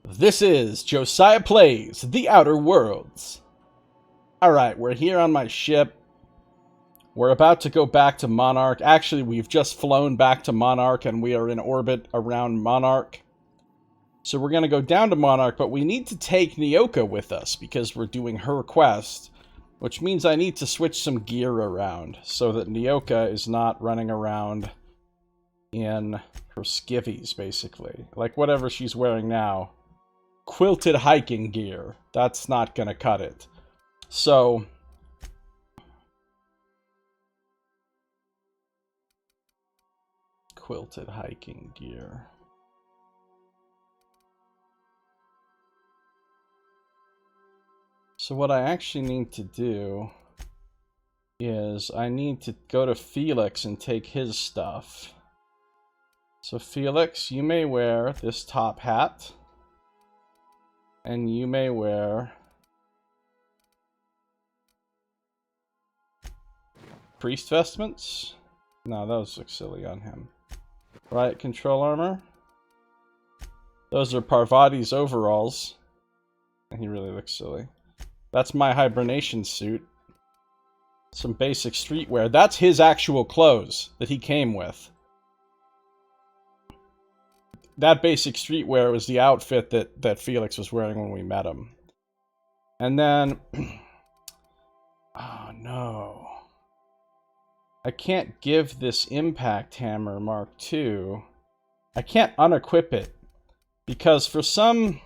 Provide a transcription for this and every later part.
This is Josiah Plays The Outer Worlds. Alright, we're here on my ship. We're about to go back to Monarch. Actually, we've just flown back to Monarch and we are in orbit around Monarch. So we're going to go down to Monarch, but we need to take Nyoka with us because we're doing her quest, which means I need to switch some gear around so that Nyoka is not running around in her skivvies, basically. Like whatever she's wearing now. Quilted hiking gear. That's not gonna cut it. So quilted hiking gear. So what I actually need to do is I need to go to Felix and take his stuff. So Felix, you may wear this top hat. And you may wear priest vestments. No, those look silly on him. Riot control armor. Those are Parvati's overalls. And he really looks silly. That's my hibernation suit. Some basic streetwear. That's his actual clothes that he came with. That basic streetwear was the outfit that Felix was wearing when we met him. And then... oh, no. I can't give this impact hammer Mark II. I can't unequip it. Because for some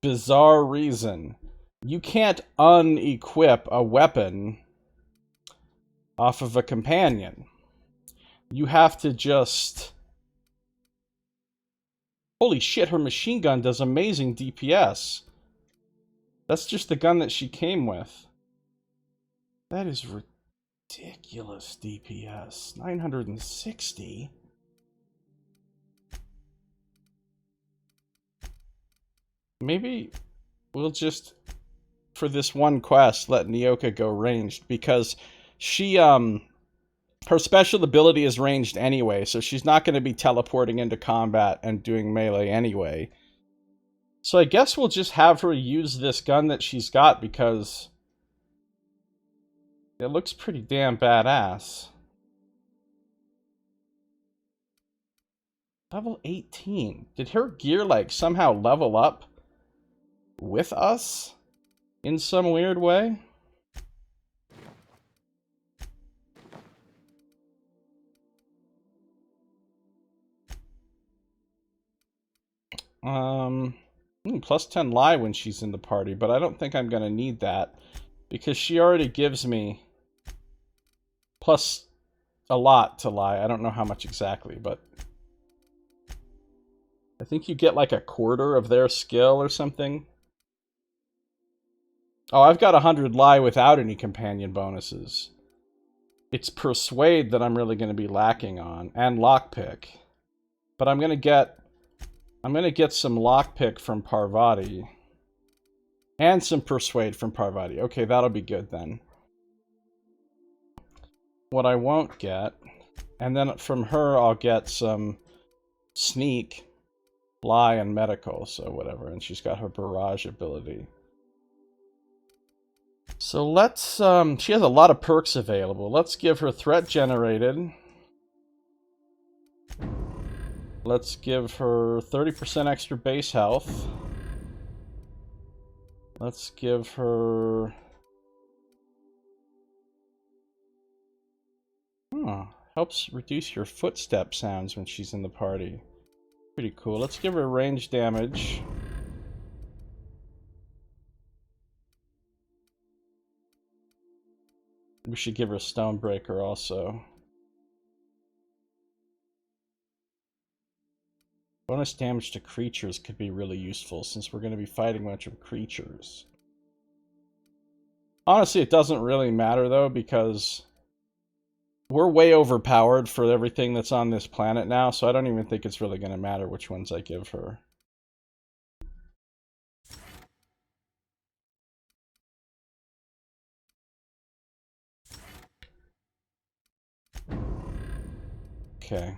bizarre reason, you can't unequip a weapon off of a companion. You have to just... holy shit, her machine gun does amazing DPS. That's just the gun that she came with. That is ridiculous DPS. 960? Maybe we'll just, for this one quest, let Nyoka go ranged, because she, her special ability is ranged anyway, so she's not going to be teleporting into combat and doing melee anyway. So I guess we'll just have her use this gun that she's got because it looks pretty damn badass. Level 18. Did her gear, like, somehow level up with us in some weird way? Plus 10 lie when she's in the party, but I don't think I'm gonna need that because she already gives me plus a lot to lie. I don't know how much exactly, but I think you get like a quarter of their skill or something. Oh, I've got 100 lie without any companion bonuses. It's persuade that I'm really going to be lacking on, and lockpick. But I'm going to get some lockpick from Parvati. And some persuade from Parvati. Okay, that'll be good then. What I won't get, and then from her I'll get some sneak, lie, and medical, so whatever. And she's got her barrage ability. So let's, she has a lot of perks available. Let's give her threat generated. Let's give her 30% extra base health. Let's give her... helps reduce your footstep sounds when she's in the party. Pretty cool. Let's give her range damage. We should give her Stonebreaker also. Bonus damage to creatures could be really useful since we're going to be fighting a bunch of creatures. Honestly, it doesn't really matter though because we're way overpowered for everything that's on this planet now, so I don't even think it's really going to matter which ones I give her. Okay.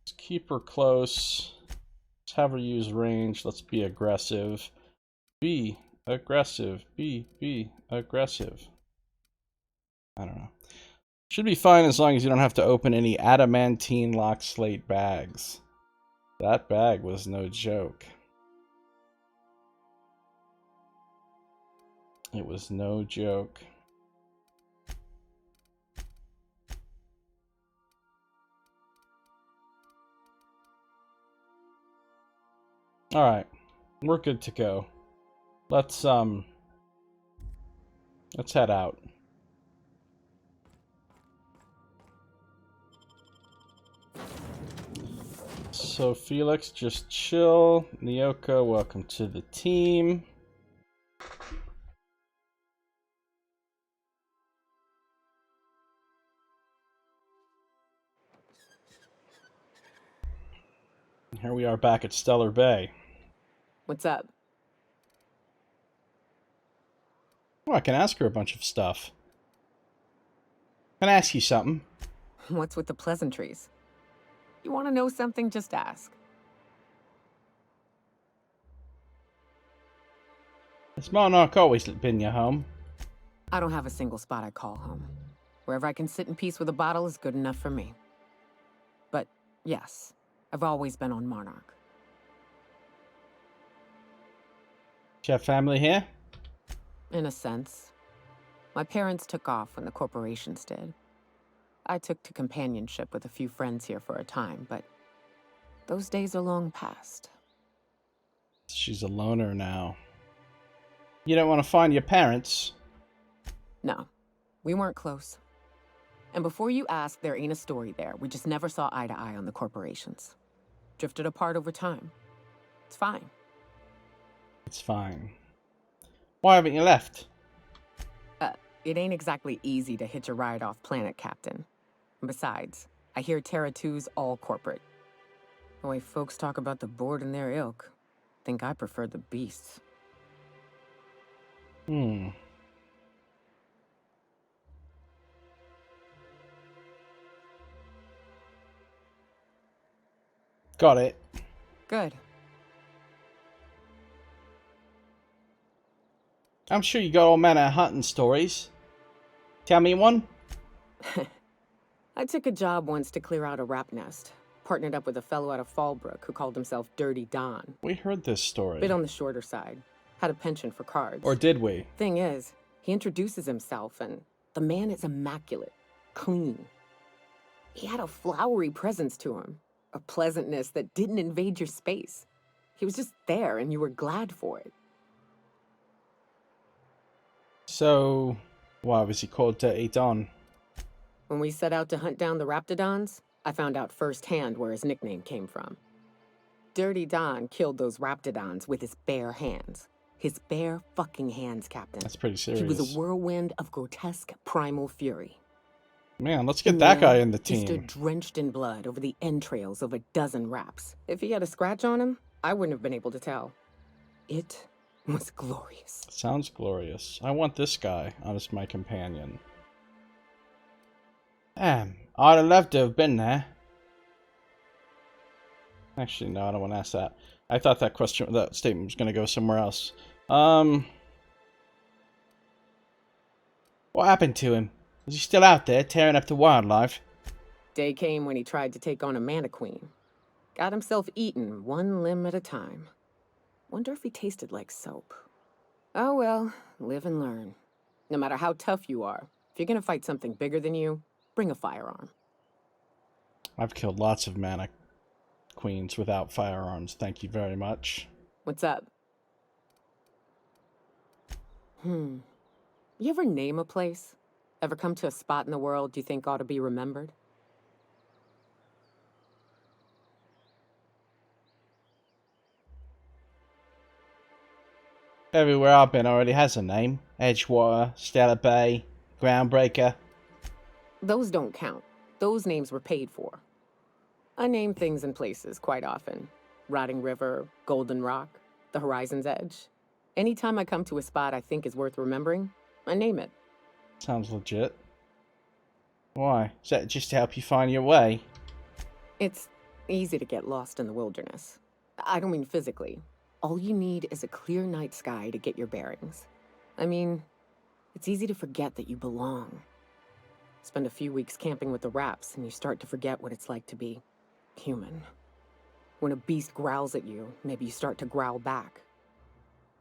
Let's keep her close. Let's have her use range. Let's be aggressive. Be aggressive. Be aggressive. I don't know. Should be fine as long as you don't have to open any adamantine lock slate bags. That bag was no joke. It was no joke. All right, we're good to go. Let's head out. So Felix, just chill. Nyoka, welcome to the team. Here we are back at Stellar Bay. What's up? Oh, I can ask her a bunch of stuff. Can I ask you something? What's with the pleasantries? You want to know something? Just ask. Has Monarch always been your home? I don't have a single spot I call home. Wherever I can sit in peace with a bottle is good enough for me. But yes, I've always been on Monarch. Do you have family here? In a sense. My parents took off when the corporations did. I took to companionship with a few friends here for a time, but those days are long past. She's a loner now. You don't want to find your parents? No, we weren't close. And before you ask, there ain't a story there. We just never saw eye to eye on the corporations. Drifted apart over time. It's fine. It's fine. Why haven't you left? It ain't exactly easy to hitch a ride off planet, Captain. And besides, I hear Terra 2's all corporate. The way folks talk about the board and their ilk, think I prefer the beasts. Got it. Good. I'm sure you got all manner of hunting stories. Tell me one. I took a job once to clear out a rap nest. Partnered up with a fellow out of Fallbrook who called himself Dirty Don. We heard this story. Bit on the shorter side. Had a penchant for cards. Or did we? Thing is, he introduces himself and the man is immaculate. Clean. He had a flowery presence to him. A pleasantness that didn't invade your space. He was just there and you were glad for it. So, why was he called Dirty Don? When we set out to hunt down the Raptidons, I found out firsthand where his nickname came from. Dirty Don killed those Raptidons with his bare hands. His bare fucking hands, Captain. That's pretty serious. He was a whirlwind of grotesque primal fury. Man, let's get that guy in the He team. stood drenched in blood over the entrails of a dozen raps. If he had a scratch on him, I wouldn't have been able to tell. It was glorious. Sounds glorious. I want this guy as my companion. I'd have loved to have been there. Actually, no, I don't want to ask that. I thought that statement was going to go somewhere else. What happened to him? Is he still out there tearing up the wildlife? Day came when he tried to take on a mana queen. Got himself eaten one limb at a time. Wonder if he tasted like soap. Oh well, live and learn. No matter how tough you are, if you're gonna fight something bigger than you, bring a firearm. I've killed lots of mana queens without firearms, thank you very much. What's up? You ever name a place? Ever come to a spot in the world you think ought to be remembered? Everywhere I've been already has a name. Edgewater, Stellar Bay, Groundbreaker. Those don't count. Those names were paid for. I name things and places quite often. Rotting River, Golden Rock, the Horizon's Edge. Anytime I come to a spot I think is worth remembering, I name it. Sounds legit. Why? Is that just to help you find your way? It's Easy to get lost in the wilderness. I don't mean physically. All you need is a clear night sky to get your bearings. I mean, it's easy to forget that you belong. Spend a few weeks camping with the Raps, and you start to forget what it's like to be human. When a beast growls at you, maybe you start to growl back.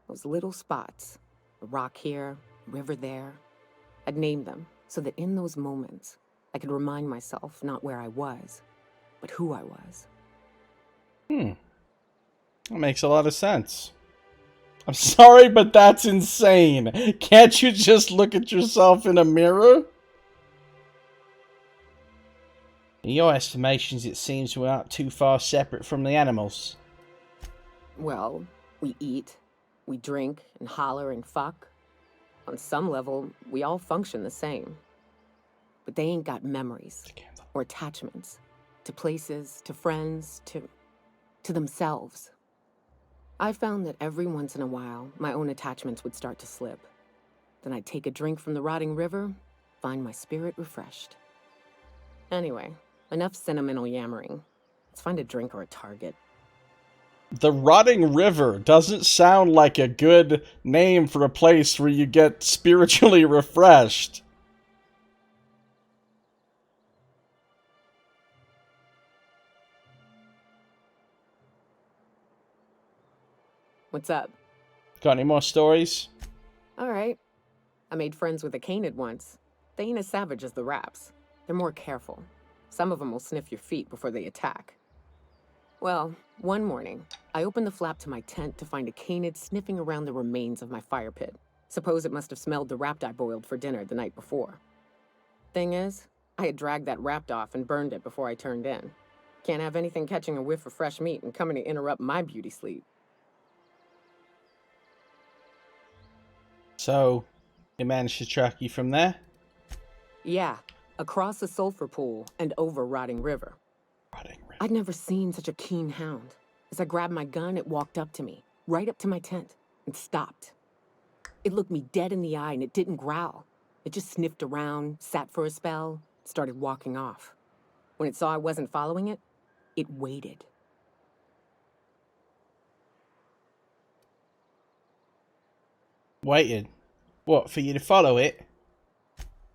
Those little spots, a rock here, a river there, I'd name them so that in those moments, I could remind myself not where I was, but who I was. That makes a lot of sense. I'm sorry, but that's insane. Can't you just look at yourself in a mirror? In your estimations, it seems we aren't too far separate from the animals. Well, we eat, we drink, and holler and fuck. On some level, we all function the same. But they ain't got memories or attachments to places, to friends, to themselves. I found that every once in a while, my own attachments would start to slip. Then I'd take a drink from the rotting river, find my spirit refreshed. Anyway, enough sentimental yammering. Let's find a drink or a target. The Rotting River doesn't sound like a good name for a place where you get spiritually refreshed. What's up? Got any more stories? All right. I made friends with a canid once. They ain't as savage as the Raps. They're more careful. Some of them will sniff your feet before they attack. Well, one morning, I opened the flap to my tent to find a canid sniffing around the remains of my fire pit. Suppose it must have smelled the rapt I boiled for dinner the night before. Thing is, I had dragged that rapt off and burned it before I turned in. Can't have anything catching a whiff of fresh meat and coming to interrupt my beauty sleep. So, they managed to track you from there? Yeah, across the sulfur pool and over Rotting River. Rotting River. I'd never seen such a keen hound. As I grabbed my gun, it walked up to me, right up to my tent, and stopped. It looked me dead in the eye and it didn't growl. It just sniffed around, sat for a spell, started walking off. When it saw I wasn't following it, it waited. Waited? What, for you to follow it?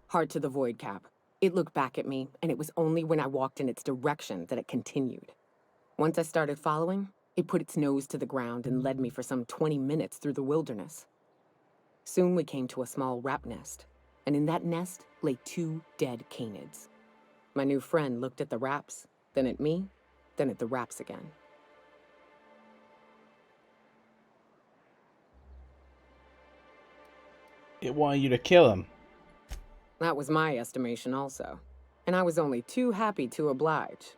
Hard to the void, Cap. It looked back at me, and it was only when I walked in its direction that it continued. Once I started following, it put its nose to the ground and led me for some 20 minutes through the wilderness. Soon we came to a small rap nest, and in that nest lay 2 dead canids. My new friend looked at the Raps, then at me, then at the Raps again. It wanted you to kill him. That was my estimation also, and I was only too happy to oblige.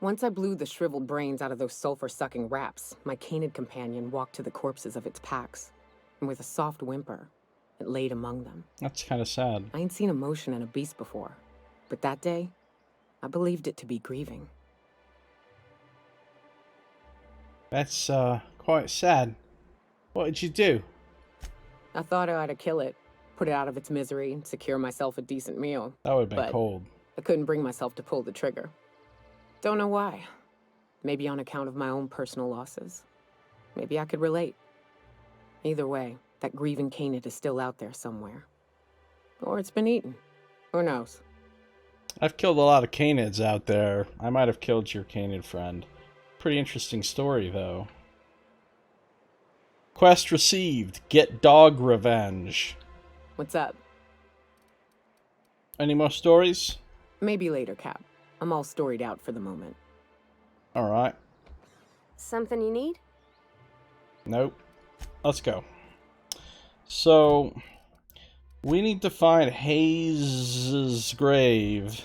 Once I blew the shriveled brains out of those sulfur-sucking Raps, my canid companion walked to the corpses of its packs, and with a soft whimper, it laid among them. That's kind of sad. I ain't seen emotion in a beast before, but that day, I believed it to be grieving. That's, quite sad. What did you do? I thought I ought to kill it, put it out of its misery, and secure myself a decent meal. That would have been But cold. I couldn't bring myself to pull the trigger. Don't know why. Maybe on account of my own personal losses. Maybe I could relate. Either way, that grieving canid is still out there somewhere. Or it's been eaten. Who knows? I've killed a lot of canids out there. I might have killed your canid friend. Pretty interesting story, though. Quest received. Get dog revenge. What's up? Any more stories? Maybe later, Cap. I'm all storied out for the moment. Alright. Something you need? Nope. Let's go. So, we need to find Hayes' grave.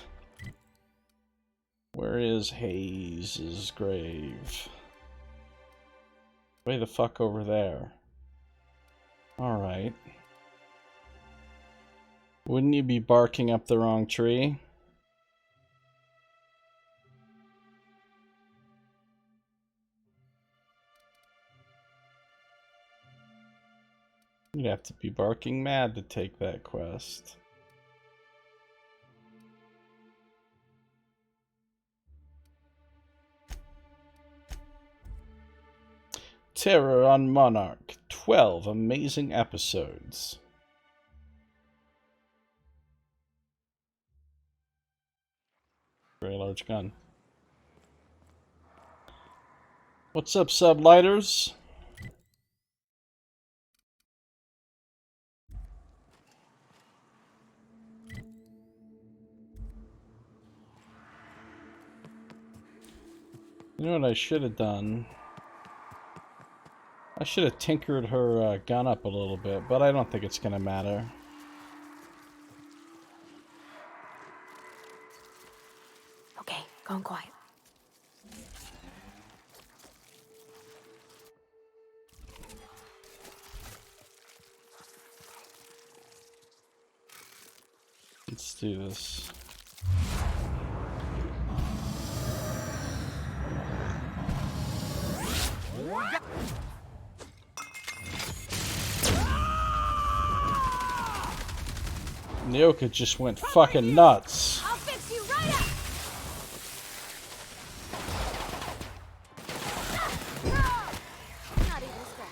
Where is Hayes' grave? Way the fuck over there. Alright. Wouldn't you be barking up the wrong tree? You'd have to be barking mad to take that quest. Terror on Monarch. 12 amazing episodes. Very large gun. What's up, Sublighters? You know what I should have done? I should have tinkered her gun up a little bit, but I don't think it's gonna matter. Okay, gone quiet. Let's do this. Nyoka just went fucking nuts. I'll fix you right up. Not even a scratch.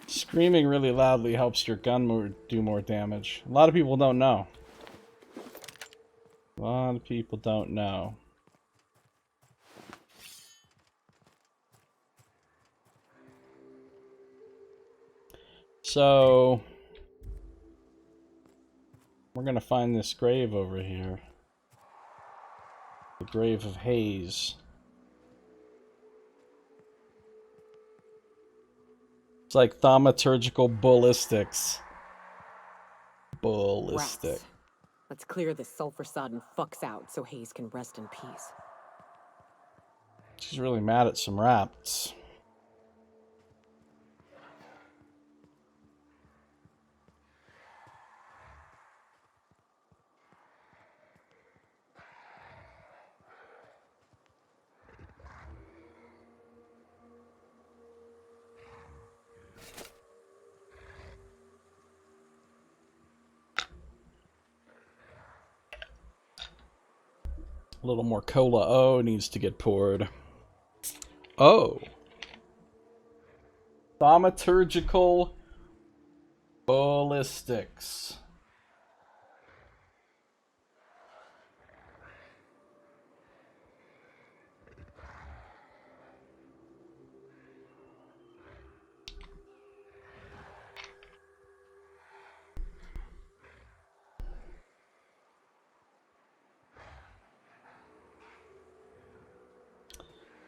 Screaming really loudly helps your gun do more damage. A lot of people don't know. A lot of people don't know. So, we're gonna find this grave over here. The grave of Haze. It's like thaumaturgical ballistics. Ballistic. Rats. Let's clear this sulfur-sodden fucks out so Hayes can rest in peace. She's really mad at some rats. A little more cola O needs to get poured. Oh. Thaumaturgical ballistics.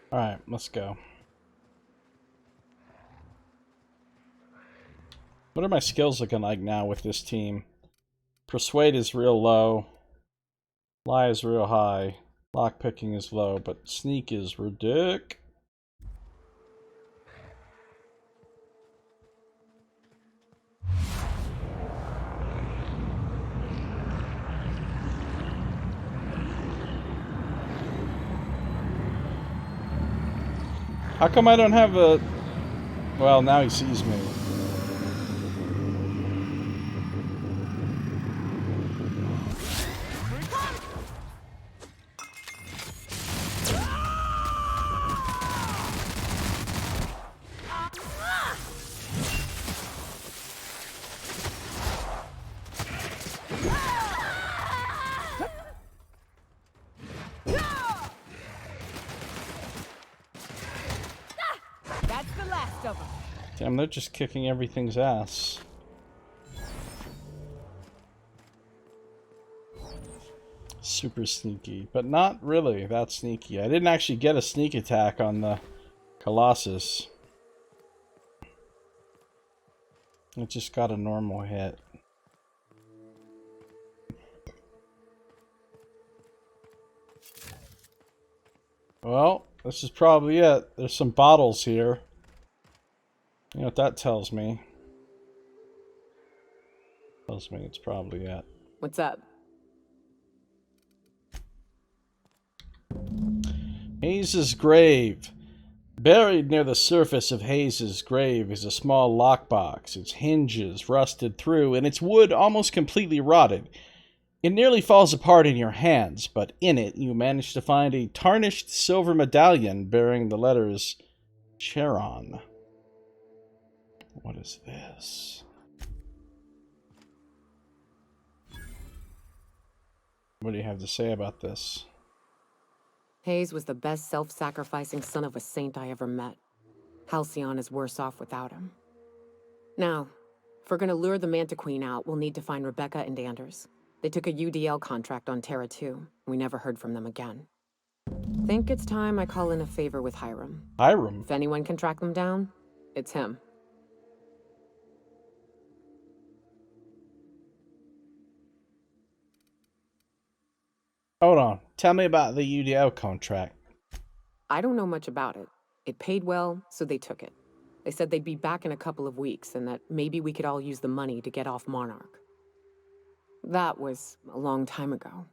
Alright, let's go. What are my skills looking like now with this team? Persuade is real low. Lie is real high. Lockpicking is low, but sneak is ridic. How come I don't have a... Well, now he sees me. That's the last of them. Damn, they're just kicking everything's ass. Super sneaky, but not really that sneaky. I didn't actually get a sneak attack on the Colossus. It just got a normal hit. Well, this is probably it. There's some bottles here. You know what that tells me? Tells me it's probably it. What's up? Hayes's grave. Buried near the surface of Hayes's grave is a small lockbox, its hinges rusted through, and its wood almost completely rotted. It nearly falls apart in your hands, but in it you manage to find a tarnished silver medallion bearing the letters Charon. What is this? What do you have to say about this? Hayes was the best self-sacrificing son of a saint I ever met. Halcyon is worse off without him. Now, if we're gonna lure the Manta Queen out, we'll need to find Rebecca and Anders. They took a UDL contract on Terra 2. We never heard from them again. Think it's time I call in a favor with Hiram. Hiram? If anyone can track them down, it's him. Hold on. Tell me about the UDL contract. I don't know much about it. It paid well, so they took it. They said they'd be back in a couple of weeks and that maybe we could all use the money to get off Monarch. That was a long time ago.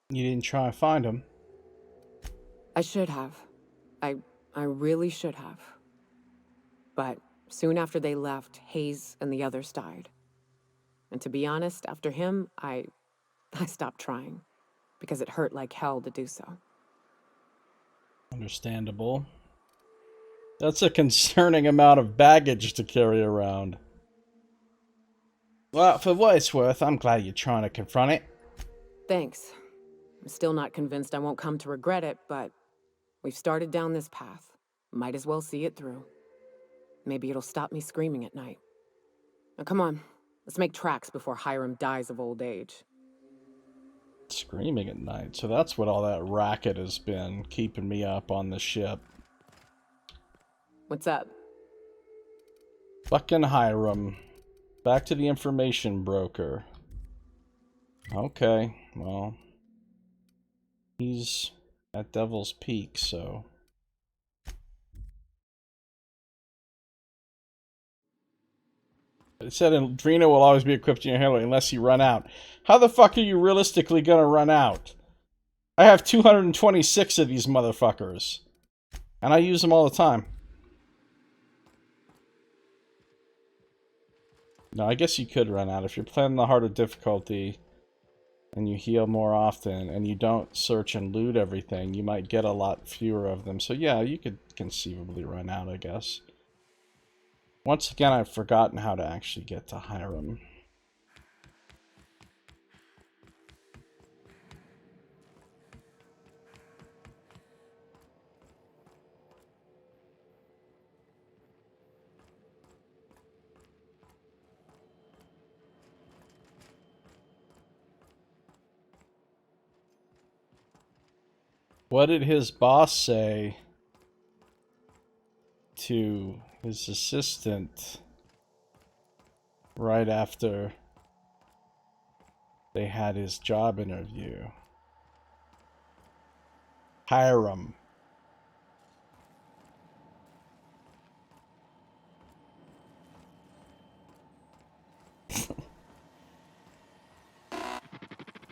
You didn't try and find him? I should have. I really should have. But soon after they left, Hayes and the others died. And to be honest, after him, I stopped trying. Because it hurt like hell to do so. Understandable. That's a concerning amount of baggage to carry around. Well, for what it's worth, I'm glad you're trying to confront it. Thanks. I'm still not convinced I won't come to regret it, but we've started down this path. Might as well see it through. Maybe it'll stop me screaming at night. Now come on, let's make tracks before Hiram dies of old age. Screaming at night. So that's what all that racket has been, keeping me up on the ship. What's up? Fucking Hiram. Back to the information broker. Okay, well. He's at Devil's Peak, so. It said Adreno will always be equipped in your handler unless you run out. How the fuck are you realistically gonna run out? I have 226 of these motherfuckers. And I use them all the time. No, I guess you could run out. If you're playing the harder difficulty and you heal more often and you don't search and loot everything, you might get a lot fewer of them. So yeah, you could conceivably run out, I guess. Once again, I've forgotten how to actually get to Hiram. What did his boss say to his assistant right after they had his job interview? Hiram.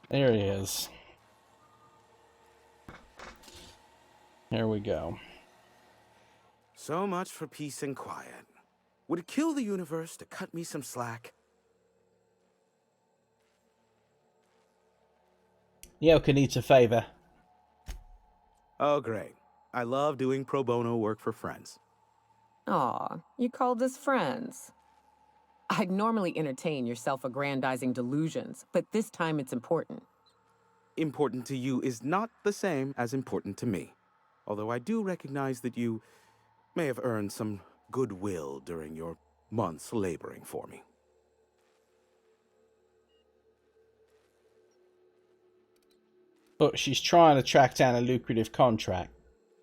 There he is. Here we go. So much for peace and quiet. Would it kill the universe to cut me some slack? Yoka needs a favor. Oh, great. I love doing pro bono work for friends. Aw, you called us friends. I'd normally entertain your self-aggrandizing delusions, but this time it's important. Important to you is not the same as important to me. Although I do recognize that you may have earned some goodwill during your months laboring for me. But she's trying to track down a lucrative contract.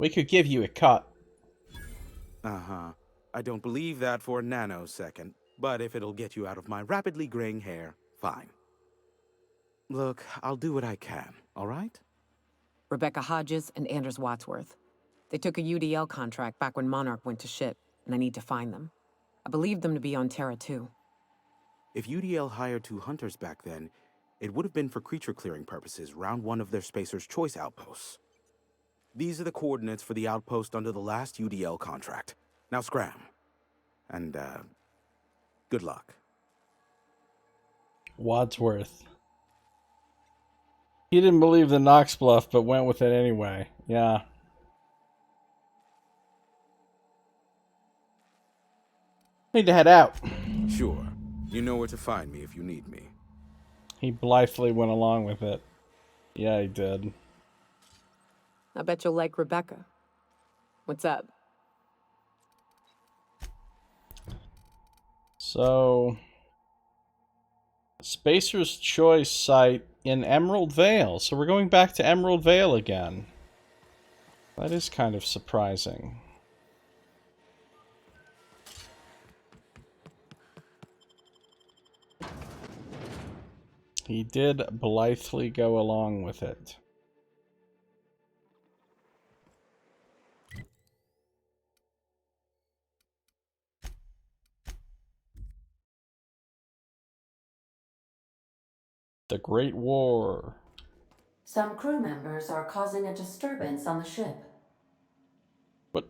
We could give you a cut. Uh-huh. I don't believe that for a nanosecond, but if it'll get you out of my rapidly graying hair, fine. Look, I'll do what I can, all right? Rebecca Hodges and Anders Wadsworth. They took a UDL contract back when Monarch went to shit, and I need to find them. I believe them to be on Terra 2. If UDL hired 2 hunters back then, It would have been for creature clearing purposes round one of their Spacer's Choice outposts. These are the coordinates for the outpost under the last UDL contract. Now scram. And, good luck. Wadsworth. He didn't believe the Nox bluff, but went with it anyway. Yeah. Need to head out. Sure. You know where to find me if you need me. He blithely went along with it. Yeah, he did. I bet you'll like Rebecca. What's up? So, Spacer's Choice site in Emerald Vale. So we're going back to Emerald Vale again. That is kind of surprising. He did blithely go along with it. The Great War. Some crew members are causing a disturbance on the ship. But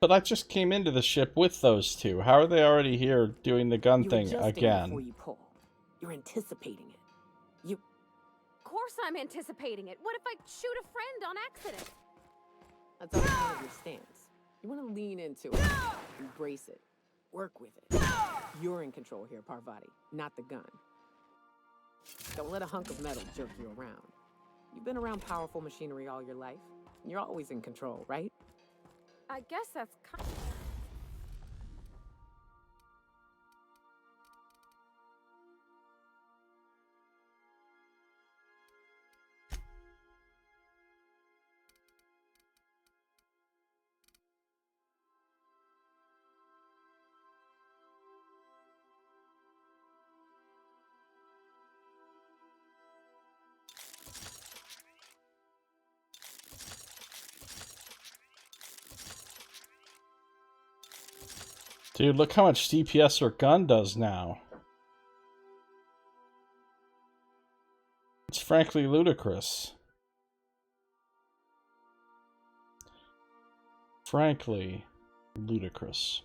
I just came into the ship with those two. How are they already here doing the gun thing You're adjusting again? before you pull. You're anticipating it. Of course I'm anticipating it. What if I shoot a friend on accident? That's always one of your stance. You want to lean into it, embrace it, work with it. You're in control here, Parvati, not the gun. Don't let a hunk of metal jerk you around. You've been around powerful machinery all your life. You're always in control, right? I guess that's kind of... Dude, look how much DPS our gun does now. It's frankly ludicrous. Frankly ludicrous.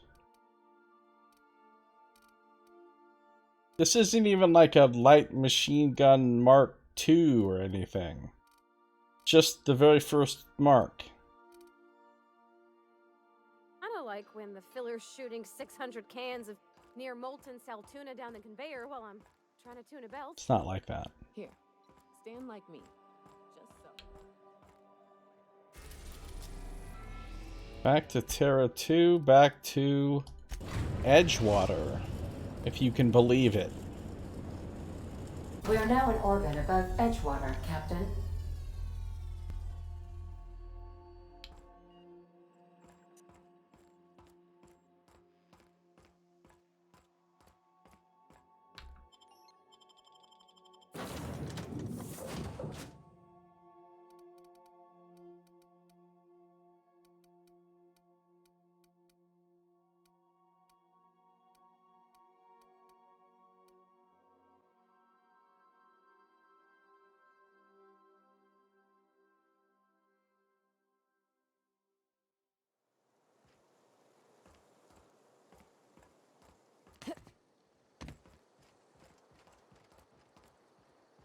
This isn't even like a light machine gun Mark II or anything. Just the very first Mark. like when the filler's shooting 600 cans of near molten sal tuna down the conveyor while I'm trying to tune a belt. It's not like that. Here, stand like me. Just so. Back to Terra 2, back to Edgewater, if you can believe it. We are now in orbit above Edgewater, Captain.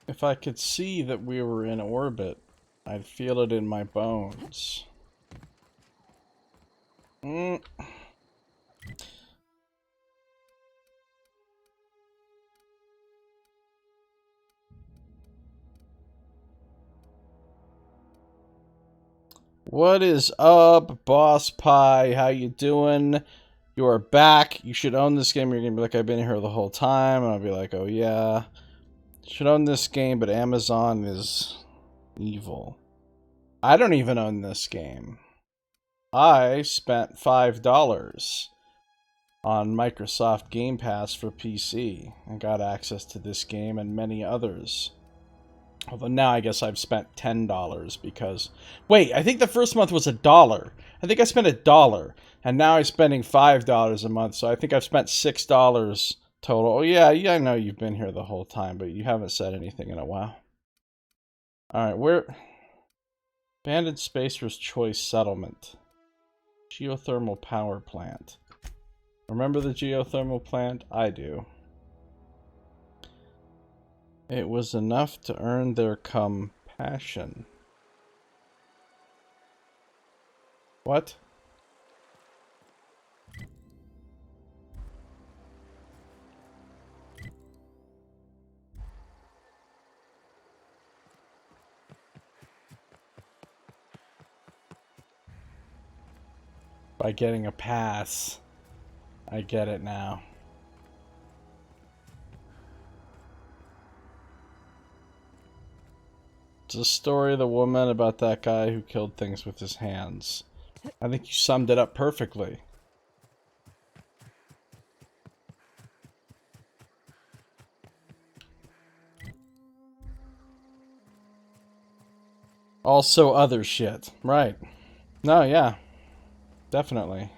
If I could see that we were in orbit, I'd feel it in my bones. What is up, Boss Pie? How you doing? You are back. You should own this game. You're gonna be like, I've been here the whole time. And I'll be like, oh yeah. Should own this game, but Amazon is evil. I don't even own this game. I spent $5 on Microsoft Game Pass for PC and got access to this game and many others. Although now I guess I've spent $10 because... Wait, I think the first month was $1. I think I spent $1. And now I'm spending $5 a month, so I think I've spent $6 Total. Yeah, I know you've been here the whole time, but you haven't said anything in a while. Alright, where... Abandoned Spacer's Choice Settlement. Geothermal Power Plant. Remember the geothermal plant? I do. It was enough to earn their compassion. What? By getting a pass. I get it now. It's a story of the woman about that guy who killed things with his hands. I think you summed it up perfectly. Also other shit. Right. No, yeah. Definitely.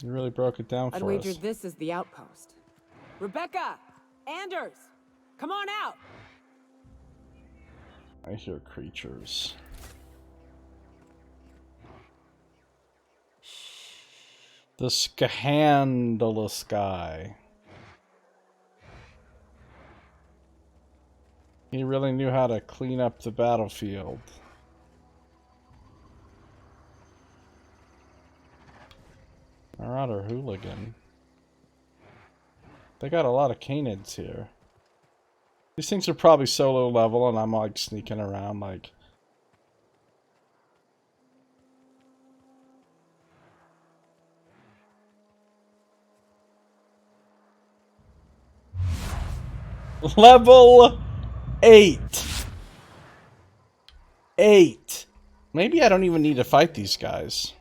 You really broke it down for us. I'd wager this is the outpost. Rebecca! Anders! Come on out! I hear creatures. The scandalous guy. He really knew how to clean up the battlefield. Marauder hooligan. They got a lot of canids here. These things are probably so low level, and I'm like sneaking around like... Level 8! 8! Maybe I don't even need to fight these guys.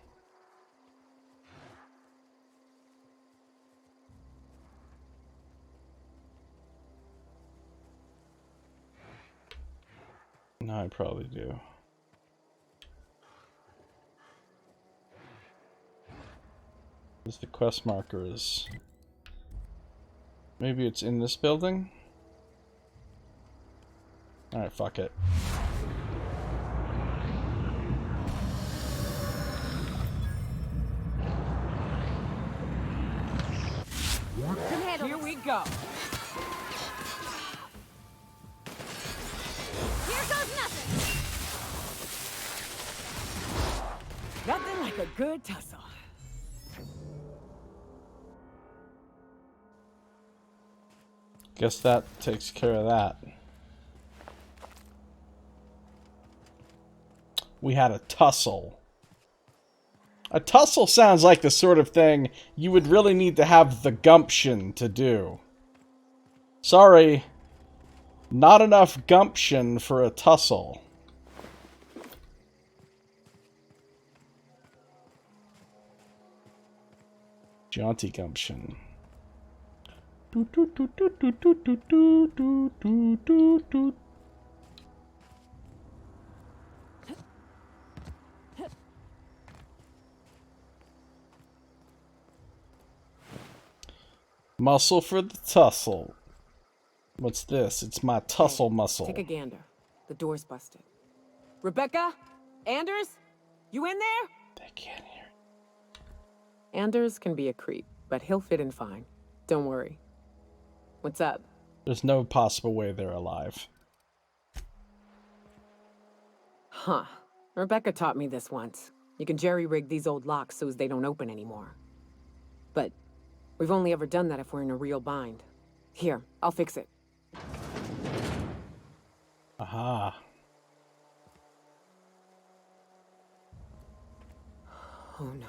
No, I probably do. Where's the quest markers? Maybe it's in this building? Alright, fuck it. Here we go. Here goes nothing. Nothing like a good tussle. Guess that takes care of that. We had a tussle. A tussle sounds like the sort of thing you would really need to have the gumption to do. Sorry, not enough gumption for a tussle. Jaunty gumption. Muscle for the tussle. What's this? It's my tussle muscle. Take a gander. The door's busted. Rebecca? Anders? You in there? They can't hear. Anders can be a creep, but he'll fit in fine. Don't worry. What's up? There's no possible way they're alive. Huh. Rebecca taught me this once. You can jerry-rig these old locks so as they don't open anymore. But we've only ever done that if we're in a real bind. Here, I'll fix it. Aha. Oh no.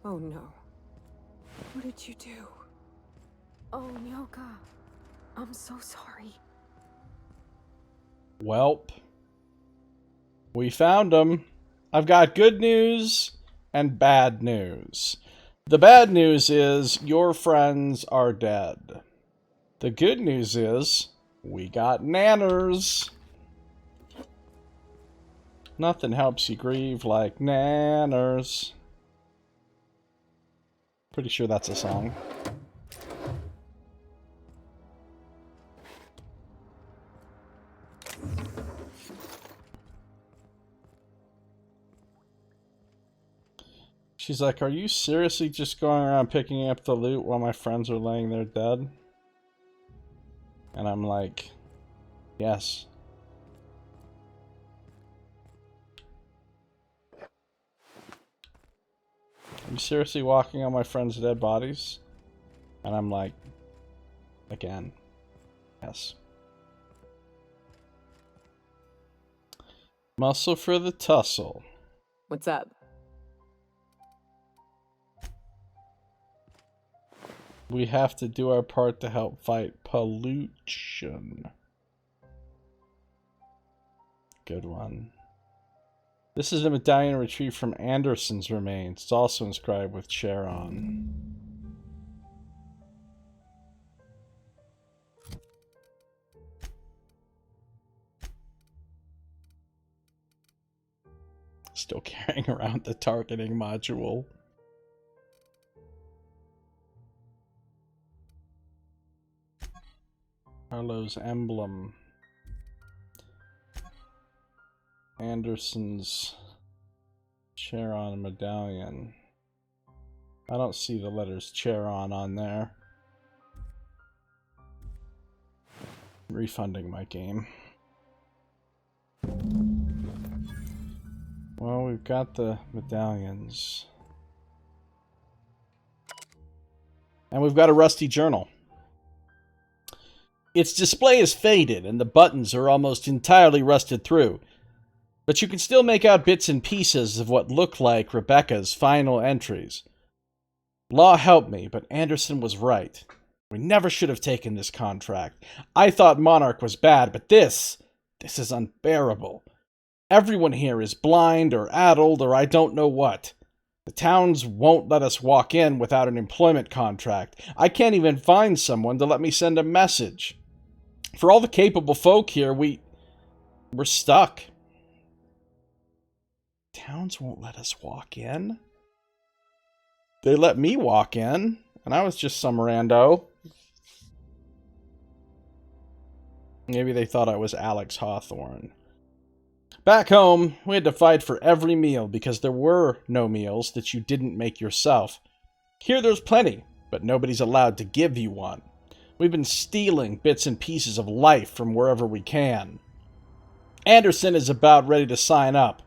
Oh no. What did you do? Oh, Nyoka. I'm so sorry. Welp. We found them. I've got good news and bad news. The bad news is your friends are dead. The good news is we got nanners. Nothing helps you grieve like nanners. Pretty sure that's a song. She's like, are you seriously just going around picking up the loot while my friends are laying there dead? And I'm like, yes. Are you seriously walking on my friends' dead bodies? And I'm like, again, yes. Muscle for the tussle. What's up? We have to do our part to help fight pollution. Good one. This is a medallion retrieved from Anderson's remains. It's also inscribed with Charon. Still carrying around the targeting module. Carlo's emblem. Anderson's Charon medallion. I don't see the letters Charon on there. Refunding my game. Well, we've got the medallions. And we've got a rusty journal. Its display is faded, and the buttons are almost entirely rusted through. But you can still make out bits and pieces of what look like Rebecca's final entries. Law help me, but Anderson was right. We never should have taken this contract. I thought Monarch was bad, but this is unbearable. Everyone here is blind or addled or I don't know what. The towns won't let us walk in without an employment contract. I can't even find someone to let me send a message. For all the capable folk here, we're stuck. Towns won't let us walk in? They let me walk in, and I was just some rando. Maybe they thought I was Alex Hawthorne. Back home, we had to fight for every meal because there were no meals that you didn't make yourself. Here there's plenty, but nobody's allowed to give you one. We've been stealing bits and pieces of life from wherever we can. Anderson is about ready to sign up,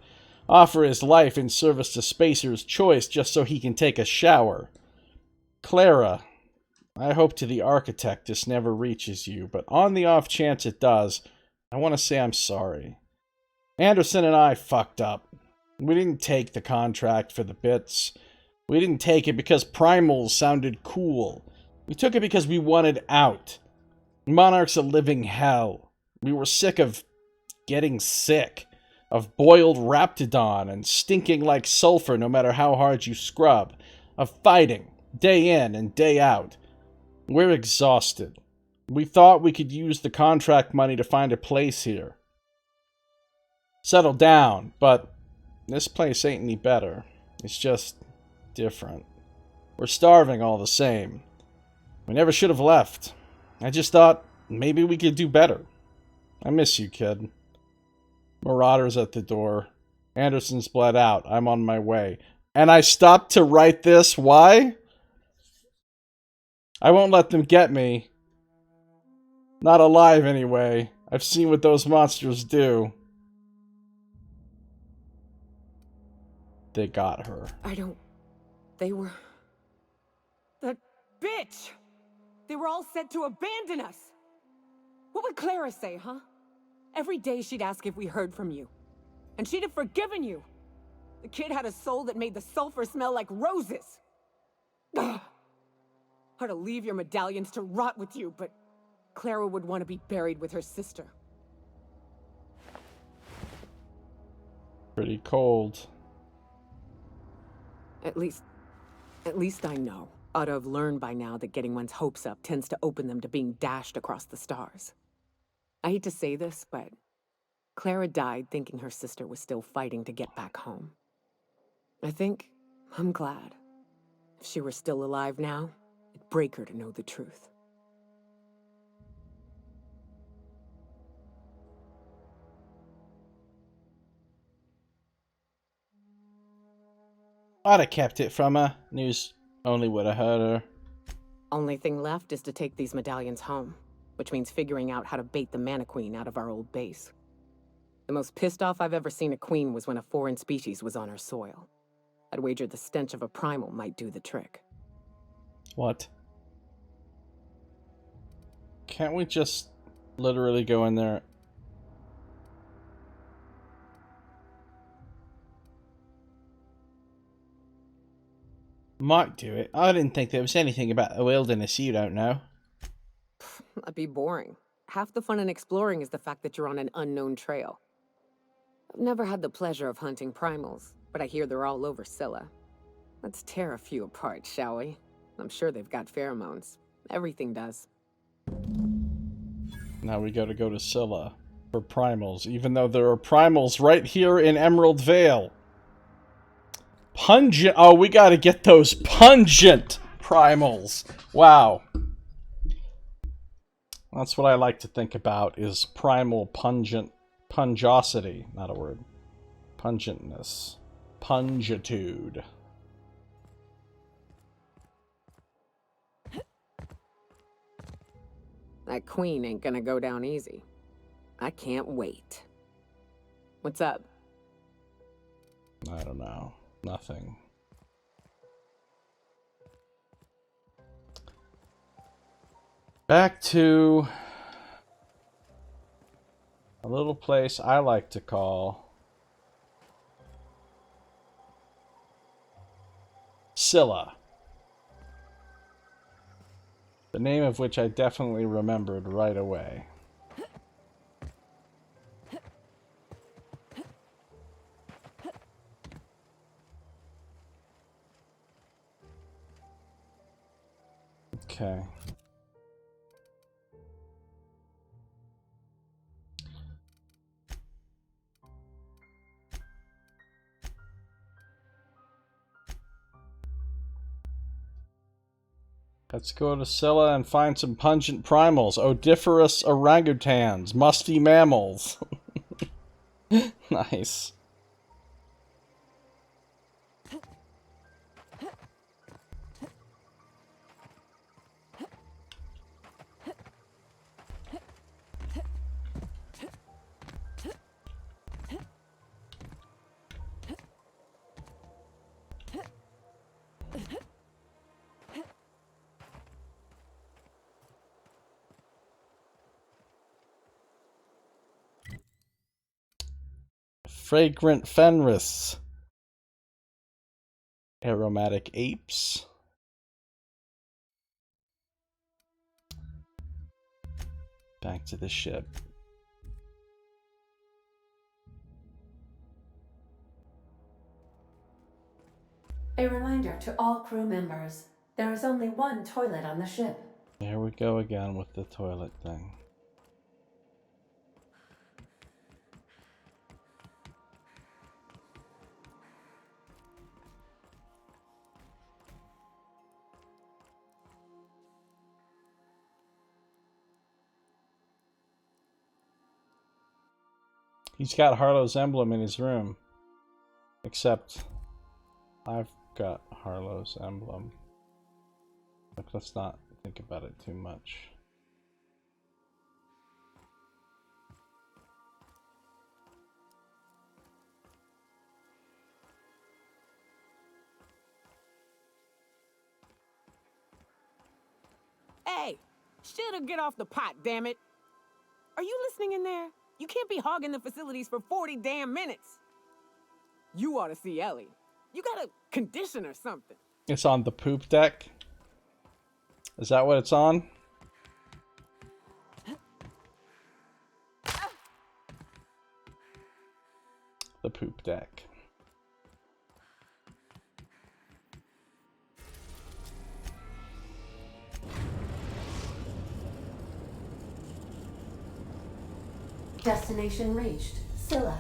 offer his life in service to Spacer's Choice just so he can take a shower. Clara, I hope to the architect this never reaches you, but on the off chance it does, I want to say I'm sorry. Anderson and I fucked up. We didn't take the contract for the bits. We didn't take it because primals sounded cool. We took it because we wanted out. Monarch's a living hell. We were sick of getting sick. Of boiled raptidon and stinking like sulfur no matter how hard you scrub. Of fighting, day in and day out. We're exhausted. We thought we could use the contract money to find a place here. Settle down, but this place ain't any better. It's just different. We're starving all the same. We never should have left. I just thought maybe we could do better. I miss you, kid. Marauder's at the door. Anderson's bled out. I'm on my way. And I stopped to write this. Why? I won't let them get me. Not alive, anyway. I've seen what those monsters do. They got her. They were... That bitch! They were all set to abandon us! What would Clara say, huh? Every day she'd ask if we heard from you. And she'd have forgiven you. The kid had a soul that made the sulfur smell like roses. Ugh. Or to leave your medallions to rot with you, but Clara would want to be buried with her sister. Pretty cold. At least I know. Ought to have learned by now that getting one's hopes up tends to open them to being dashed across the stars. I hate to say this, but Clara died thinking her sister was still fighting to get back home. I think I'm glad. If she were still alive now, it'd break her to know the truth. I'd have kept it from her. News only would have hurt her. Only thing left is to take these medallions home, which means figuring out how to bait the Mana Queen out of our old base. The most pissed off I've ever seen a queen was when a foreign species was on her soil. I'd wager the stench of a primal might do the trick. What? Can't we just literally go in there? Might do it. I didn't think there was anything about the wilderness you don't know. That'd be boring. Half the fun in exploring is the fact that you're on an unknown trail. I've never had the pleasure of hunting primals, but I hear they're all over Scylla. Let's tear a few apart, shall we? I'm sure they've got pheromones. Everything does. Now we gotta go to Scylla for primals, even though there are primals right here in Emerald Vale. Pungent. Oh, we gotta get those pungent primals. Wow. That's what I like to think about, is primal pungosity. Not a word. Pungentness. Pungitude. That queen ain't gonna go down easy. I can't wait. What's up? I don't know. Nothing. Back to a little place I like to call Scylla. The name of which I definitely remembered right away. Okay. Let's go to Scylla and find some pungent primals. Odiferous orangutans. Musty mammals. Nice. Fragrant Fenris. Aromatic apes. Back to the ship. A reminder to all crew members, there is only one toilet on the ship. There we go again with the toilet thing. He's got Harlow's emblem in his room. Except I've got Harlow's emblem. Look, let's not think about it too much. Hey! Should've get off the pot, damn it! Are you listening in there? You can't be hogging the facilities for 40 damn minutes. You ought to see Ellie. You got a condition or something. It's on the poop deck. Is that what it's on? The poop deck. Destination reached. Scylla.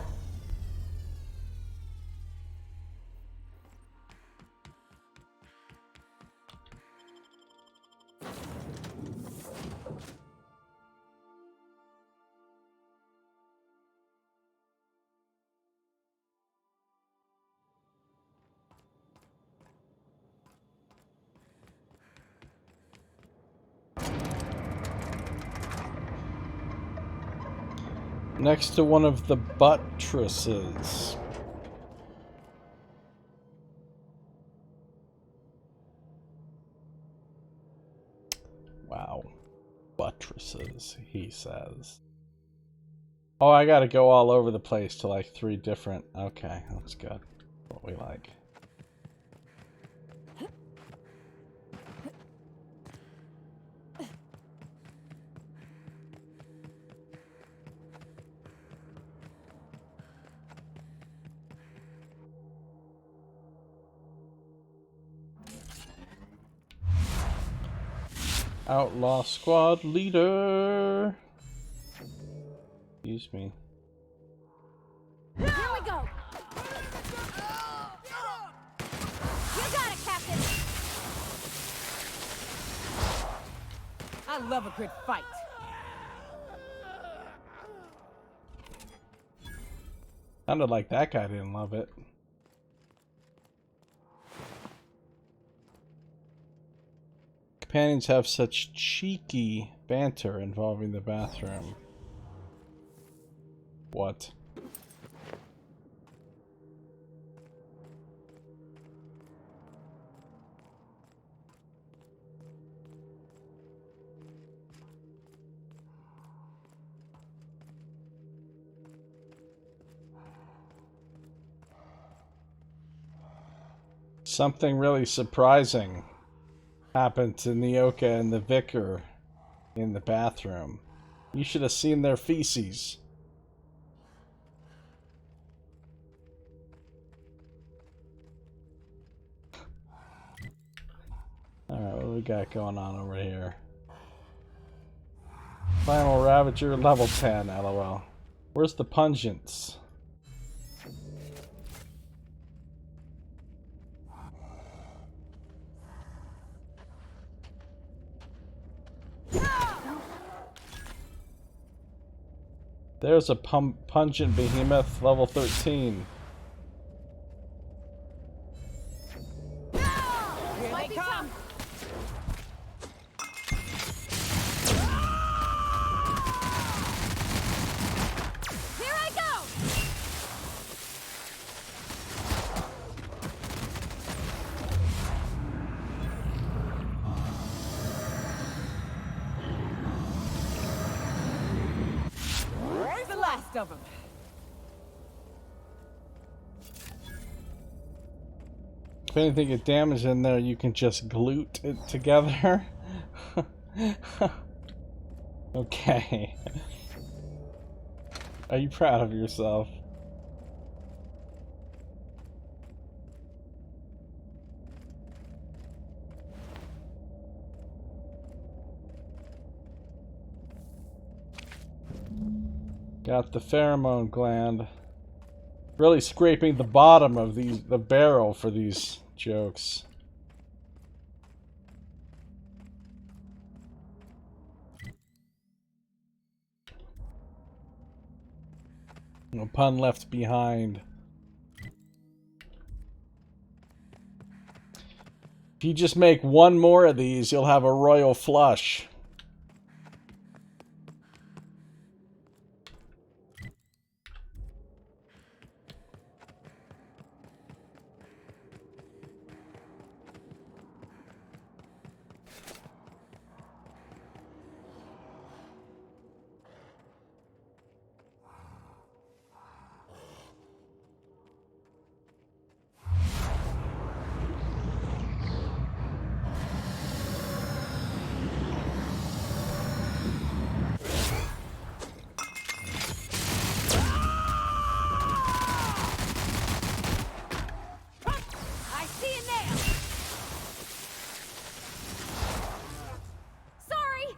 Next to one of the buttresses. Wow. Buttresses, he says. Oh, I gotta go all over the place to like 3 different... Okay, that's good. What we like. Outlaw squad leader. Excuse me. Here we go. You got it, Captain. I love a good fight. Sounded like that guy didn't love it. Companions have such cheeky banter involving the bathroom. What? Something really surprising happened to Nyoka and the vicar in the bathroom. You should have seen their feces. Alright, what do we got going on over here? Primal Ravager level 10, lol. Where's the pungents? There's a pungent behemoth, level 13. Here they come. Here I go. Where's the last of them? If anything get damaged in there, you can just glute it together. Okay. Are you proud of yourself? Got the pheromone gland. Really scraping the bottom of the barrel for these jokes. No pun left behind. If you just make one more of these, you'll have a royal flush. I see it now. Sorry.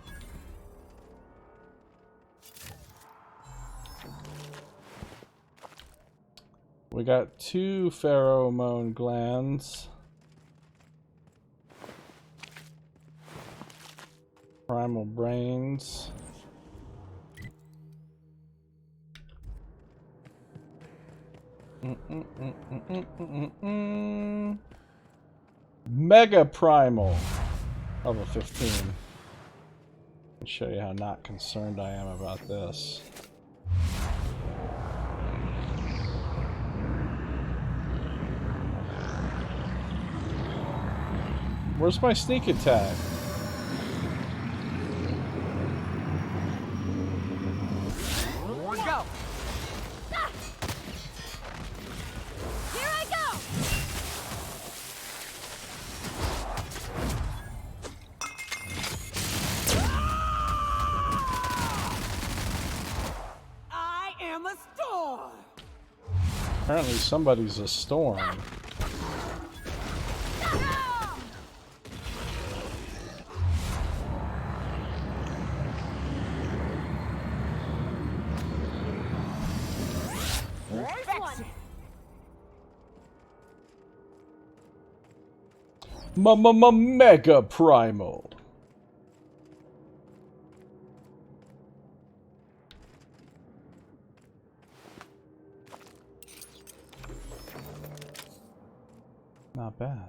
We got 2 pheromone glands. Primal brains. Mega primal. Level 15. I'll show you how not concerned I am about this. Where's my sneak attack? Go! Here I go! I am a storm! Apparently somebody's a storm. Mega Primal. Not bad.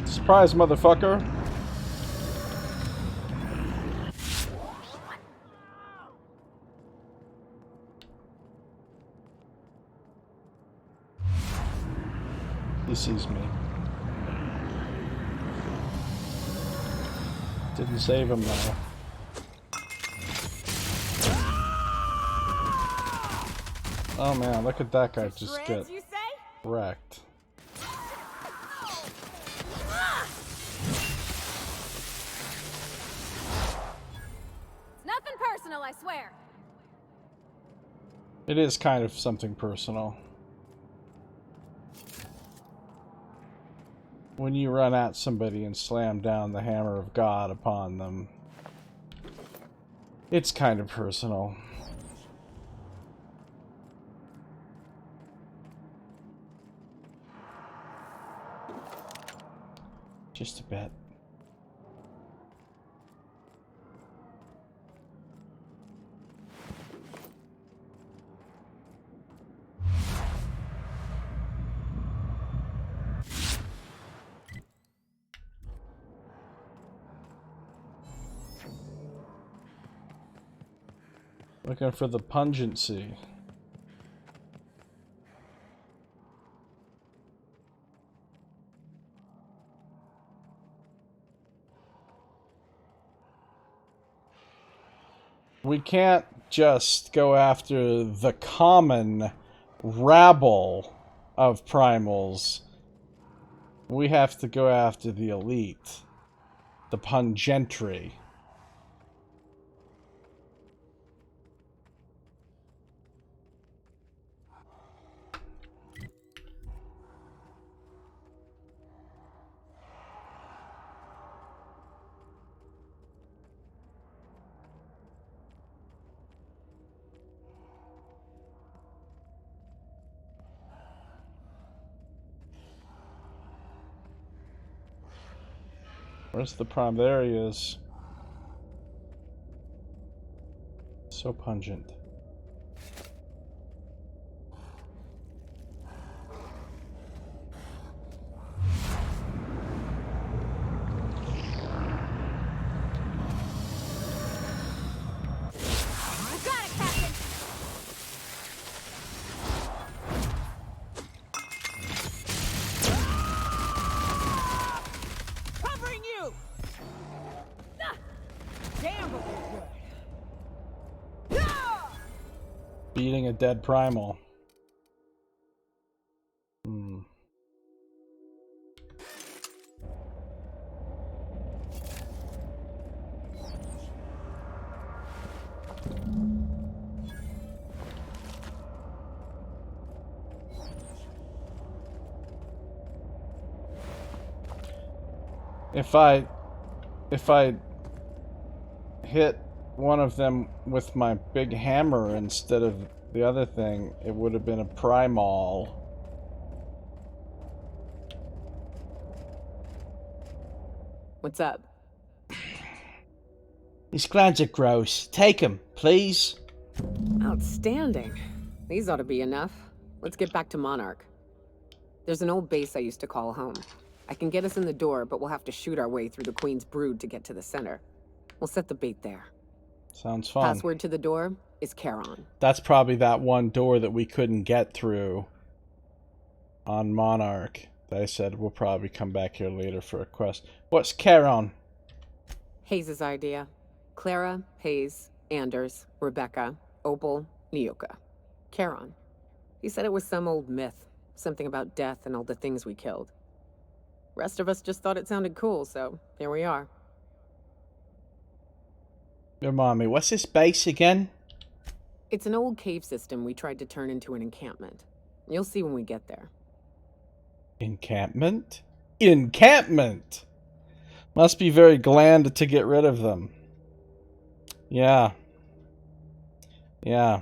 Surprise, motherfucker. He sees me. Didn't save him though. Oh man, look at that guy just get wrecked. Nothing personal, I swear. It is kind of something personal. When you run at somebody and slam down the hammer of God upon them, it's kind of personal. Just a bit. Looking for the pungency. We can't just go after the common rabble of primals. We have to go after the elite, the pungentry. Where's the prime? There he is. So pungent. Beating a dead primal. If I hit one of them with my big hammer instead of the other thing, it would have been a primal. What's up? These grounds are gross. Take them, please. Outstanding. These ought to be enough. Let's get back to Monarch. There's an old base I used to call home. I can get us in the door, but we'll have to shoot our way through the Queen's brood to get to the center. We'll set the bait there. Sounds fun. Password to the door is Charon. That's probably that one door that we couldn't get through on Monarch. That I said we'll probably come back here later for a quest. What's Charon? Hayes' idea. Clara, Hayes, Anders, Rebecca, Opal, Nyoka. Charon. He said it was some old myth. Something about death and all the things we killed. Rest of us just thought it sounded cool, so here we are. Remind me, what's this base again? It's an old cave system we tried to turn into an encampment. You'll see when we get there. Encampment? Encampment! Must be very glad to get rid of them. Yeah. Yeah.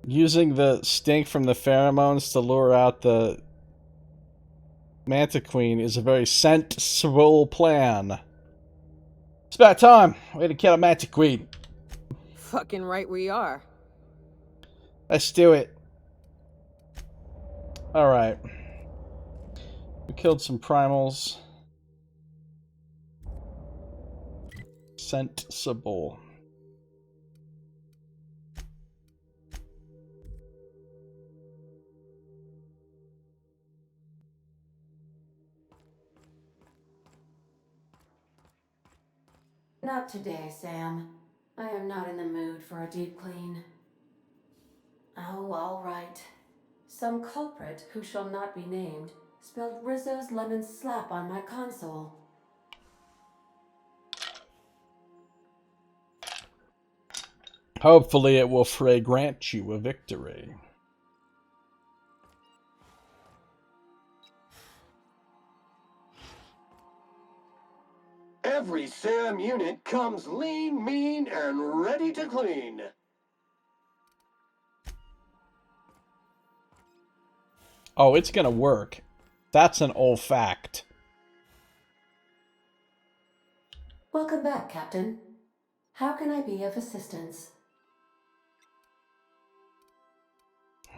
Using the stink from the pheromones to lure out the Manta Queen is a very sensible plan. It's about time. Way to kill a Manta Queen. Fucking right we are. Let's do it. Alright. We killed some primals. Sensible. Not today, Sam. I am not in the mood for a deep clean. Oh, all right. Some culprit who shall not be named spilled Rizzo's lemon slap on my console. Hopefully it will grant you a victory. Every SAM unit comes lean, mean, and ready to clean. Oh, it's gonna work. That's an old fact. Welcome back, Captain. How can I be of assistance?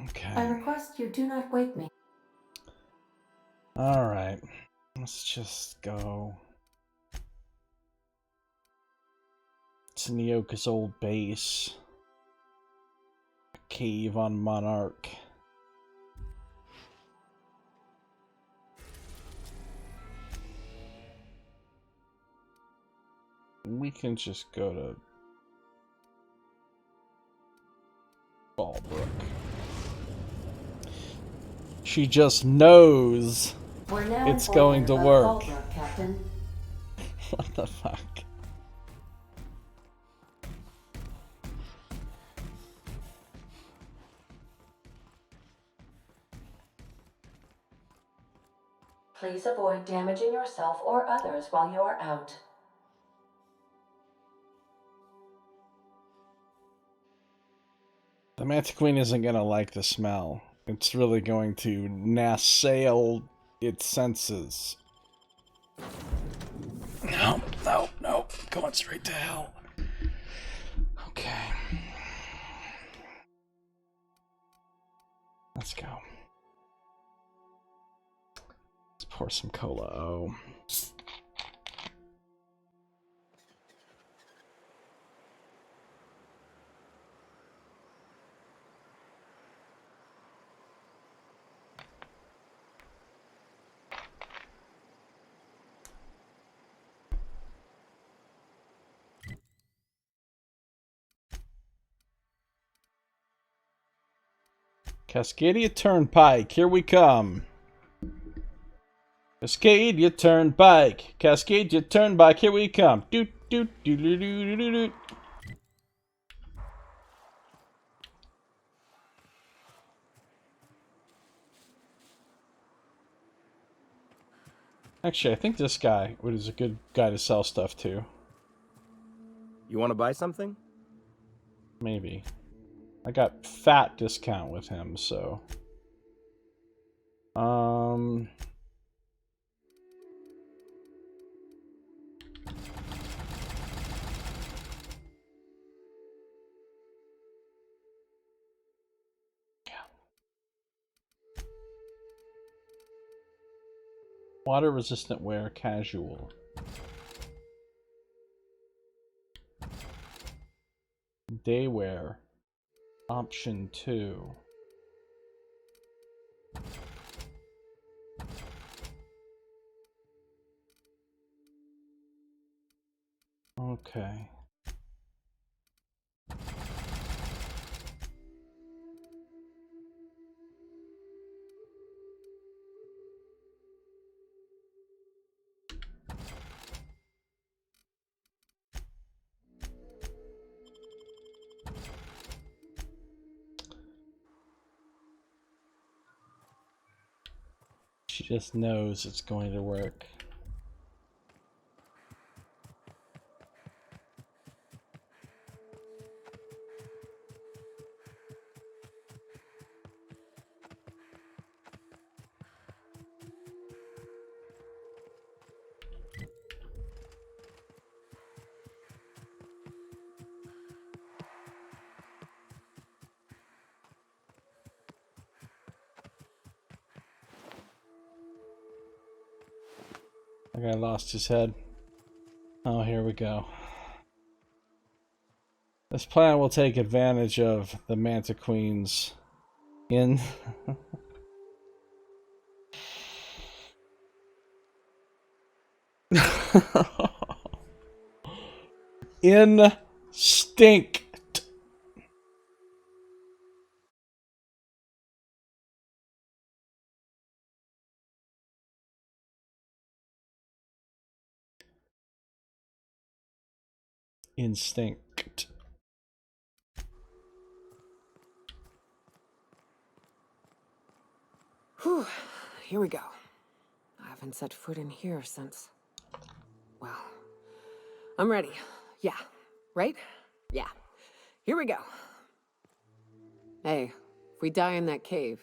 Okay. I request you do not wake me. Alright. Let's just go to Nyoka's old base. A cave on Monarch. We can just go to Ballbrook. She just knows We're now it's informed going to about work. Ballbrook, Captain. What the fuck? Please avoid damaging yourself or others while you are out. The Manta Queen isn't going to like the smell. It's really going to nassail its senses. No, no, no. Going straight to hell. Okay. Let's go. Let's pour some cola. Oh. Cascadia Turnpike, here we come. Cascadia Turnpike, Cascadia Turnpike, here we come. Doot doot doot doot doot doot doot. Actually, I think this guy is a good guy to sell stuff to. You want to buy something? Maybe. I got fat discount with him, so. Um... Water resistant wear, casual. Day wear, option 2. Okay. She just knows it's going to work. That guy lost his head. Oh, here we go. This plan will take advantage of the Manta Queen's in. Instinct. Instinct. Whew, here we go. I haven't set foot in here since... Well, I'm ready. Yeah, right? Yeah. Here we go. Hey, if we die in that cave,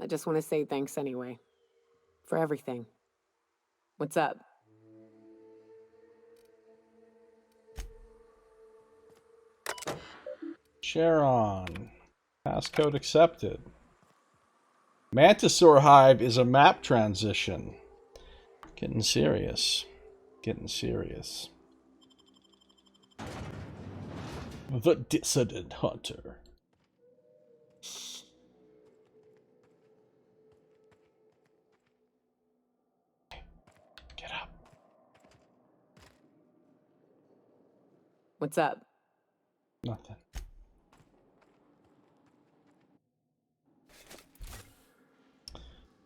I just want to say thanks anyway. For everything. What's up? Sharon. Passcode accepted. Mantisaur Hive is a map transition. Getting serious. Getting serious. The Dissident Hunter. Get up. What's up? Nothing.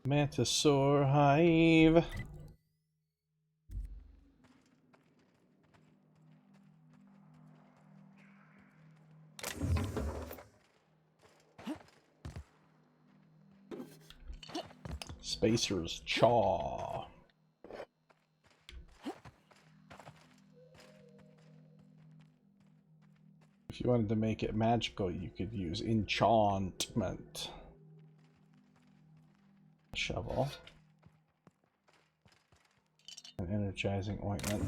Mantisaur Hive. Spacer's Chaw. If you wanted to make it magical, you could use enchantment. Shovel. An energizing ointment.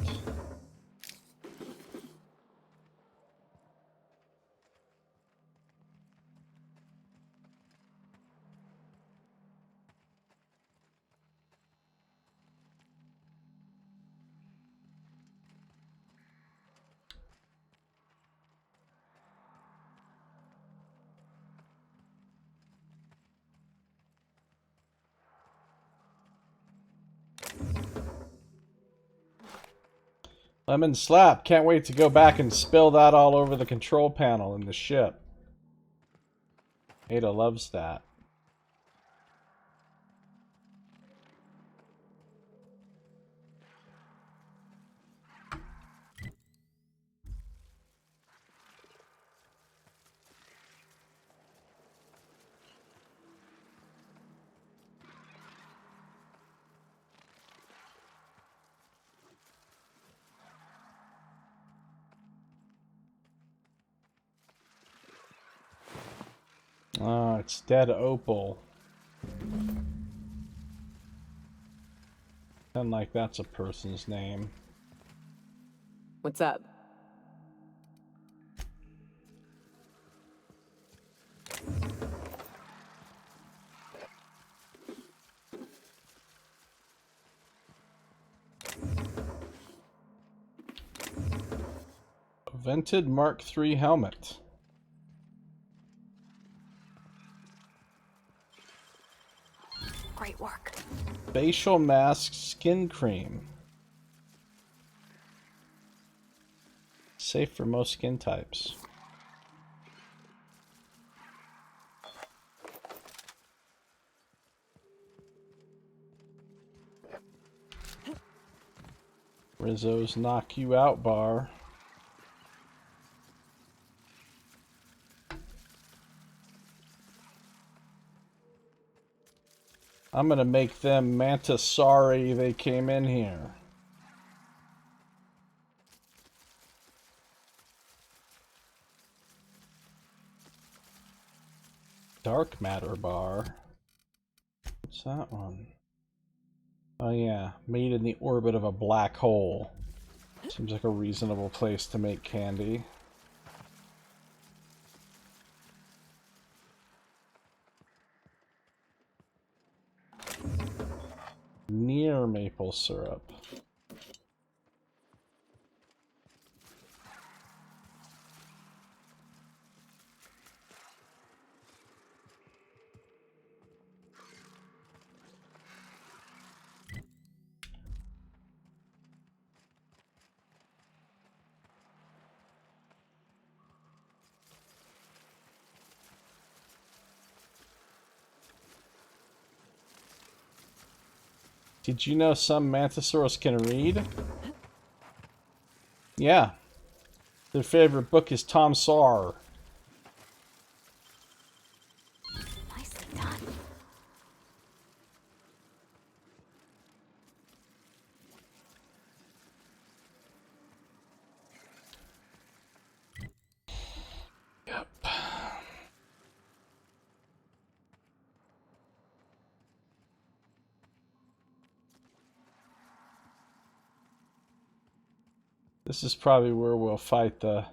Lemon Slap. Can't wait to go back and spill that all over the control panel in the ship. Ada loves that. Ah, it's dead opal. Sound like that's a person's name. What's up? A vented Mark III helmet. Great work. Facial mask skin cream. Safe for most skin types. Rizzo's knock you out bar. I'm gonna make them Manta sorry they came in here. Dark matter bar. What's that one? Oh yeah, made in the orbit of a black hole. Seems like a reasonable place to make candy. Near maple syrup. Did you know some mantisaurs can read? Yeah. Their favorite book is Tom Sawyer. Nicely done. Yep. This is probably where we'll fight the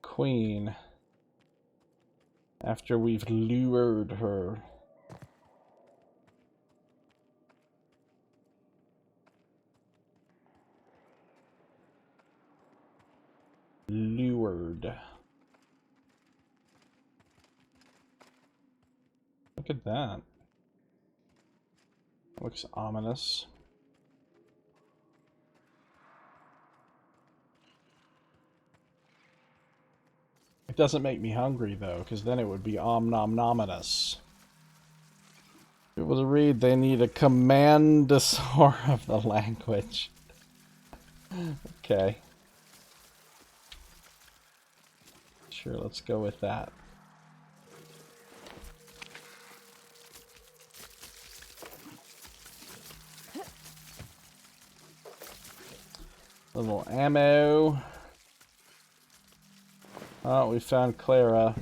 queen after we've lured her. Lured. Look at that. Looks ominous. It doesn't make me hungry though, because then it would be omnomnominous. People to read, they need a commandosaur of the language. Okay. Sure, let's go with that. Little ammo. Oh, we found Clara.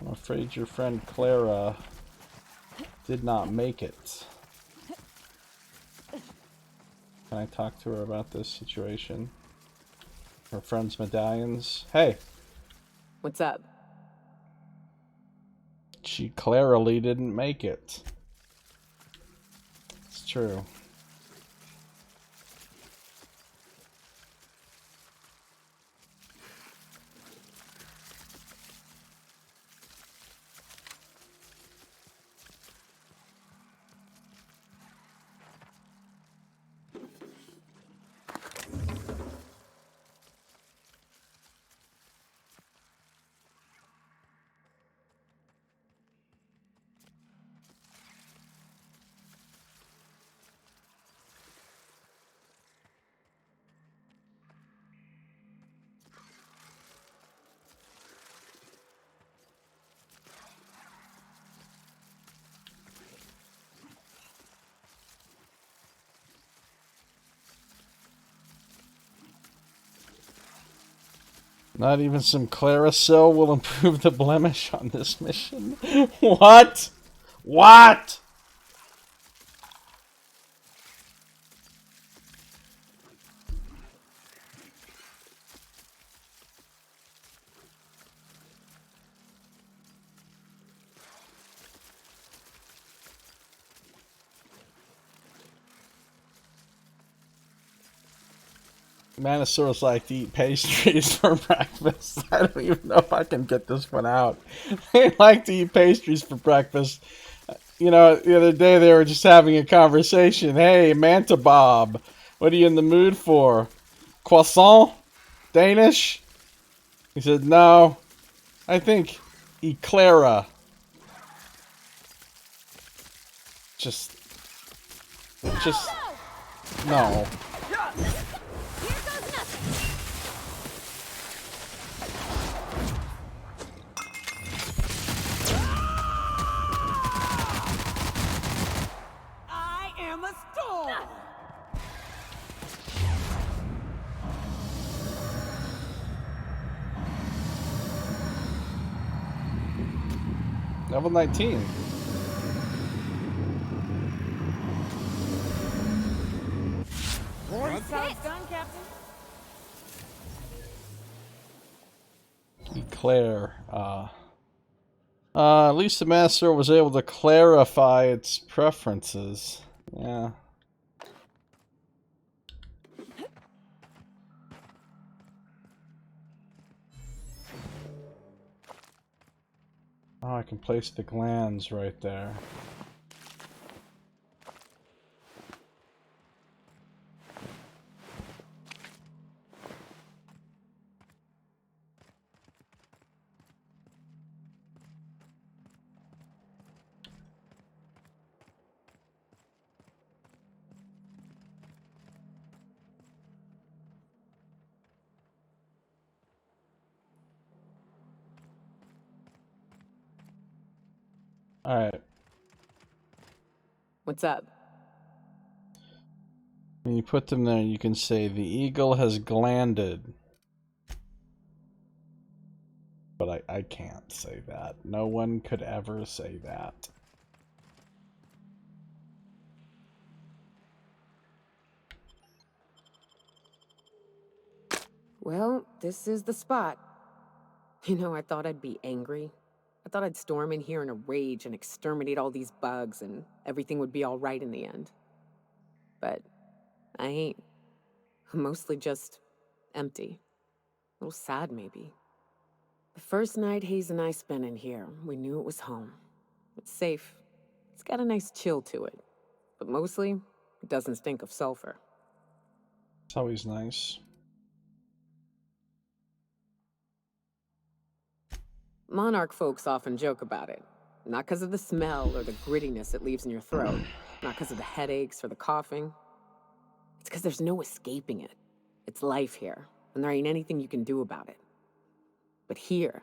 I'm afraid your friend Clara did not make it. Can I talk to her about this situation? Her friend's medallions. Hey! What's up? She clarily didn't make it. It's true. Not even some Clarisil will improve the blemish on this mission. What? What? Manosaurs like to eat pastries for breakfast. I don't even know if I can get this one out. They like to eat pastries for breakfast. You know, the other day they were just having a conversation. Hey, Manta Bob, what are you in the mood for? Croissant? Danish? He said, no, I think eclaira. Just, no. I am a storm! Level 19. Sounds done, Captain. Eclair. At least the master was able to clarify its preferences. Yeah. Oh, I can place the glands right there. Alright. What's up? When you put them there, you can say, the eagle has glanded. But I can't say that. No one could ever say that. Well, this is the spot. You know, I thought I'd be angry. I thought I'd storm in here in a rage and exterminate all these bugs and everything would be all right in the end. But I ain't. I'm mostly just empty. A little sad, maybe. The first night Hayes and I spent in here, we knew it was home. It's safe. It's got a nice chill to it. But mostly, it doesn't stink of sulfur. It's always nice. Monarch folks often joke about it. Not because of the smell or the grittiness it leaves in your throat. Not because of the headaches or the coughing. It's because there's no escaping it. It's life here, and there ain't anything you can do about it. But here,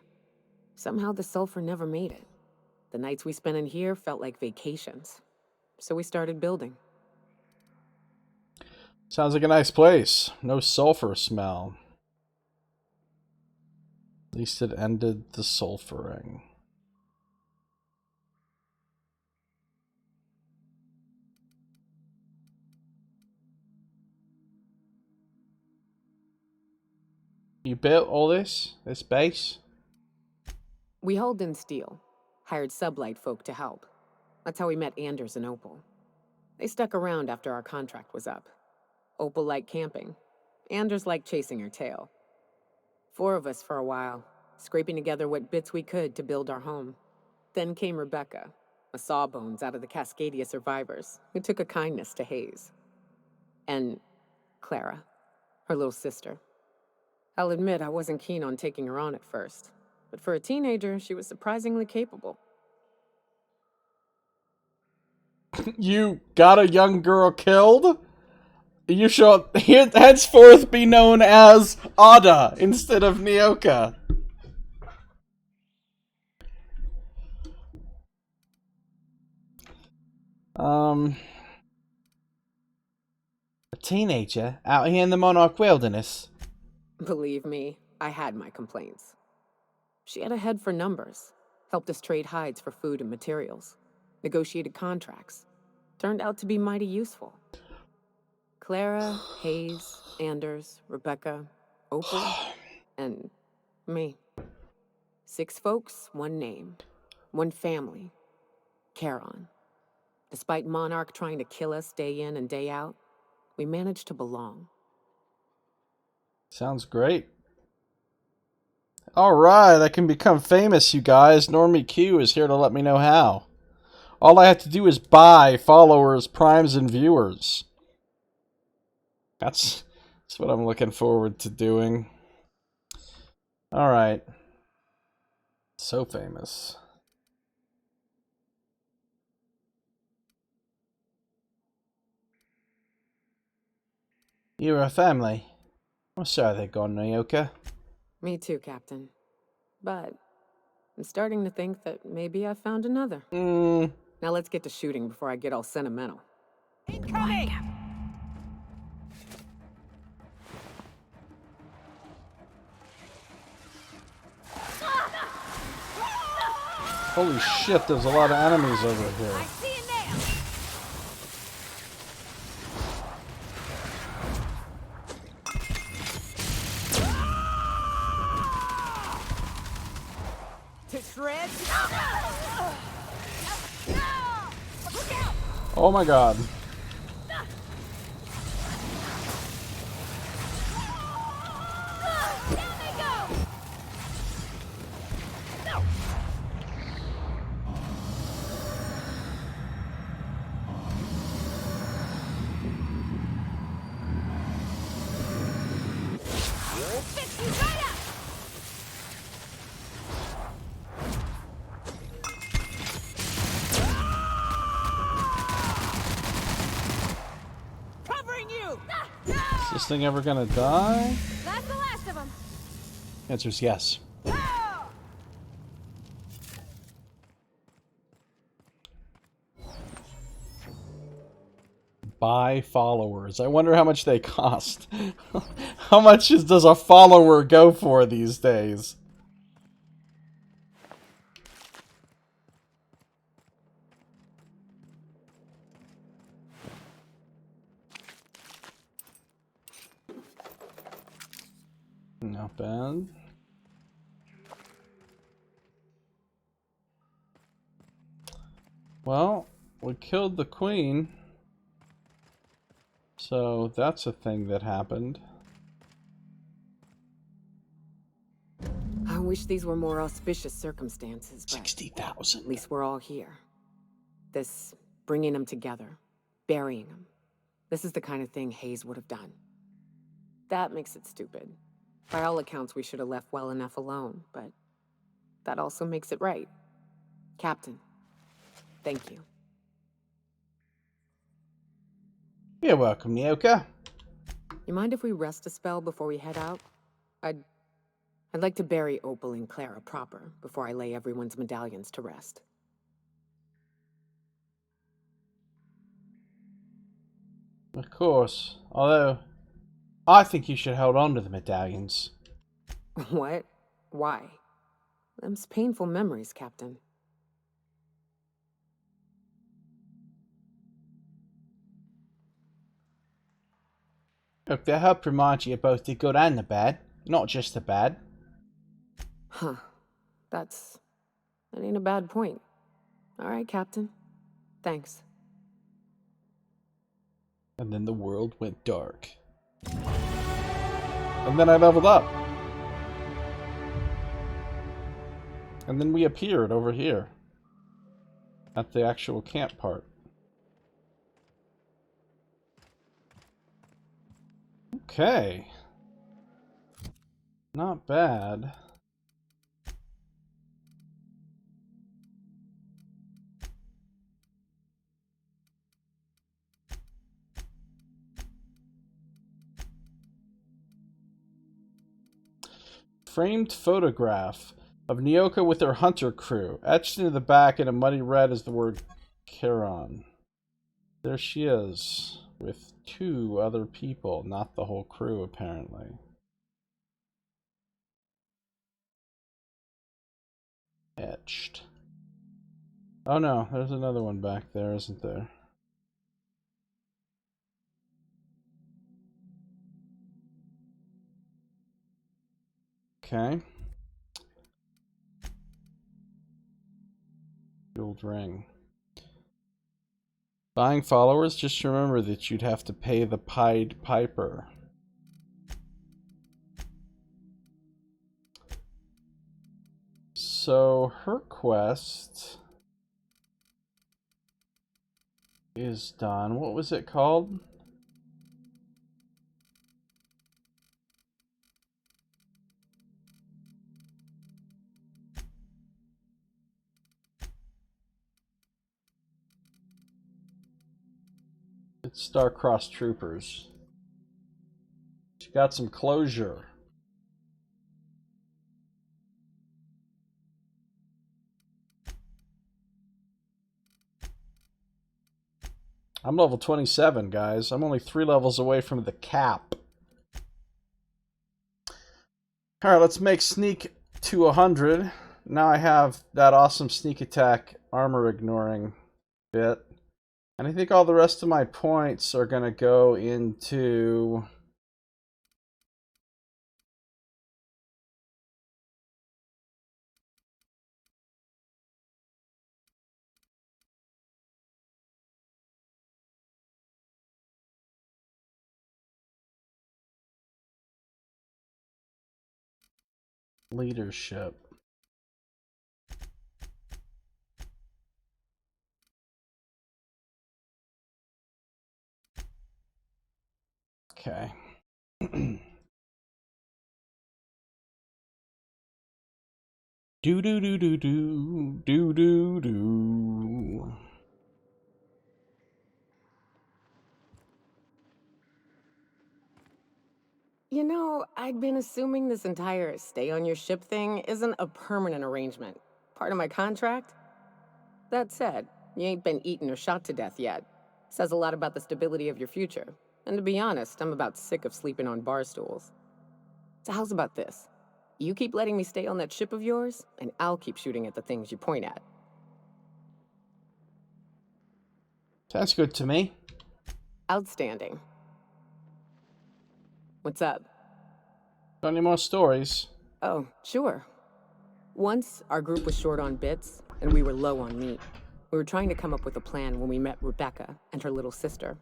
somehow the sulfur never made it. The nights we spent in here felt like vacations. So we started building. Sounds like a nice place. No sulfur smell. At least it ended the sulfuring. You built all this base? We hauled in steel, hired sublight folk to help. That's how we met Anders and Opal. They stuck around after our contract was up. Opal liked camping. Anders liked chasing her tail. 4 of us for a while, scraping together what bits we could to build our home. Then came Rebecca, a sawbones out of the Cascadia survivors, who took a kindness to Hayes. And Clara, her little sister. I'll admit I wasn't keen on taking her on at first, but for a teenager, she was surprisingly capable. You got a young girl killed? You shall henceforth be known as Ada instead of Nyoka. A teenager out here in the Monarch Wilderness? Believe me, I had my complaints. She had a head for numbers, helped us trade hides for food and materials, negotiated contracts. Turned out to be mighty useful. Clara, Hayes, Anders, Rebecca, Opal, and me. 6 folks, 1 name, 1 family. Charon. Despite Monarch trying to kill us day in and day out, we managed to belong. Sounds great. Alright, I can become famous, you guys. Normie Q is here to let me know how. All I have to do is buy followers, primes, and viewers. That's what I'm looking forward to doing. Alright. So famous. You're a family. I'm sorry they're gone, Nyoka. Me too, Captain. But I'm starting to think that maybe I found another. Now let's get to shooting before I get all sentimental. Incoming! Holy shit, there's a lot of enemies over here. I see you now! To shreds? Look out! Oh my god. Down they go! Fix you right up! Covering you! Is this thing ever gonna die? That's the last of them. Answer's yes. Buy followers. I wonder how much they cost. How much does a follower go for these days? Not bad. Well, we killed the queen. So that's a thing that happened. I wish these were more auspicious circumstances, but 60,000. at least we're all here. This bringing them together, burying them. This is the kind of thing Hayes would have done. That makes it stupid. By all accounts, we should have left well enough alone, but that also makes it right. Captain, thank you. You're welcome, Nyoka. You mind if we rest a spell before we head out? I'd like to bury Opal and Clara proper before I lay everyone's medallions to rest. Of course. Although, I think you should hold on to the medallions. What? Why? Them's painful memories, Captain. Look, they help remind you of both the good and the bad, not just the bad. Huh. That ain't a bad point. All right, Captain. Thanks. And then the world went dark. And then I leveled up. And then we appeared over here. At the actual camp part. Okay. Not bad. Framed photograph of Nyoka with her hunter crew. Etched into the back in a muddy red is the word Charon. There she is, with 2 other people, not the whole crew apparently. Etched. Oh no, there's another one back there, isn't there? Okay. Gold ring. Buying followers, just remember that you'd have to pay the Pied Piper. So her quest is done. What was it called? It's Star-Crossed Troopers. She got some closure. I'm level 27, guys. I'm only 3 levels away from the cap. Alright, let's make sneak to 100. Now I have that awesome sneak attack armor ignoring bit. And I think all the rest of my points are going to go into... leadership. Okay. Do do do do do do do do. You know, I'd been assuming this entire stay on your ship thing isn't a permanent arrangement. Part of my contract? That said, you ain't been eaten or shot to death yet. Says a lot about the stability of your future. And to be honest, I'm about sick of sleeping on bar stools. So how's about this? You keep letting me stay on that ship of yours, and I'll keep shooting at the things you point at. Sounds good to me. Outstanding. What's up? Got any more stories? Oh, sure. Once, our group was short on bits, and we were low on meat. We were trying to come up with a plan when we met Rebecca and her little sister.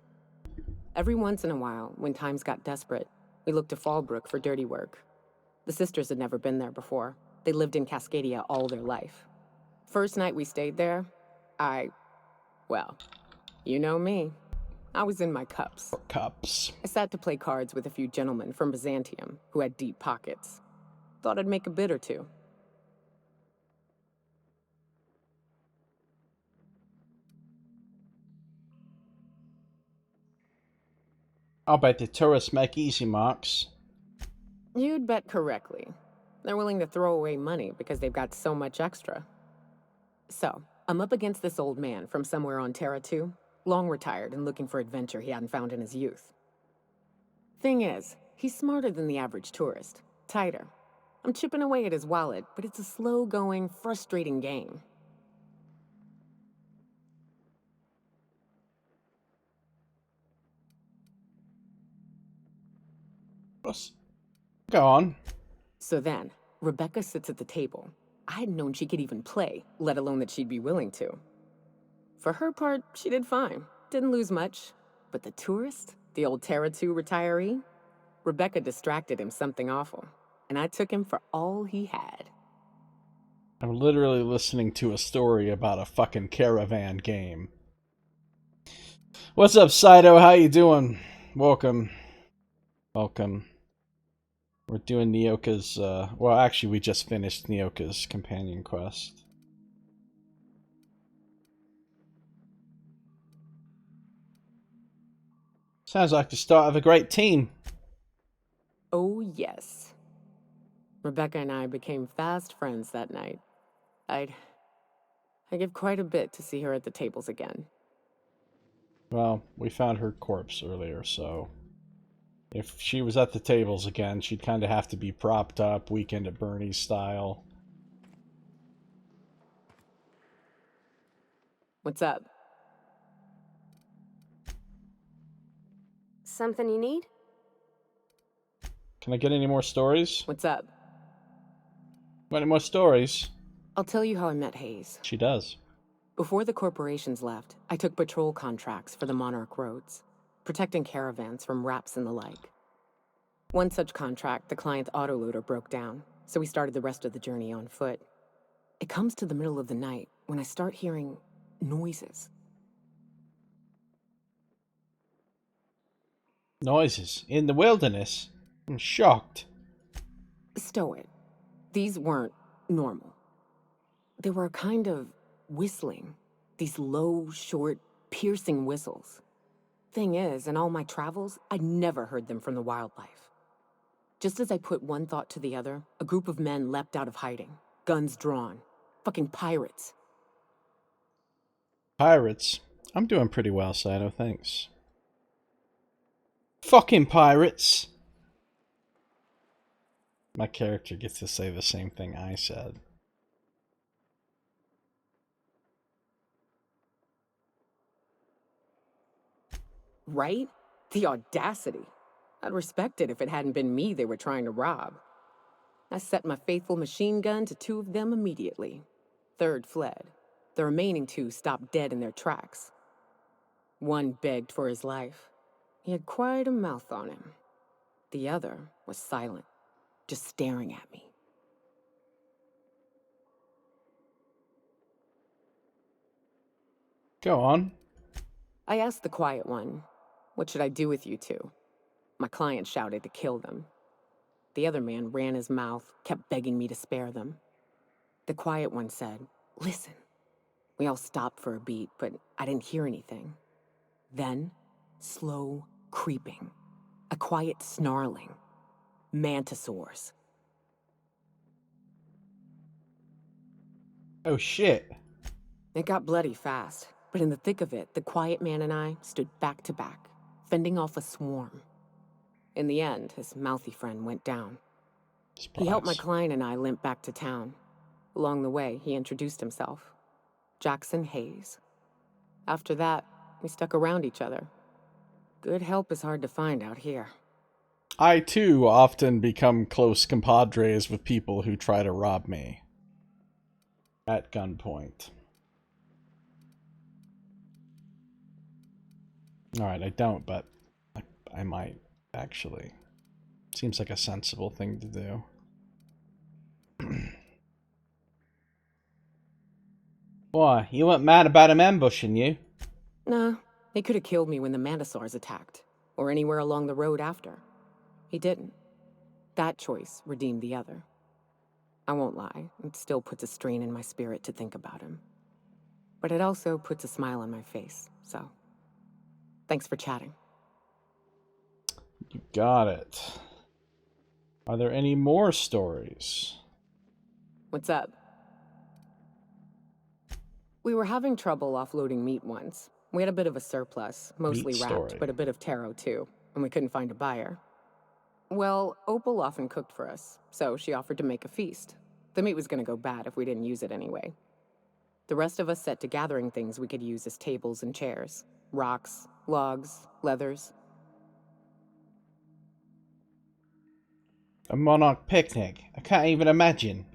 Every once in a while, when times got desperate, we looked to Fallbrook for dirty work. The sisters had never been there before. They lived in Cascadia all their life. First night we stayed there, well, you know me. I was in my cups. Cups. I sat to play cards with a few gentlemen from Byzantium who had deep pockets. Thought I'd make a bid or two. I'll bet the tourists make easy marks. You'd bet correctly. They're willing to throw away money because they've got so much extra. So, I'm up against this old man from somewhere on Terra 2, long retired and looking for adventure he hadn't found in his youth. Thing is, he's smarter than the average tourist, tighter. I'm chipping away at his wallet, but it's a slow-going, frustrating game. Go on. So then, Rebecca sits at the table. I hadn't known she could even play, let alone that she'd be willing to. For her part, she did fine. Didn't lose much. But the tourist, the old Terra 2 retiree, Rebecca distracted him something awful, and I took him for all he had. I'm literally listening to a story about a fucking caravan game. What's up, Saito? How you doing? Welcome. Welcome. We're doing Nyoka's, well, actually, we just finished Nyoka's companion quest. Sounds like the start of a great team. Oh, yes. Rebecca and I became fast friends that night. I'd give quite a bit to see her at the tables again. Well, we found her corpse earlier, so if she was at the tables again, she'd kind of have to be propped up, Weekend at Bernie's style. What's up? Something you need? Can I get any more stories? What's up? Want any more stories? I'll tell you how I met Hayes. She does. Before the corporations left, I took patrol contracts for the Monarch roads, protecting caravans from raps and the like. One such contract, the client's autoloader broke down, so we started the rest of the journey on foot. It comes to the middle of the night when I start hearing noises. Noises in the wilderness. I'm shocked. Stow it. These weren't normal. They were a kind of whistling. These low, short, piercing whistles. Thing is, in all my travels, I'd never heard them from the wildlife. Just as I put one thought to the other, a group of men leapt out of hiding, guns drawn. Fucking pirates. Pirates. I'm doing pretty well, Saito, thanks. Fucking pirates! My character gets to say the same thing I said. Right? The audacity. I'd respect it if it hadn't been me they were trying to rob. I set my faithful machine gun to 2 of them immediately. Third fled. The remaining 2 stopped dead in their tracks. One begged for his life. He had quite a mouth on him. The other was silent, just staring at me. Go on. I asked the quiet one, "What should I do with you 2?" My client shouted to kill them. The other man ran his mouth, kept begging me to spare them. The quiet one said, "Listen." We all stopped for a beat, but I didn't hear anything. Then, slow creeping. A quiet snarling. Mantisaurs. Oh shit. It got bloody fast, but in the thick of it, the quiet man and I stood back to back, fending off a swarm. In the end, his mouthy friend went down. Surprise. He helped my client and I limp back to town. Along the way, he introduced himself. Jackson Hayes. After that, we stuck around each other. Good help is hard to find out here. I too often become close compadres with people who try to rob me. At gunpoint. Alright, I don't, but I might, actually. Seems like a sensible thing to do. Why, you weren't mad about him ambushing you? Nah, he could have killed me when the Mantisaurs attacked, or anywhere along the road after. He didn't. That choice redeemed the other. I won't lie, it still puts a strain in my spirit to think about him. But it also puts a smile on my face, so... Thanks for chatting. You got it. Are there any more stories? What's up? We were having trouble offloading meat once. We had a bit of a surplus, mostly Meat wrapped, story. but a bit of taro too, and we couldn't find a buyer. Well, Opal often cooked for us, so she offered to make a feast. The meat was going to go bad if we didn't use it anyway. The rest of us set to gathering things we could use as tables and chairs. Rocks, logs, leathers. A monarch picnic. I can't even imagine.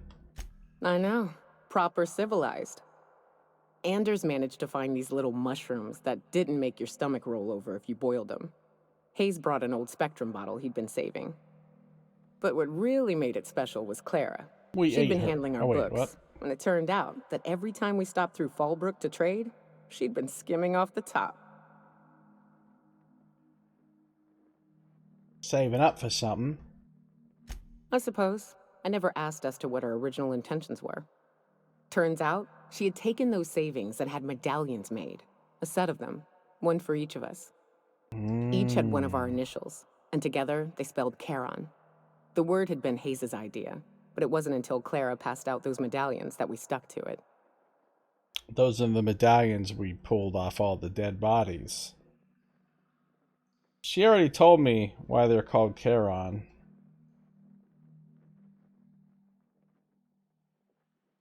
I know. Proper civilized. Anders managed to find these little mushrooms that didn't make your stomach roll over if you boiled them. Hayes brought an old Spectrum bottle he'd been saving. But what really made it special was Clara. We She'd ate been her. handling our Oh, wait, books. what? And it turned out that every time we stopped through Fallbrook to trade, she'd been skimming off the top. Saving up for something. I suppose. I never asked as to what her original intentions were. Turns out, she had taken those savings and had medallions made. A set of them. One for each of us. Each had one of our initials, and together they spelled Charon. The word had been Hayes' idea, but it wasn't until Clara passed out those medallions that we stuck to it. Those are the medallions we pulled off all the dead bodies. She already told me why they're called Charon.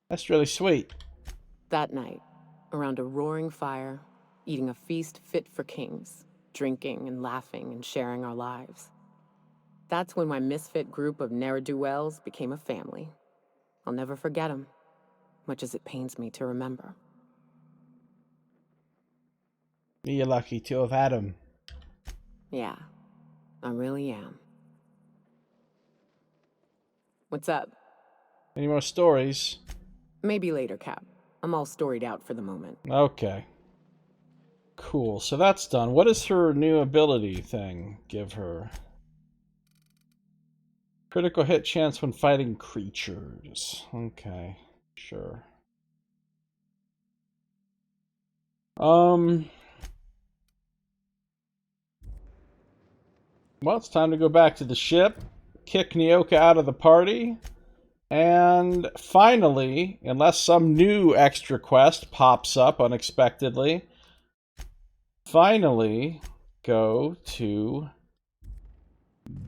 That's really sweet. That night, around a roaring fire, eating a feast fit for kings, drinking and laughing and sharing our lives. That's when my misfit group of ne'er-do-wells became a family. I'll never forget them, much as it pains me to remember. You're lucky to have had him. Yeah, I really am. What's up? Any more stories? Maybe later, Cap. I'm all storied out for the moment. Okay. Cool, so that's done. What does her new ability thing give her? Critical hit chance when fighting creatures. Okay, sure. Well, it's time to go back to the ship, kick Nyoka out of the party, and finally, unless some new extra quest pops up unexpectedly, finally go to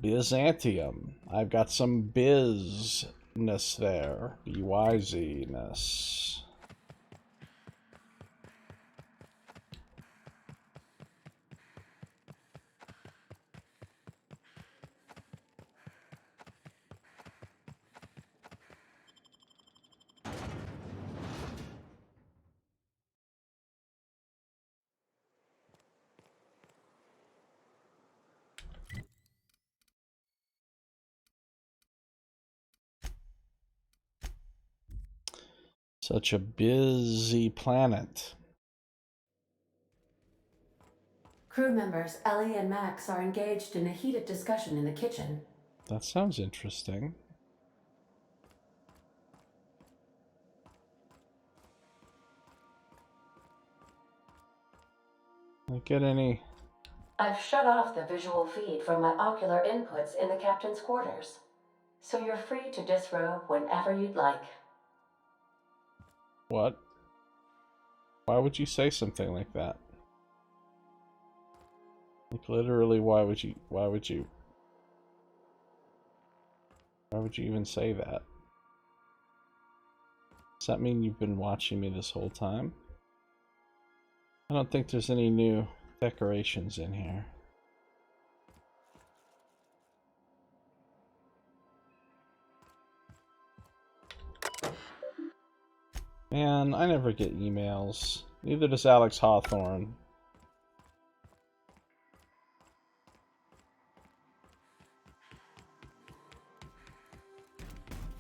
Byzantium. I've got some bizness there. BYZ-ness. Such a busy planet. Crew members Ellie and Max are engaged in a heated discussion in the kitchen. That sounds interesting. I get any... I've shut off the visual feed from my ocular inputs in the captain's quarters, so you're free to disrobe whenever you'd like. What? Why would you say something like that? Like, literally, why would you even say that? Does that mean you've been watching me this whole time? I don't think there's any new decorations in here. Man, I never get emails. Neither does Alex Hawthorne.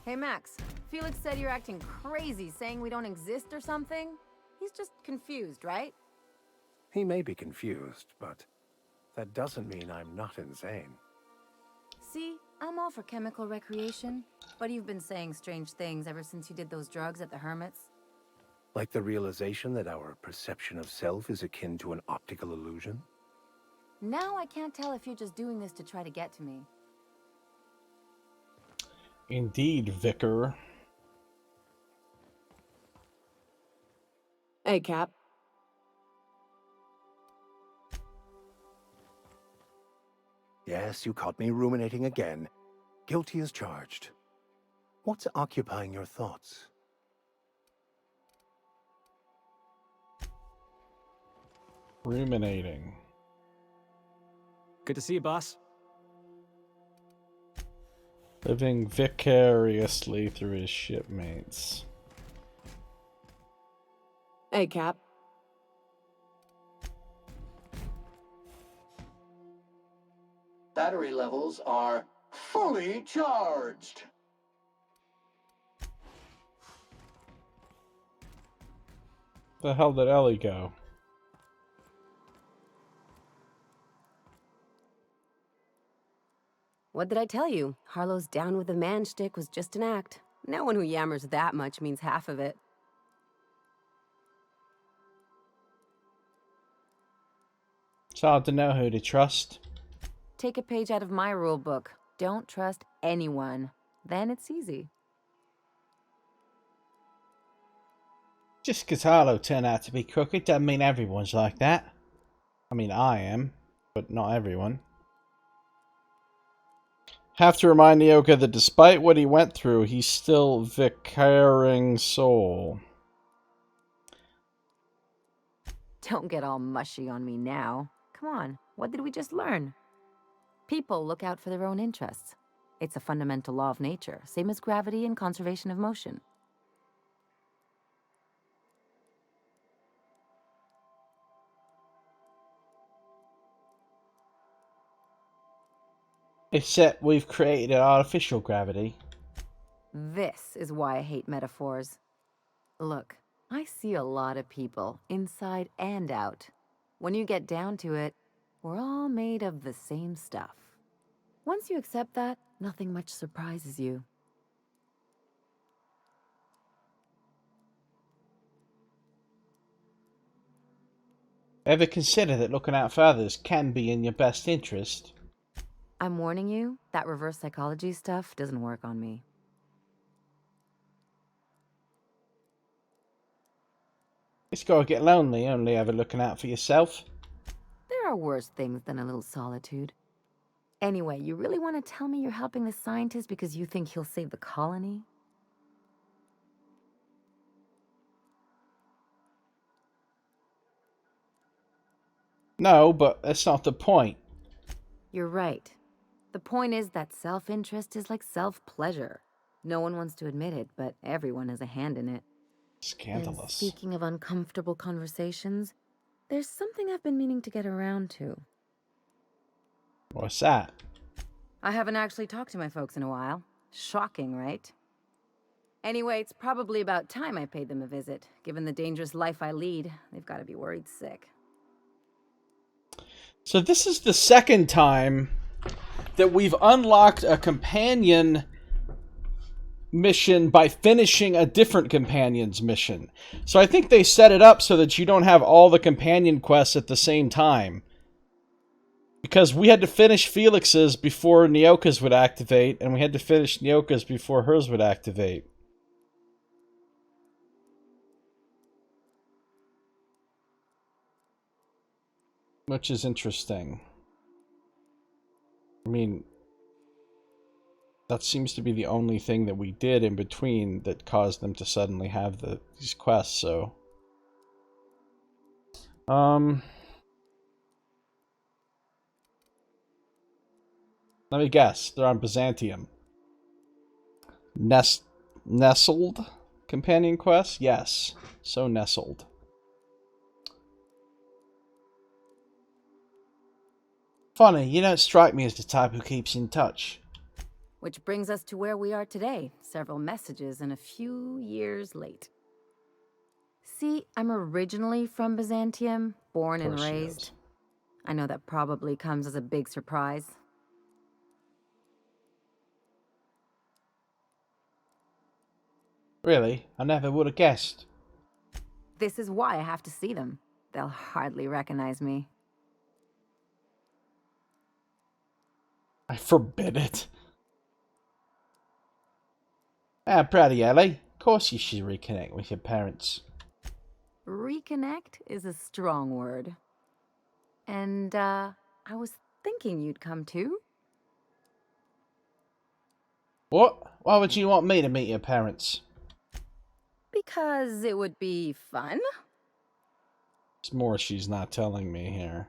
Hey, Max. Felix said you're acting crazy, saying we don't exist or something. He's just confused, right? He may be confused, but that doesn't mean I'm not insane. See, I'm all for chemical recreation, but you've been saying strange things ever since you did those drugs at the Hermit's. Like the realization that our perception of self is akin to an optical illusion? Now I can't tell if you're just doing this to try to get to me. Indeed, Vicar. Hey, Cap. Yes, you caught me ruminating again. Guilty as charged. What's occupying your thoughts? Ruminating. Good to see you, boss. Living vicariously through his shipmates. Hey, Cap. Battery levels are fully charged. The hell did Ellie go? What did I tell you? Harlow's down with the man shtick was just an act. No one who yammers that much means half of it. It's hard to know who to trust. Take a page out of my rule book. Don't trust anyone. Then it's easy. Just because Harlow turned out to be crooked doesn't mean everyone's like that. I mean, I am, but not everyone. Have to remind Nyoka that despite what he went through, he's still vicaring soul. Don't get all mushy on me now. Come on, what did we just learn? People look out for their own interests. It's a fundamental law of nature, same as gravity and conservation of motion. Except we've created an artificial gravity. This is why I hate metaphors. Look, I see a lot of people, inside and out. When you get down to it, we're all made of the same stuff. Once you accept that, nothing much surprises you. Ever consider that looking out for others can be in your best interest? I'm warning you, that reverse psychology stuff doesn't work on me. It's gotta get lonely, only ever looking out for yourself. There are worse things than a little solitude. Anyway, you really want to tell me you're helping the scientist because you think he'll save the colony? No, but that's not the point. You're right. The point is that self-interest is like self-pleasure. No one wants to admit it, but everyone has a hand in it. Scandalous. And speaking of uncomfortable conversations, there's something I've been meaning to get around to. What's that? I haven't actually talked to my folks in a while. Shocking, right? Anyway, it's probably about time I paid them a visit. Given the dangerous life I lead, they've got to be worried sick. So this is the second time that we've unlocked a companion mission by finishing a different companion's mission. So I think they set it up so that you don't have all the companion quests at the same time. Because we had to finish Felix's before Nyoka's would activate, and we had to finish Nyoka's before hers would activate. Which is interesting. I mean, that seems to be the only thing that we did in between that caused them to suddenly have these quests, so... Let me guess. They're on Byzantium. Nestled? Companion quest? Yes. So nestled. Funny, you don't strike me as the type who keeps in touch. Which brings us to where we are today. Several messages and a few years late. See, I'm originally from Byzantium, born and raised. I know that probably comes as a big surprise. Really? I never would have guessed. This is why I have to see them. They'll hardly recognize me. I forbid it. I'm proud of you, Ellie. Of course you should reconnect with your parents. Reconnect is a strong word. And, I was thinking you'd come too. What? Why would you want me to meet your parents? Because it would be fun. It's more she's not telling me here.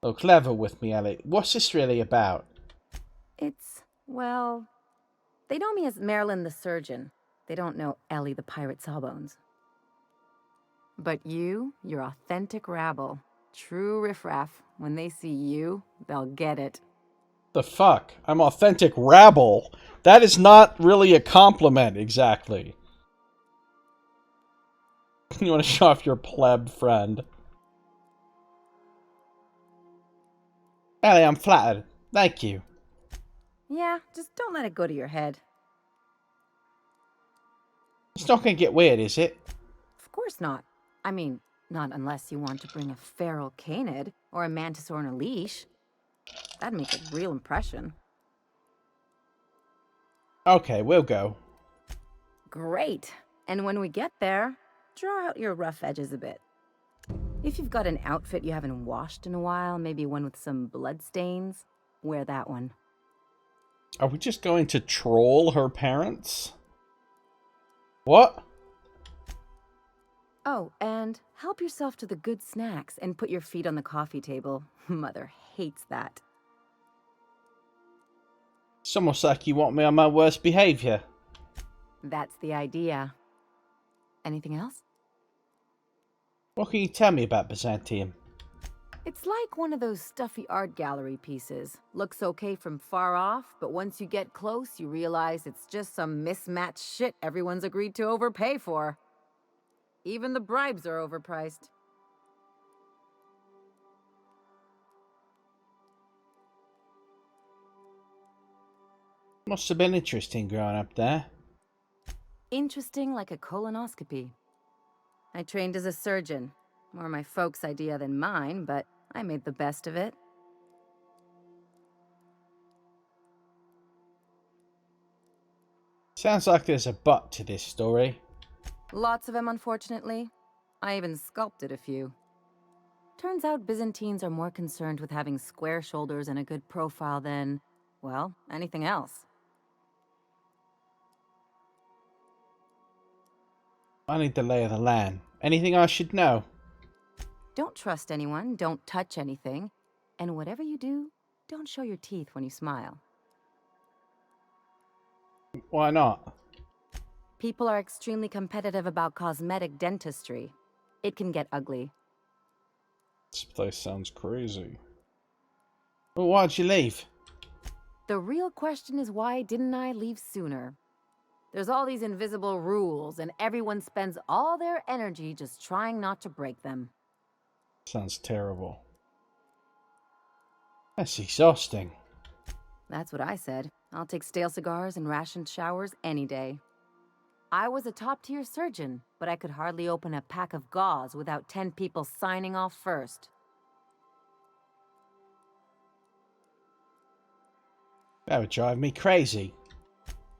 Oh, clever with me, Ellie. What's this really about? It's, well... They know me as Marilyn the Surgeon. They don't know Ellie the Pirate Sawbones. But you're authentic rabble. True riffraff. When they see you, they'll get it. The fuck? I'm authentic rabble? That is not really a compliment, exactly. You want to show off your pleb friend. Ellie, I'm flattered. Thank you. Yeah, just don't let it go to your head. It's not gonna get weird, is it? Of course not. I mean, not unless you want to bring a feral canid or a mantis on a leash. That'd make a real impression. Okay, we'll go. Great. And when we get there, draw out your rough edges a bit. If you've got an outfit you haven't washed in a while, maybe one with some blood stains, wear that one. Are we just going to troll her parents? What? Oh, and help yourself to the good snacks and put your feet on the coffee table. Mother hates that. It's almost like you want me on my worst behavior. That's the idea. Anything else? What can you tell me about Byzantium? It's like one of those stuffy art gallery pieces. Looks okay from far off, but once you get close, you realize it's just some mismatched shit everyone's agreed to overpay for. Even the bribes are overpriced. Must have been interesting growing up there. Interesting like a colonoscopy. I trained as a surgeon. More my folks' idea than mine, but I made the best of it. Sounds like there's a but to this story. Lots of them, unfortunately. I even sculpted a few. Turns out Byzantines are more concerned with having square shoulders and a good profile than, well, anything else. I need the lay of the land. Anything I should know? Don't trust anyone, don't touch anything, and whatever you do, don't show your teeth when you smile. Why not? People are extremely competitive about cosmetic dentistry. It can get ugly. This place sounds crazy. Well, why'd you leave? The real question is, why didn't I leave sooner? There's all these invisible rules, and everyone spends all their energy just trying not to break them. Sounds terrible. That's exhausting. That's what I said. I'll take stale cigars and rationed showers any day. I was a top-tier surgeon, but I could hardly open a pack of gauze without 10 people signing off first. That would drive me crazy.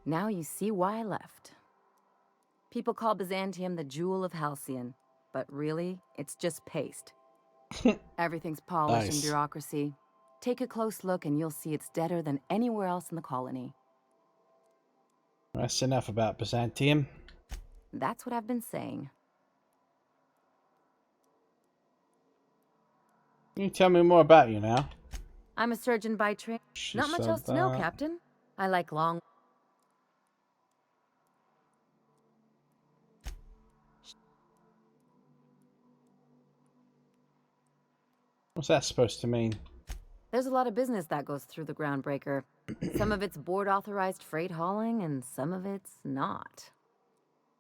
Now you see why I left. People call Byzantium the jewel of Halcyon, but really, it's just paste. Everything's polished and Nice. bureaucracy. Take a close look and you'll see it's deader than anywhere else in the colony. That's enough about Byzantium. That's what I've been saying. Can you tell me more about you now? I'm a surgeon by trade. She Not much said else to know, that. Captain. I like long... What's that supposed to mean? There's a lot of business that goes through the Groundbreaker. Some of it's board-authorized freight hauling, and some of it's not.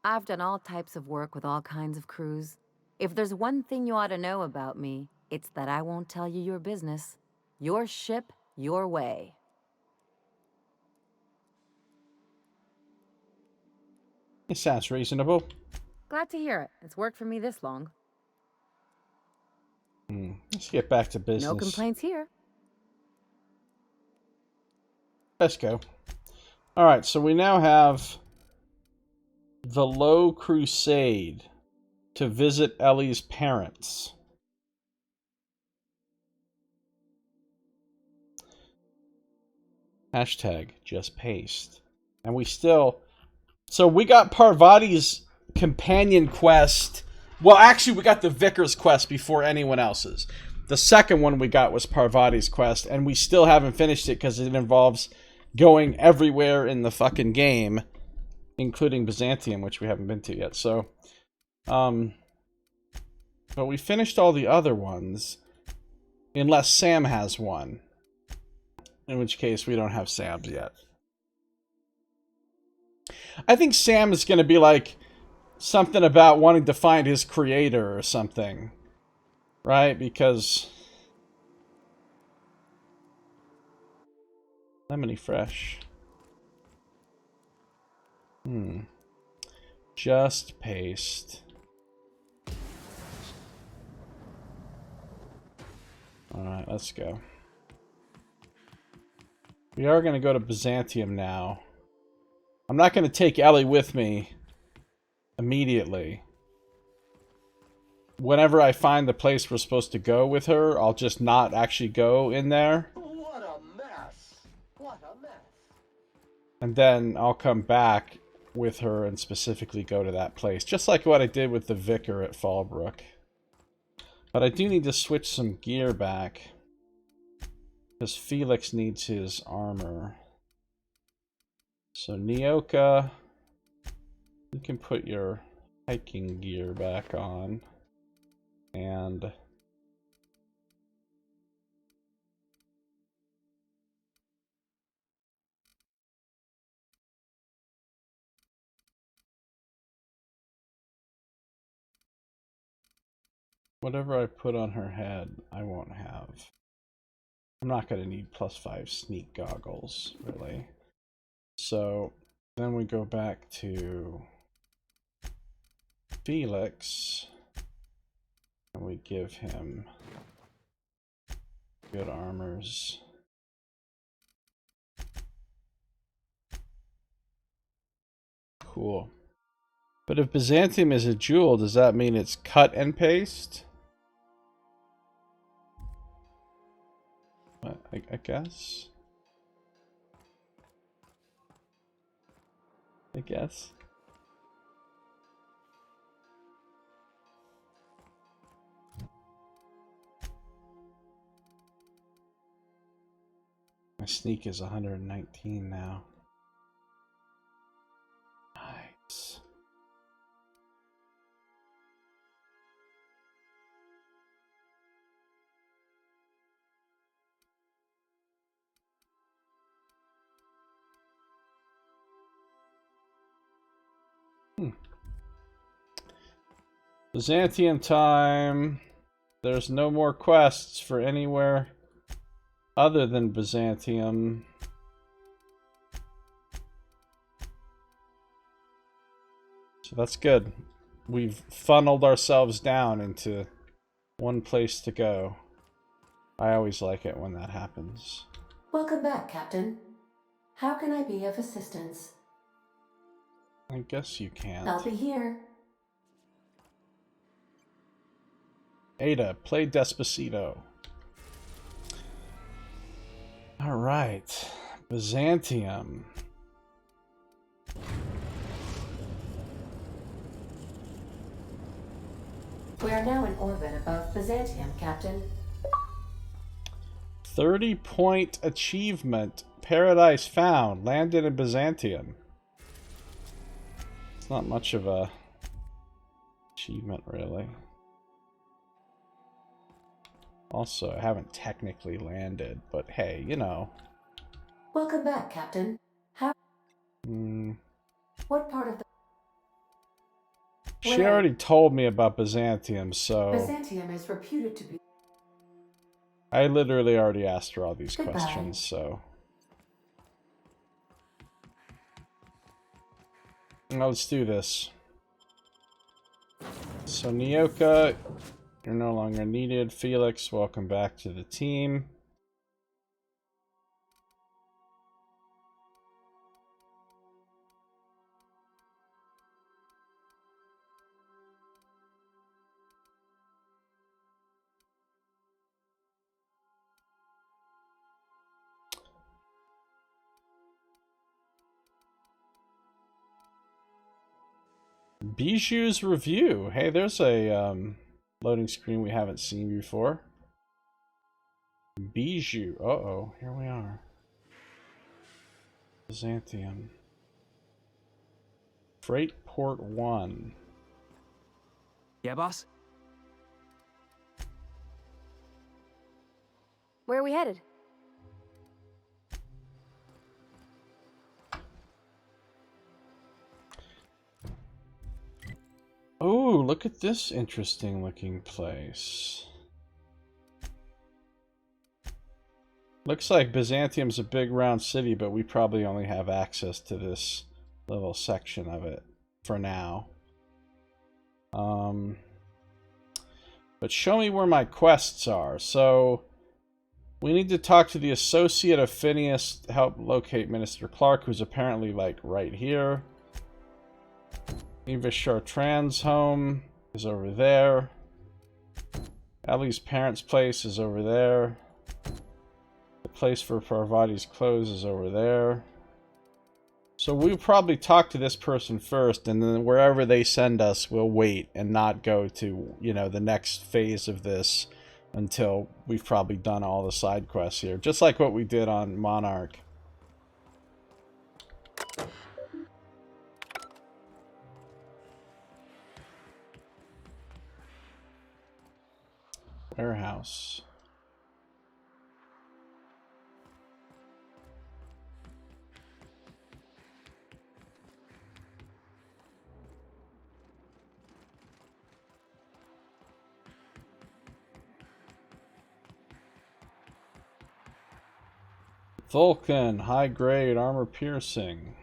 I've done all types of work with all kinds of crews. If there's one thing you ought to know about me, it's that I won't tell you your business. Your ship, your way. It sounds reasonable. Glad to hear it. It's worked for me this long. Let's get back to business. No complaints here. Let's go. Alright, so we now have the Low Crusade to visit Ellie's parents. Hashtag just paste. And we still... So we got Parvati's companion quest. Well, actually, we got the Vicar's quest before anyone else's. The second one we got was Parvati's quest, and we still haven't finished it because it involves going everywhere in the fucking game, including Byzantium, which we haven't been to yet. So, but we finished all the other ones, unless Sam has one. In which case, we don't have Sam's yet. I think Sam is going to be like something about wanting to find his creator or something. Right? Because... Lemony fresh. Just paste. Alright, let's go. We are going to go to Byzantium now. I'm not going to take Ellie with me immediately. Whenever I find the place we're supposed to go with her, I'll just not actually go in there. What a mess! What a mess! And then I'll come back with her and specifically go to that place, just like what I did with the Vicar at Fallbrook. But I do need to switch some gear back, because Felix needs his armor. So Nyoka, you can put your hiking gear back on. And whatever I put on her head, I won't have. I'm not going to need +5 sneak goggles, really. So then we go back to Felix, and we give him good armors. Cool. But if Byzantium is a jewel, does that mean it's cut and paste? I guess. I guess. My sneak is 119 now. Nice. Byzantium time. There's no more quests for anywhere other than Byzantium. So that's good. We've funneled ourselves down into one place to go. I always like it when that happens. Welcome back, Captain. How can I be of assistance? I guess you can't. I'll be here. Ada, play Despacito. Alright. Byzantium. We are now in orbit above Byzantium, Captain. 30-point achievement. Paradise found. Landed in Byzantium. It's not much of a achievement, really. Also, I haven't technically landed, but hey, you know. Welcome back, Captain. How? What part of the... She already told me about Byzantium, so... Byzantium is reputed to be... I literally already asked her all these Goodbye. questions, so... Now let's do this. So Nyoka, you're no longer needed. Felix, welcome back to the team. Bijou's review. Hey, there's a loading screen we haven't seen before. Bijou. Uh-oh, here we are. Byzantium. Freight Port 1. Yeah, boss? Where are we headed? Oh, look at this interesting looking place. Looks like Byzantium's a big round city, but we probably only have access to this little section of it for now. But show me where my quests are. So we need to talk to the associate of Phineas to help locate Minister Clark, who's apparently like right here. Eva Chartrand's home is over there. Ellie's parents' place is over there. The place for Parvati's clothes is over there. So we'll probably talk to this person first, and then wherever they send us, we'll wait and not go to, you know, the next phase of this until we've probably done all the side quests here. Just like what we did on Monarch. Warehouse. Vulcan, high grade, armor piercing.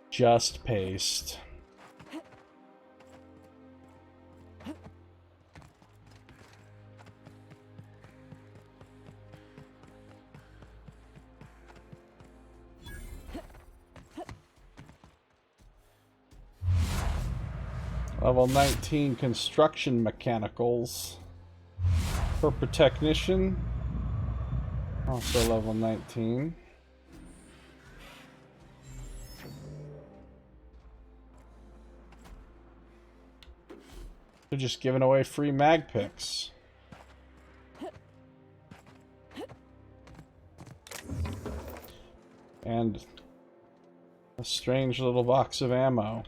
Just paste. Level 19 construction mechanicals. For Protagonist, also level 19. They're just giving away free mag picks. And a strange little box of ammo.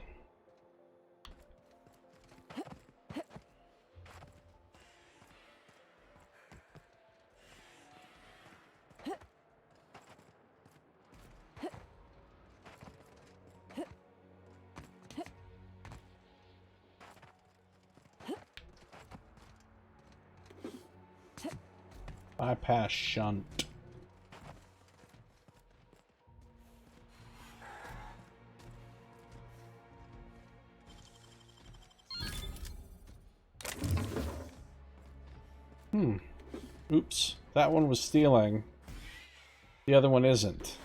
Bypass shunt. Oops. That one was stealing. The other one isn't.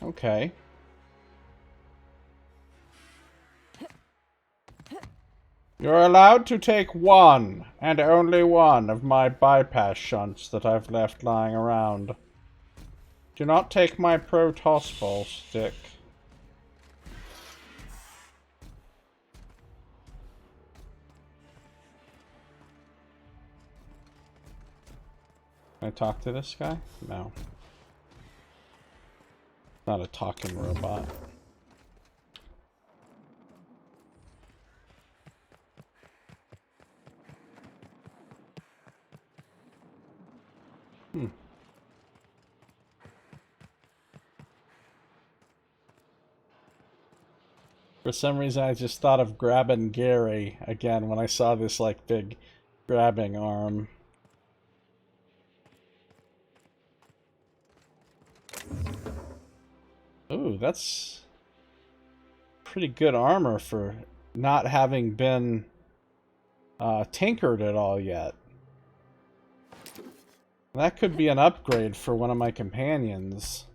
Okay. You're allowed to take one, and only one, of my bypass shunts that I've left lying around. Do not take my Protospol stick. Can I talk to this guy? No. Not a talking robot. For some reason, I just thought of grabbing Gary again when I saw this, like, big grabbing arm. Ooh, that's pretty good armor for not having been tinkered at all yet. That could be an upgrade for one of my companions.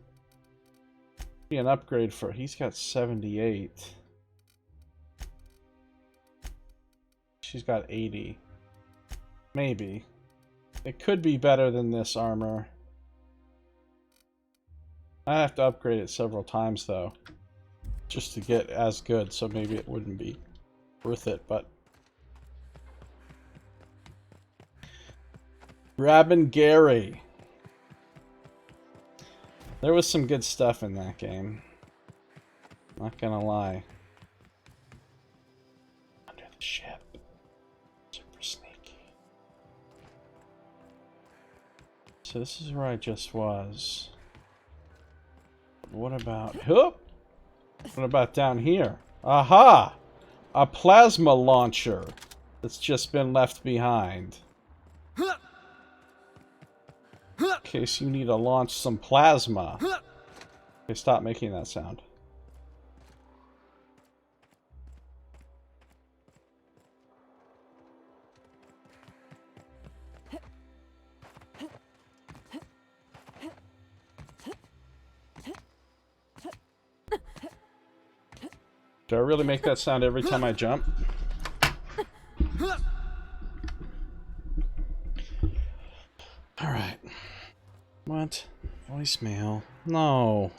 Be an upgrade for... He's got 78. She's got 80. Maybe. It could be better than this armor. I have to upgrade it several times, though. Just to get as good, so maybe it wouldn't be worth it, but... Grabbing Gary. There was some good stuff in that game. Not gonna lie. Under the ship. Super sneaky. So this is where I just was. What about... Whoop! What about down here? Aha! A plasma launcher that's just been left behind. In case you need to launch some plasma. Okay, stop making that sound. Do I really make that sound every time I jump? Alright. What? Voicemail? No.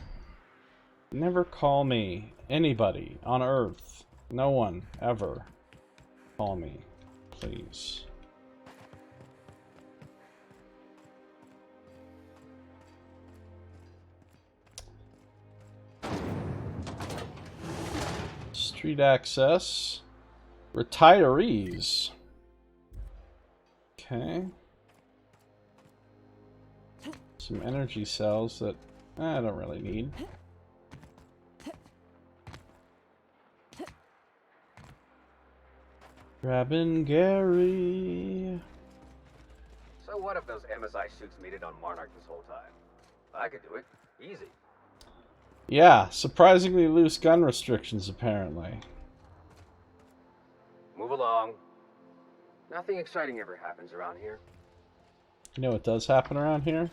Never call me. Anybody on Earth. No one. Ever. Call me. Please. Street access. Retirees. Okay. Some energy cells that I don't really need. Grabbing Gary. So what if those MSI suits needed on Monarch this whole time? I could do it. Easy. Yeah, surprisingly loose gun restrictions apparently. Move along. Nothing exciting ever happens around here. You know what does happen around here?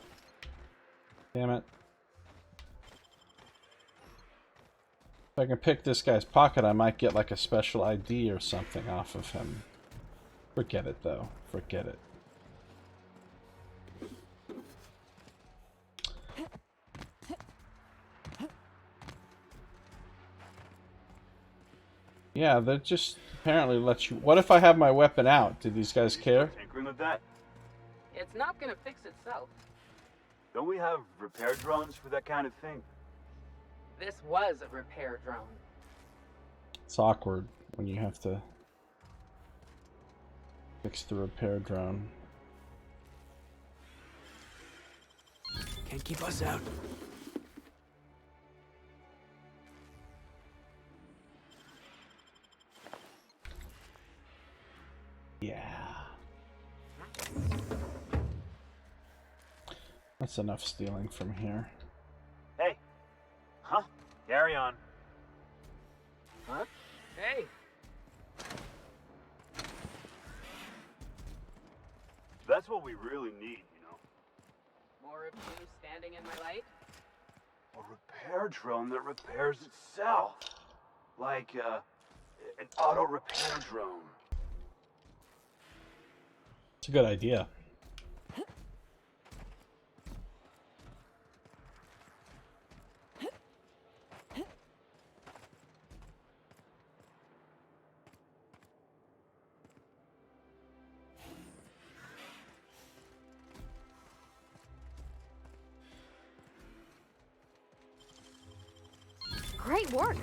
Damn it. If I can pick this guy's pocket, I might get like a special ID or something off of him. Forget it though. Forget it. Yeah, they just apparently let you... What if I have my weapon out? Do these guys care? Tinkering with that? It's not gonna fix itself. Don't we have repair drones for that kind of thing? This was a repair drone. It's awkward when you have to fix the repair drone. Can't keep us out. Yeah. That's enough stealing from here. Hey. Huh? Carry on. Huh? Hey. That's what we really need, you know. More of you standing in my light? A repair drone that repairs itself. Like, an auto repair drone. It's a good idea. Great work.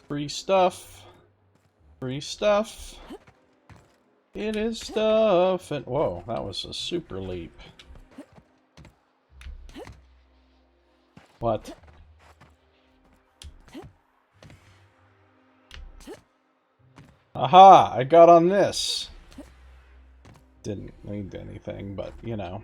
Free stuff. Free stuff. It is stuff. And whoa, that was a super leap. What? Aha! I got on this. Didn't lead to anything, but you know.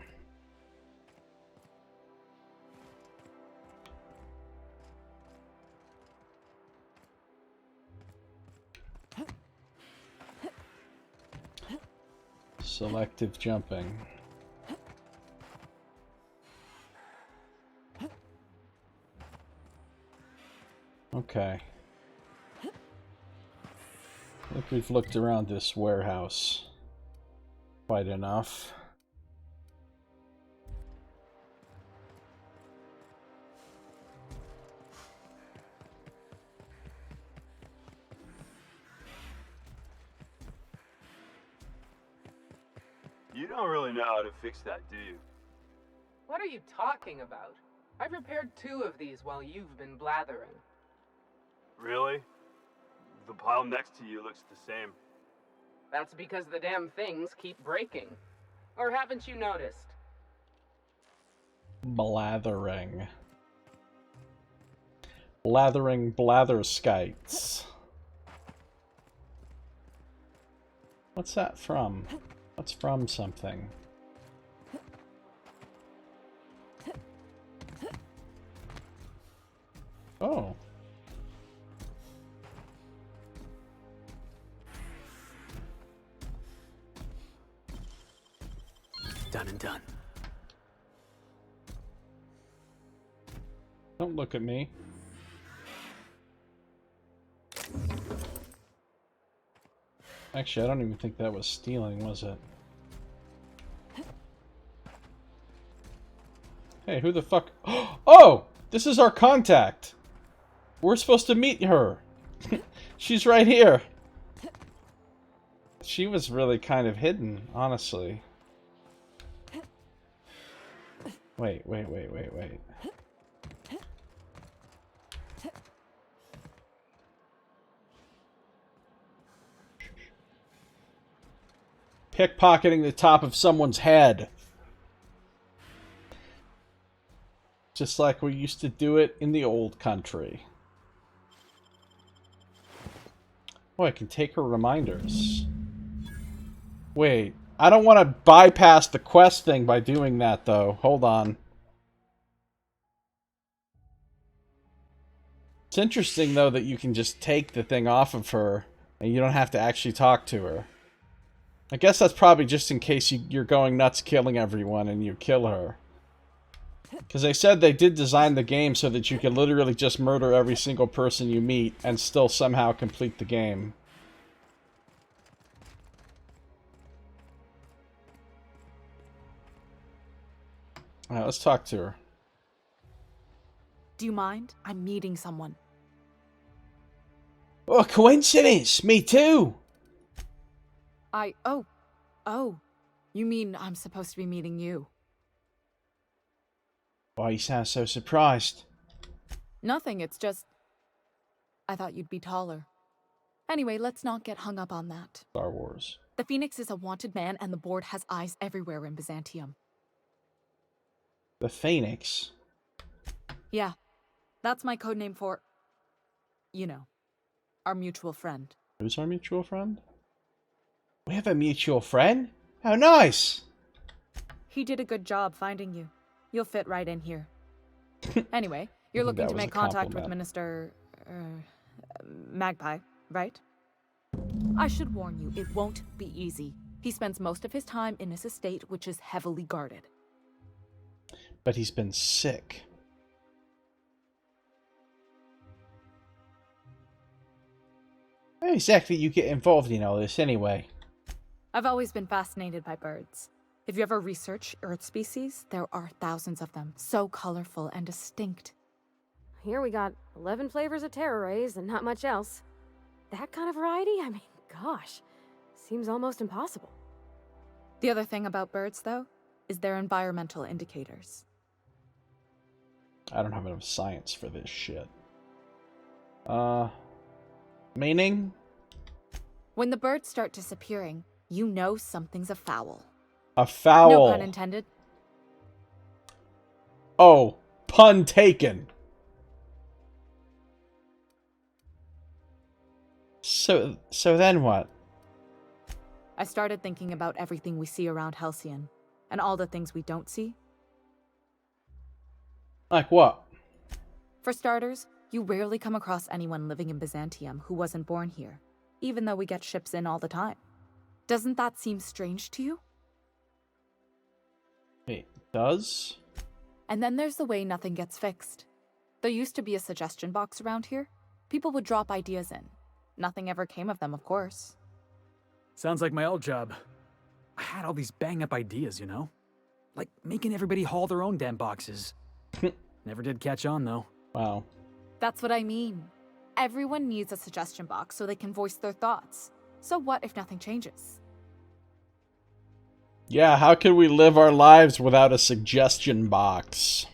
Selective jumping. Okay. I think we've looked around this warehouse quite enough. You don't really know how to fix that, do you? What are you talking about? I've repaired 2 of these while you've been blathering. Really? The pile next to you looks the same. That's because the damn things keep breaking. Or haven't you noticed? Blathering. Blathering blatherskites. What's that from? What's from something? Oh. Done and done. Don't look at me. Actually, I don't even think that was stealing, was it? Hey, who the fuck? Oh! This is our contact! We're supposed to meet her! She's right here! She was really kind of hidden, honestly. Wait. Pickpocketing the top of someone's head. Just like we used to do it in the old country. Oh, I can take her reminders. Wait, I don't want to bypass the quest thing by doing that, though. Hold on. It's interesting, though, that you can just take the thing off of her, and you don't have to actually talk to her. I guess that's probably just in case you're going nuts killing everyone and you kill her. Because they said they did design the game so that you can literally just murder every single person you meet and still somehow complete the game. Alright, let's talk to her. Do you mind? I'm meeting someone. Oh, coincidence! Me too! Oh. You mean I'm supposed to be meeting you? Why you sound so surprised? Nothing, it's just... I thought you'd be taller. Anyway, let's not get hung up on that. Star Wars. The Phoenix is a wanted man, and the board has eyes everywhere in Byzantium. The Phoenix? Yeah, that's my codename for... you know, our mutual friend. Who's our mutual friend? We have a mutual friend? How nice! He did a good job finding you. You'll fit right in here. Anyway, you're looking to make contact with Minister... Magpie, right? I should warn you, it won't be easy. He spends most of his time in his estate, which is heavily guarded. But he's been sick. How exactly you get involved in all this, anyway? I've always been fascinated by birds. If you ever research Earth species, there are thousands of them, so colorful and distinct. Here we got 11 flavors of terror rays and not much else. That kind of variety? I mean, gosh, seems almost impossible. The other thing about birds, though, is their environmental indicators. I don't have enough science for this shit. Meaning? When the birds start disappearing, you know something's afoul. A foul. No pun intended. Oh, pun taken. So then what? I started thinking about everything we see around Halcyon, and all the things we don't see. Like what? For starters, you rarely come across anyone living in Byzantium who wasn't born here, even though we get ships in all the time. Doesn't that seem strange to you? It does? And then there's the way nothing gets fixed. There used to be a suggestion box around here. People would drop ideas in. Nothing ever came of them, of course. Sounds like my old job. I had all these bang-up ideas, you know? Like making everybody haul their own damn boxes. Never did catch on, though. Wow. That's what I mean. Everyone needs a suggestion box so they can voice their thoughts. So what if nothing changes? Yeah, how can we live our lives without a suggestion box?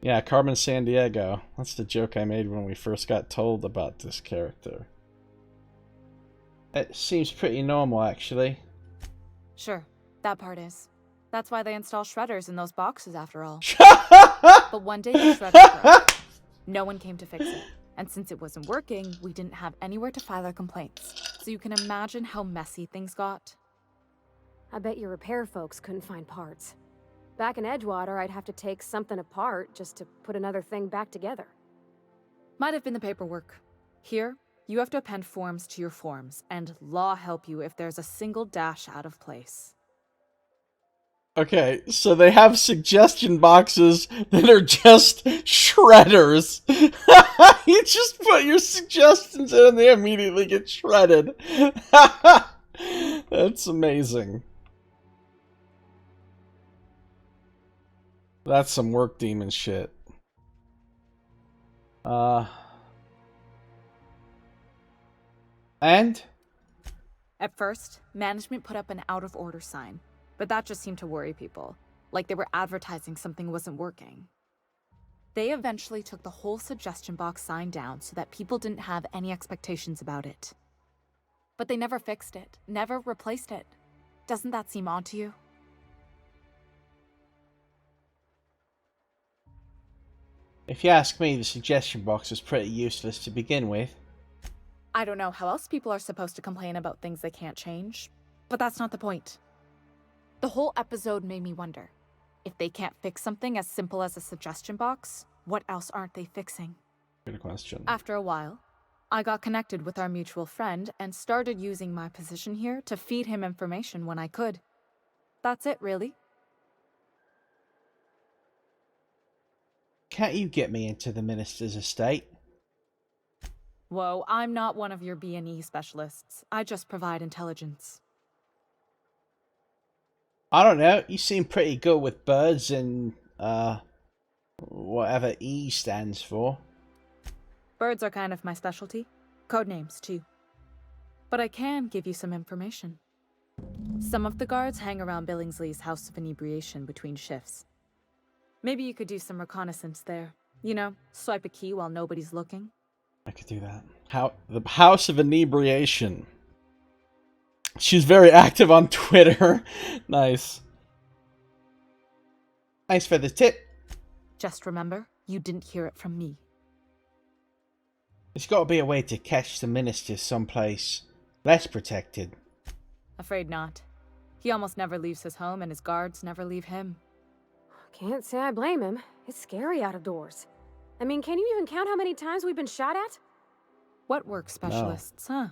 Yeah, Carmen Sandiego. That's the joke I made when we first got told about this character. It seems pretty normal, actually. Sure, that part is. That's why they install shredders in those boxes, after all. But one day the shredder broke. No one came to fix it. And since it wasn't working, we didn't have anywhere to file our complaints. So you can imagine how messy things got. I bet your repair folks couldn't find parts. Back in Edgewater, I'd have to take something apart just to put another thing back together. Might have been the paperwork. Here, you have to append forms to your forms, and law help you if there's a single dash out of place. Okay, so they have suggestion boxes that are just shredders. You just put your suggestions in and they immediately get shredded. That's amazing. That's some work demon shit. And? At first, management put up an out-of-order sign, but that just seemed to worry people, like they were advertising something wasn't working. They eventually took the whole suggestion box sign down so that people didn't have any expectations about it. But they never fixed it, never replaced it. Doesn't that seem odd to you? If you ask me, the suggestion box was pretty useless to begin with. I don't know how else people are supposed to complain about things they can't change, but that's not the point. The whole episode made me wonder, if they can't fix something as simple as a suggestion box, what else aren't they fixing? Good question. After a while, I got connected with our mutual friend and started using my position here to feed him information when I could. That's it, really. Can't you get me into the minister's estate? Whoa, I'm not one of your B&E specialists. I just provide intelligence. I don't know. You seem pretty good with birds and, whatever E stands for. Birds are kind of my specialty. Codenames, too. But I can give you some information. Some of the guards hang around Billingsley's House of Inebriation between shifts. Maybe you could do some reconnaissance there. You know, swipe a key while nobody's looking. I could do that. The House of Inebriation. She's very active on Twitter. Nice. Thanks for the tip. Just remember, you didn't hear it from me. There's got to be a way to catch the minister someplace less protected. Afraid not. He almost never leaves his home, and his guards never leave him. Can't say I blame him. It's scary out of doors. I mean, can you even count how many times we've been shot at? What work specialists, huh?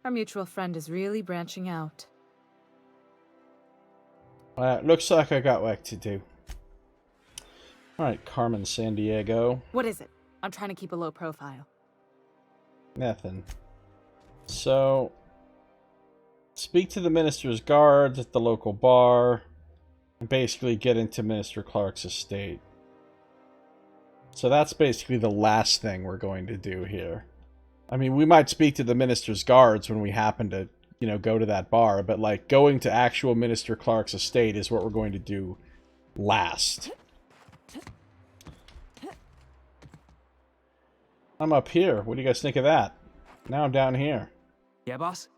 Our mutual friend is really branching out. Looks like I got work to do. Alright, Carmen Sandiego. What is it? I'm trying to keep a low profile. Nothing. So, speak to the minister's guards at the local bar, and basically get into Minister Clark's estate. So that's basically the last thing we're going to do here. I mean, we might speak to the minister's guards when we happen to, you know, go to that bar, but, like, going to actual Minister Clark's estate is what we're going to do last. I'm up here. What do you guys think of that? Now I'm down here. Yeah, boss?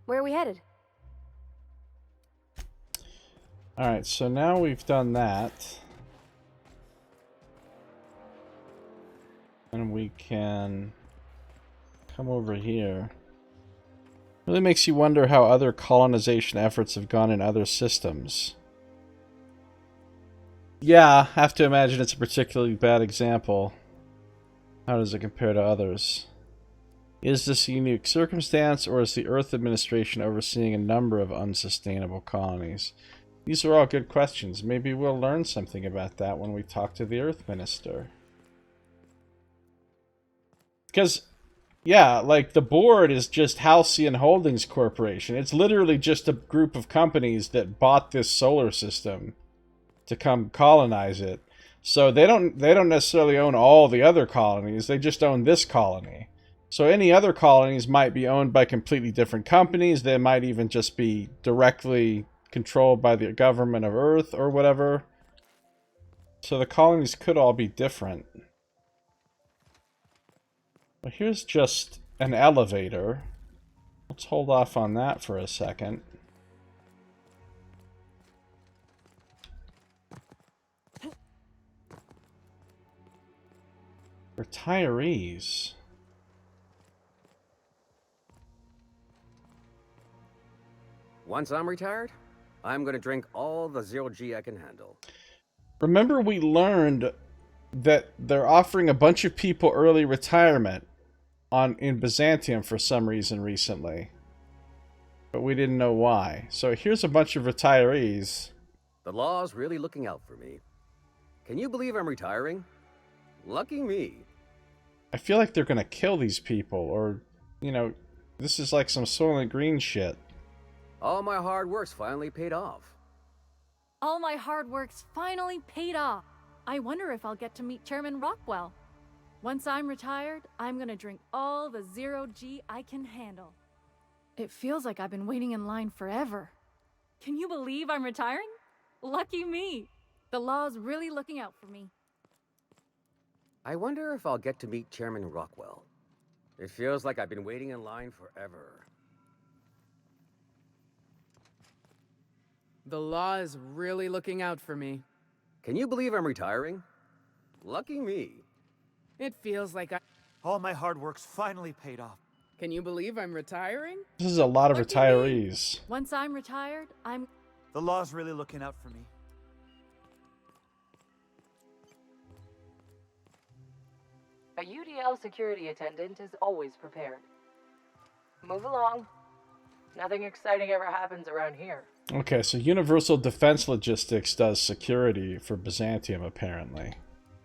Where are we headed? Alright, so now we've done that. And we can come over here. Really makes you wonder how other colonization efforts have gone in other systems. Yeah, I have to imagine it's a particularly bad example. How does it compare to others? Is this a unique circumstance, or is the Earth administration overseeing a number of unsustainable colonies? These are all good questions. Maybe we'll learn something about that when we talk to the Earth Minister. Because, yeah, like, the board is just Halcyon Holdings Corporation. It's literally just a group of companies that bought this solar system to come colonize it. So they don't necessarily own all the other colonies. They just own this colony. So any other colonies might be owned by completely different companies. They might even just be directly controlled by the government of Earth or whatever. So the colonies could all be different. But here's just an elevator. Let's hold off on that for a second. Retirees. Once I'm retired, I'm gonna drink all the 0G I can handle. Remember, we learned that they're offering a bunch of people early retirement in Byzantium for some reason recently. But but we didn't know why. So here's a bunch of retirees. The law's really looking out for me. Can you believe I'm retiring? Lucky me. I feel like they're gonna kill these people, or, you know, this is like some Soylent Green shit. All my hard work's finally paid off. All my hard work's finally paid off. I wonder if I'll get to meet Chairman Rockwell. Once I'm retired, I'm gonna drink all the zero-G I can handle. It feels like I've been waiting in line forever. Can you believe I'm retiring? Lucky me. The law's really looking out for me. I wonder if I'll get to meet Chairman Rockwell. It feels like I've been waiting in line forever. The law is really looking out for me. Can you believe I'm retiring? Lucky me. It feels like I... All my hard work's finally paid off. Can you believe I'm retiring? This is a lot of retirees. Once I'm retired, I'm... The law's really looking out for me. A UDL security attendant is always prepared. Move along. Nothing exciting ever happens around here. Okay, so Universal Defense Logistics does security for Byzantium, apparently.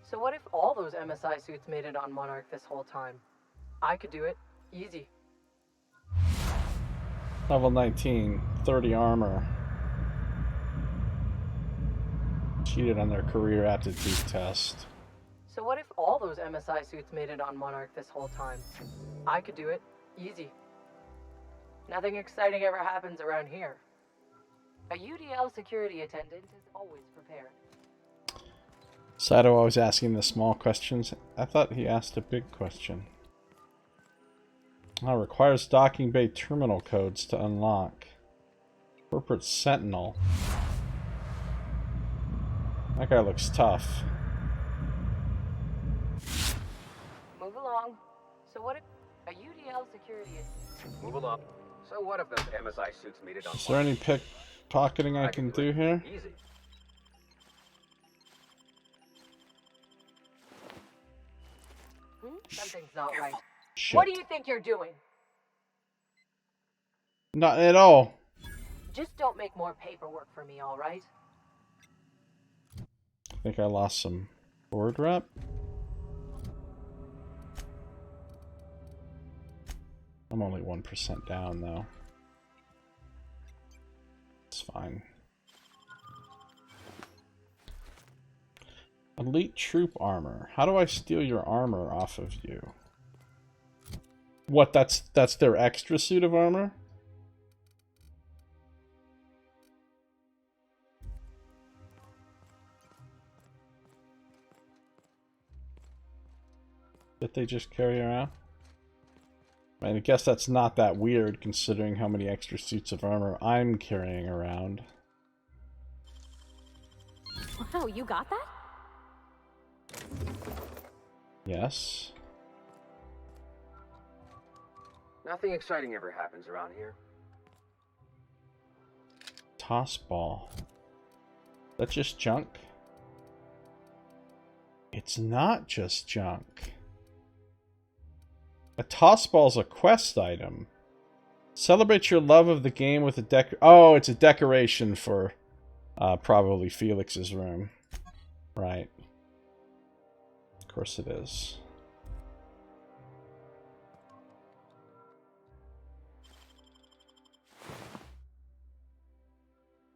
So what if all those MSI suits made it on Monarch this whole time? I could do it. Easy. Level 19, 30 armor. Cheated on their career aptitude test. So what if all those MSI suits made it on Monarch this whole time? I could do it. Easy. Nothing exciting ever happens around here. A UDL security attendant is always prepared. Sato always asking the small questions. I thought he asked a big question. Requires docking bay terminal codes to unlock. Corporate Sentinel. That guy looks tough. Move along. So what if a UDL security... Move along. So what if those MSI suits made it on... Is there any pickpocketing I can do here? Easy. Something's not right. Shit. What do you think you're doing? Not at all. Just don't make more paperwork for me, all right? I think I lost some board rep. I'm only 1% down, though. It's fine. Elite troop armor. How do I steal your armor off of you? What, that's their extra suit of armor? That they just carry around? I mean, I guess that's not that weird considering how many extra suits of armor I'm carrying around. Wow, you got that? Yes. Nothing exciting ever happens around here. Toss ball. That's just junk? It's not just junk. A toss ball's a quest item. Celebrate your love of the game with a oh, it's a decoration for probably Felix's room. Right. Of course it is.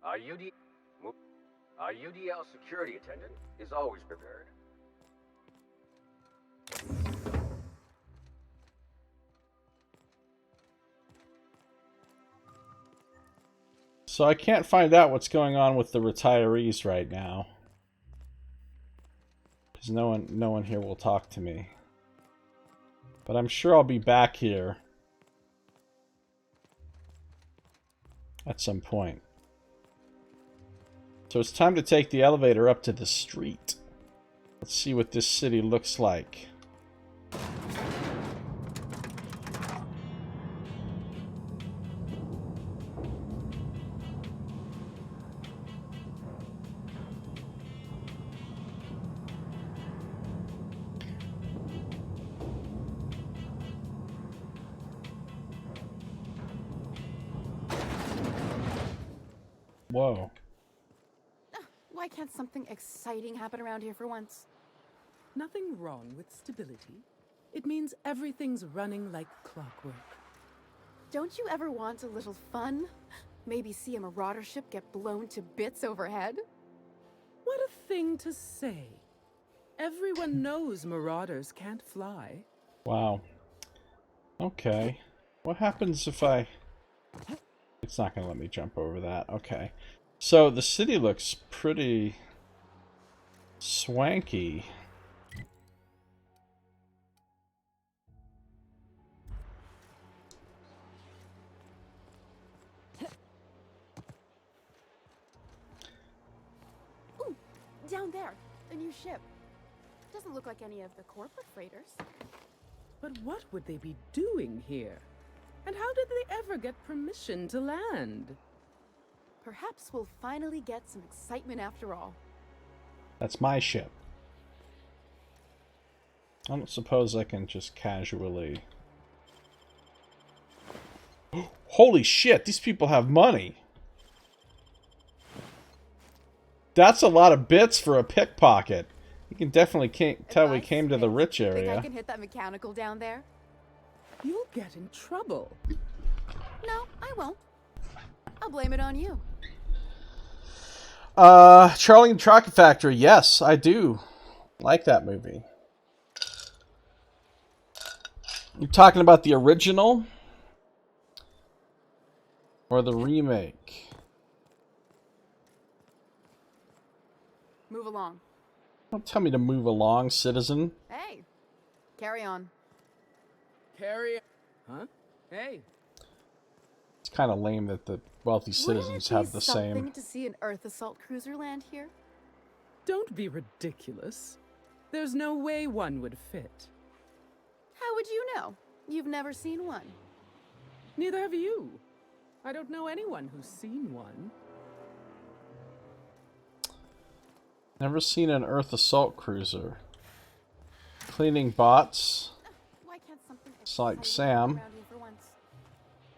Our UDL security attendant is always prepared. So I can't find out what's going on with the retirees right now. Because no one here will talk to me. But I'm sure I'll be back here at some point. So it's time to take the elevator up to the street. Let's see what this city looks like. Whoa. Why can't something exciting happen around here for once? Nothing wrong with stability. It means everything's running like clockwork. Don't you ever want a little fun? Maybe see a marauder ship get blown to bits overhead? What a thing to say. Everyone knows marauders can't fly. Wow. Okay. What happens if I... It's not going to let me jump over that. Okay. So the city looks pretty swanky. Ooh, down there, a new ship. Doesn't look like any of the corporate freighters. But what would they be doing here? And how did they ever get permission to land? Perhaps we'll finally get some excitement after all. That's my ship. I don't suppose I can just casually... Holy shit, these people have money! That's a lot of bits for a pickpocket. You can definitely tell we came to the rich Think I area. can hit that mechanical down there? You'll get in trouble. No, I won't. I'll blame it on you. Charlie and the Chocolate Factory. Yes, I do like that movie. You're talking about the original or the remake? Move along. Don't tell me to move along, citizen. Hey, carry on. Carry... Huh? Hey. It's kind of lame that the wealthy citizens have the something same... to see an Earth assault cruiser land here? Don't be ridiculous. There's no way one would fit. How would you know? You've never seen one. Neither have you. I don't know anyone who's seen one. Never seen an Earth assault cruiser. Cleaning bots. Why can't something It's like Sam. around here for once?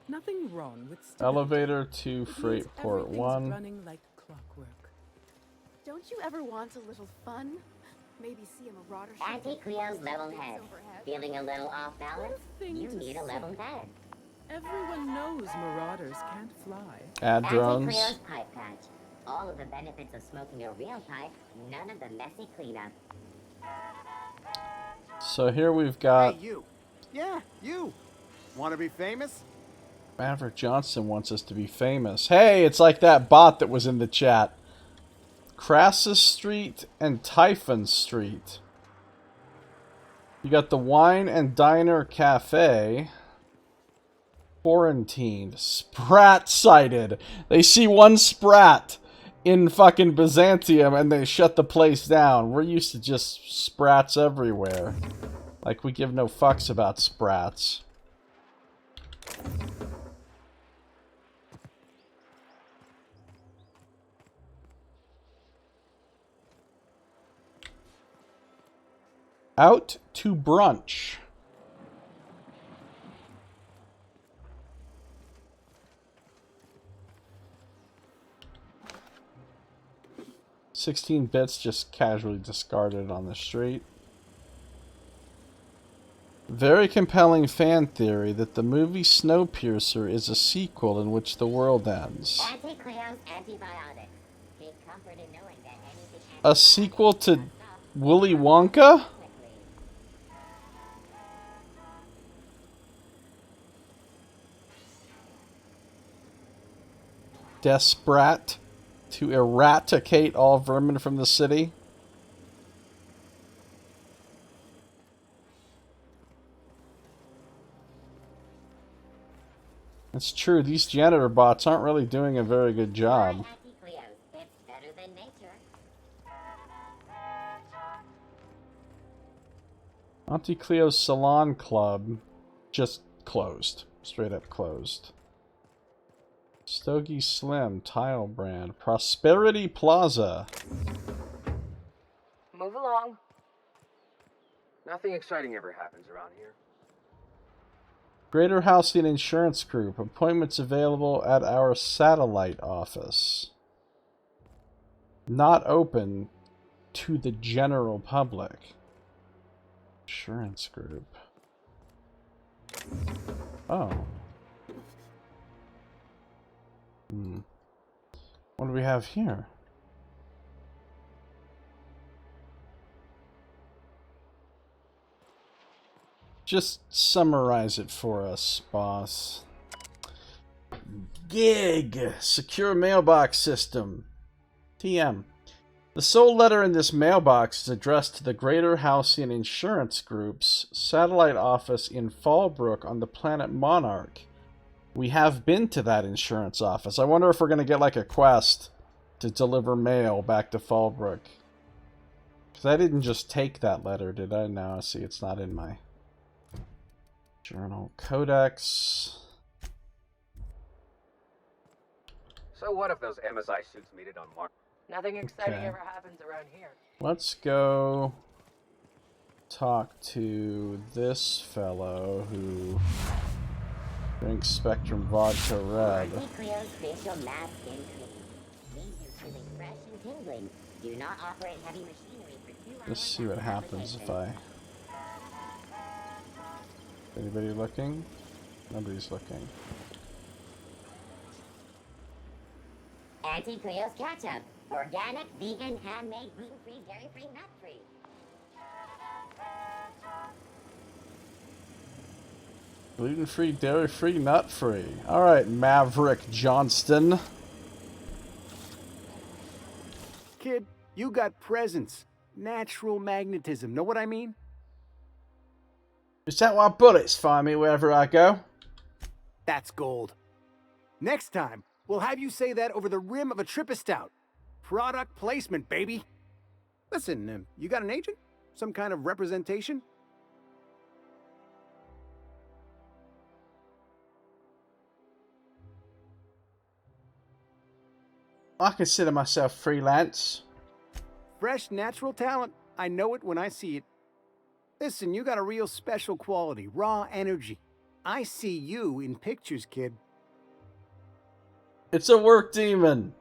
Nothing wrong with stability. Elevator to It means Freight Port everything's 1. running like clockwork. Don't you ever want a little fun? Maybe see a marauder ship. Auntie Cleo's level head. Feeling a little off balance? You need a level head. Everyone knows marauders can't fly. Add drones. Auntie Cleo's pipe patch. All of the benefits of smoking a real pipe, none of the messy cleanup. So here we've got... Hey, you. Yeah, you. Want to be famous? Maverick Johnson wants us to be famous. Hey, it's like that bot that was in the chat. Crassus Street and Typhon Street. You got the Wine and Diner Cafe. Quarantined. Sprat sighted. They see one sprat in fucking Byzantium and they shut the place down. We're used to just sprats everywhere. Like we give no fucks about sprats. Out to brunch. $16 bits just casually discarded on the street. Very compelling fan theory that the movie Snowpiercer is a sequel in which the world ends. Auntie Cleo's antibiotics. Take comfort in knowing that anything... A sequel to Willy Wonka? Desperate to eradicate all vermin from the city. It's true, these janitor bots aren't really doing a very good job. Auntie Cleo's. It's better than nature. Auntie Cleo's Salon Club just closed. Straight up closed. Stogie Slim, Tile Brand, Prosperity Plaza. Move along. Nothing exciting ever happens around here. Greater Halcyon Insurance Group. Appointments available at our satellite office. Not open to the general public. Insurance group. Oh. What do we have here? Just summarize it for us, boss. Gig. Secure mailbox system. TM. The sole letter in this mailbox is addressed to the Greater Halcyon Insurance Group's satellite office in Fallbrook on the planet Monarch. We have been to that insurance office. I wonder if we're going to get like a quest to deliver mail back to Fallbrook. Because I didn't just take that letter, did I? No, see, it's not in my journal. Codex. So what if those MSI suits made it on Mars? Nothing exciting Okay. ever happens around here. Let's go talk to this fellow who drinks Spectrum Vodka Red. Cleo's facial mask skin cream leaves you feeling fresh and tingling. Do not operate heavy machinery for 2 hours. Let's see what happens if I... Anybody looking? Nobody's looking. Auntie Cleo's ketchup. Organic, vegan, handmade, gluten-free, dairy-free, nut-free. Gluten-free, dairy-free, nut-free. Alright, Maverick Johnston. Kid, you got presence. Natural magnetism. Know what I mean? Is that why bullets find me wherever I go? That's gold. Next time, we'll have you say that over the rim of a Trippa Stout. Product placement, baby. Listen, you got an agent? Some kind of representation? I consider myself freelance. Fresh, natural talent. I know it when I see it. Listen, you got a real special quality, raw energy. I see you in pictures, kid. It's a work demon.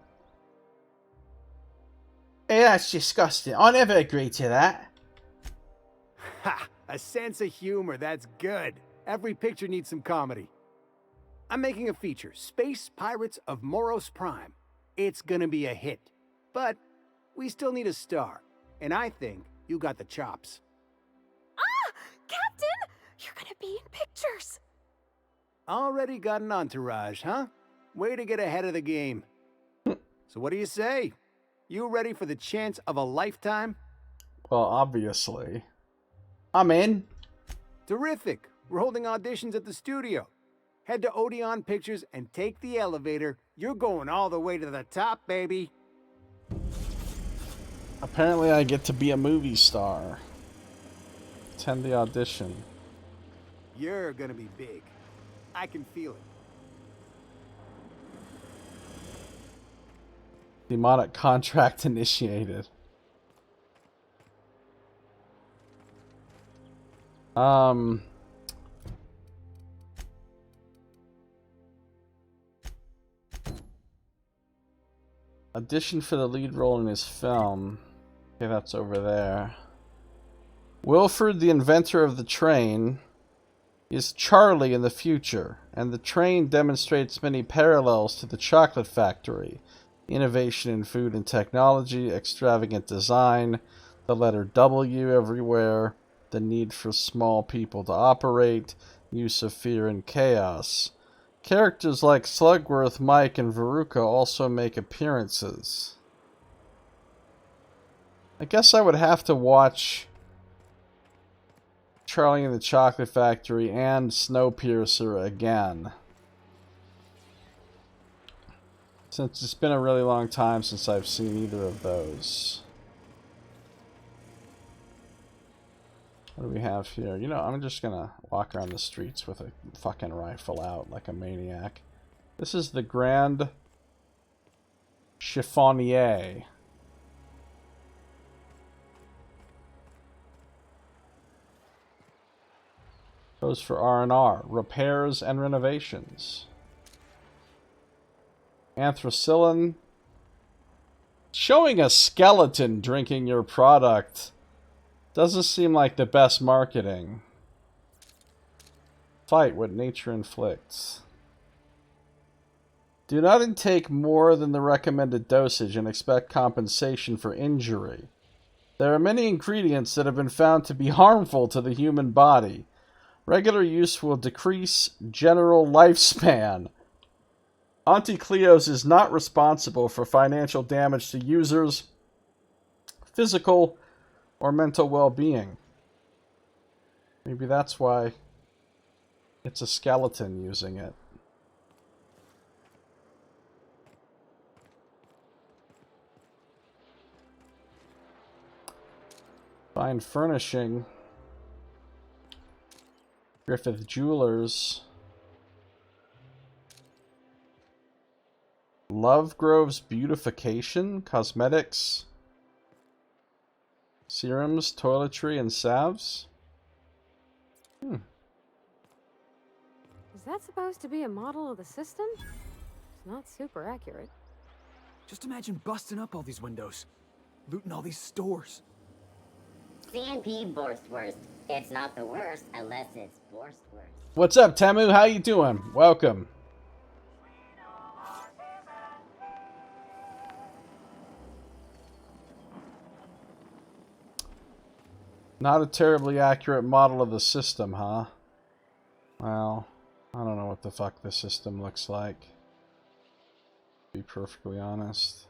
Hey, that's disgusting. I never agreed to that. Ha! A sense of humor, that's good. Every picture needs some comedy. I'm making a feature, Space Pirates of Moros Prime. It's gonna be a hit. But we still need a star. And I think you got the chops. Ah! Captain! You're gonna be in pictures! Already got an entourage, huh? Way to get ahead of the game. So what do you say? You ready for the chance of a lifetime? Well, obviously. I'm in. Terrific. We're holding auditions at the studio. Head to Odeon Pictures and take the elevator. You're going all the way to the top, baby. Apparently I get to be a movie star. Attend the audition. You're gonna be big. I can feel it. Demonic contract initiated. Audition for the lead role in his film. Okay, that's over there. Wilford, the inventor of the train, is Charlie in the future, and the train demonstrates many parallels to the chocolate factory. Innovation in food and technology, extravagant design, the letter W everywhere, the need for small people to operate, use of fear and chaos. Characters like Slugworth, Mike, and Veruca also make appearances. I guess I would have to watch Charlie and the Chocolate Factory and Snowpiercer again, since it's been a really long time since I've seen either of those. What do we have here? You know, I'm just gonna walk around the streets with a fucking rifle out like a maniac. This is the Grand Chiffonnier. Goes for R&R, repairs and renovations. Anthracillin, Showing a skeleton drinking your product doesn't seem like the best marketing. Fight what nature inflicts. Do not intake more than the recommended dosage and expect compensation for injury. There are many ingredients that have been found to be harmful to the human body. Regular use will decrease general lifespan. Auntie Cleo's is not responsible for financial damage to users' physical or mental well-being. Maybe that's why it's a skeleton using it. Fine furnishing. Griffith Jewelers. Lovegrove's Beautification, Cosmetics, Serums, Toiletry, and Salves. Is that supposed to be a model of the system? It's not super accurate. Just imagine busting up all these windows, looting all these stores. CNP Borstwurst. It's not the worst unless it's Borstwurst. What's up, Temu? How you doing? Welcome. Not a terribly accurate model of the system, huh? Well, I don't know what the fuck this system looks like, to be perfectly honest.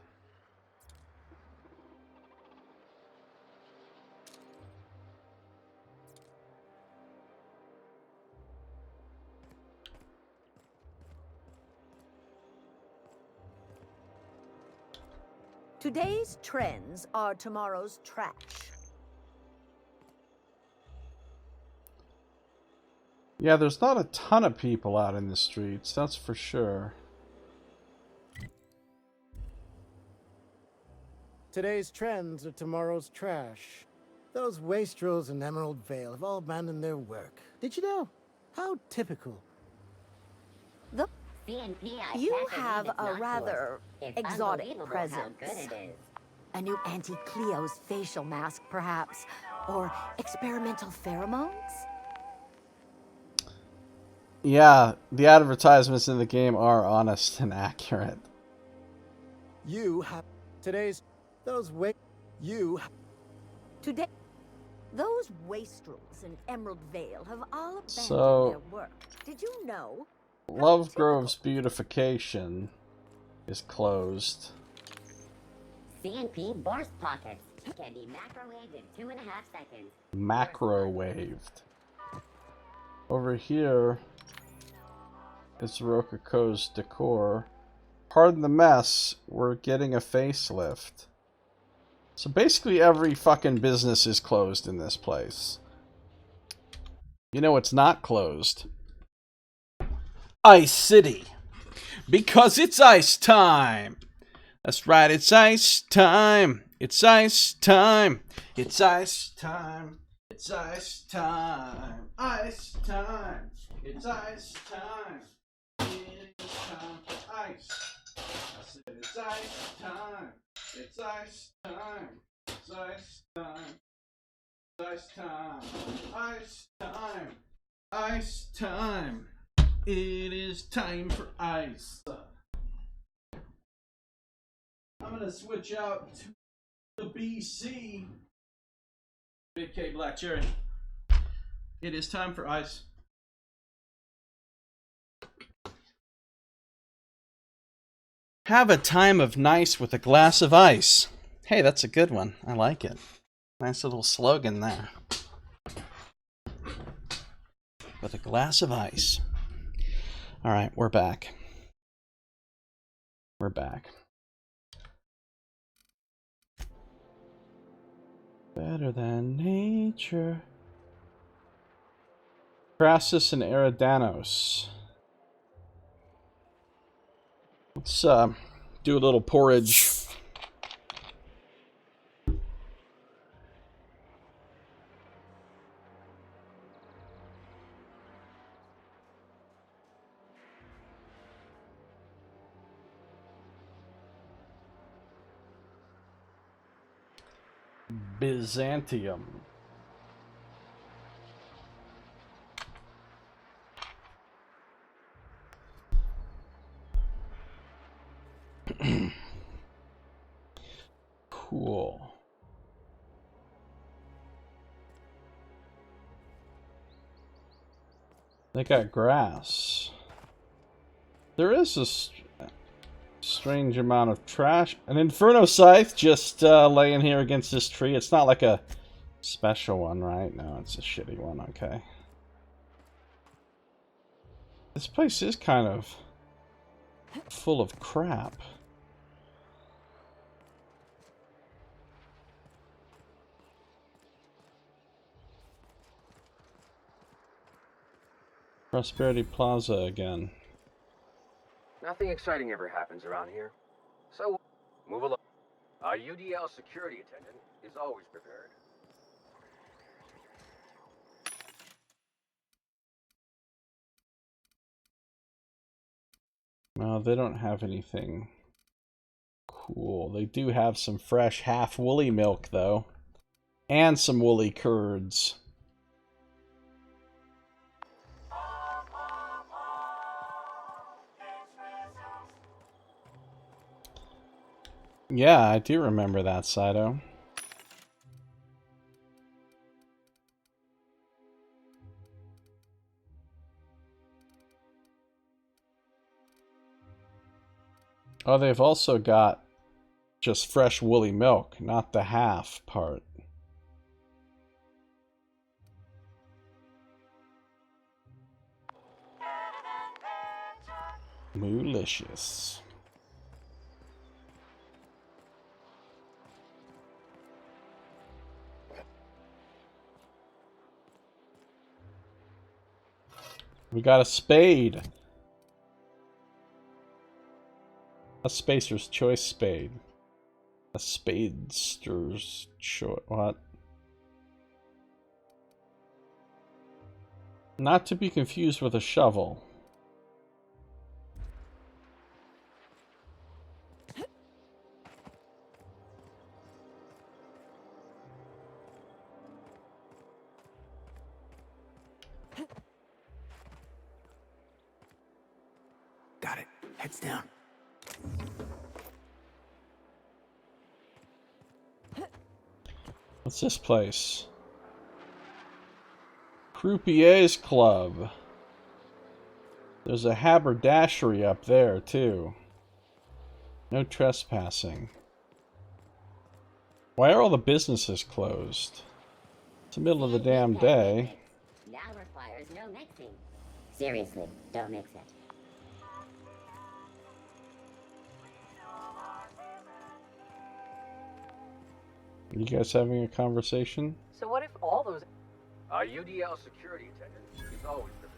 Today's trends are tomorrow's trash. Yeah, there's not a ton of people out in the streets, that's for sure. Today's trends are tomorrow's trash. Those wastrels in Emerald Vale have all abandoned their work. Did you know? How typical. The CNP, You can't have believe it's a not rather close. It's exotic unbelievable presence. How good it is. A new Auntie Cleo's facial mask, perhaps? Or experimental pheromones? Yeah, the advertisements in the game are honest and accurate. You have today's Today, those wastrels in Emerald Vale have all abandoned So, their work. Did you know? Lovegrove's Beautification is closed. CNP Borst Pockets can be microwaved in 2.5 seconds. Macrowaved. Over here, it's Rococo's Decor. Pardon the mess, we're getting a facelift. So basically every fucking business is closed in this place. You know it's not closed. Ice City. Because it's ice time. That's right, it's ice time. It's ice time. It's ice time. It's ice time. Ice time. It's ice time. It's time for ice. I said it's ice time. It's ice time. It's ice time. It's ice time. Ice time. Ice time. It is time for ice. I'm gonna switch out to the BC. Big K Black Cherry. It is time for ice. Have a time of nice with a glass of ice. Hey, that's a good one. I like it. Nice little slogan there. With a glass of ice. Alright, we're back. We're back. Better than nature. Crassus and Eridanos. Let's do a little porridge. Byzantium. Cool. They got grass. There is a strange amount of trash. An Inferno Scythe just laying here against this tree. It's not like a special one, right? No, it's a shitty one. Okay. This place is kind of full of crap. Prosperity Plaza again. Nothing exciting ever happens around here. So, move along. Our UDL security attendant is always prepared. Well, they don't have anything cool. They do have some fresh half woolly milk, though. And some woolly curds. Yeah, I do remember that, Saito. Oh, they've also got just fresh woolly milk, not the half part. Moolicious. We got a spade. A Spacer's Choice spade. A Spadester's Choice. What? Not to be confused with a shovel. Got it. Heads down. What's this place? Croupier's Club. There's a haberdashery up there, too. No trespassing. Why are all the businesses closed? It's the middle of the damn day. Now requires no mixing. Seriously, don't mix it. You guys having a conversation? So what if all those... Our UDL security attendant is always prepared.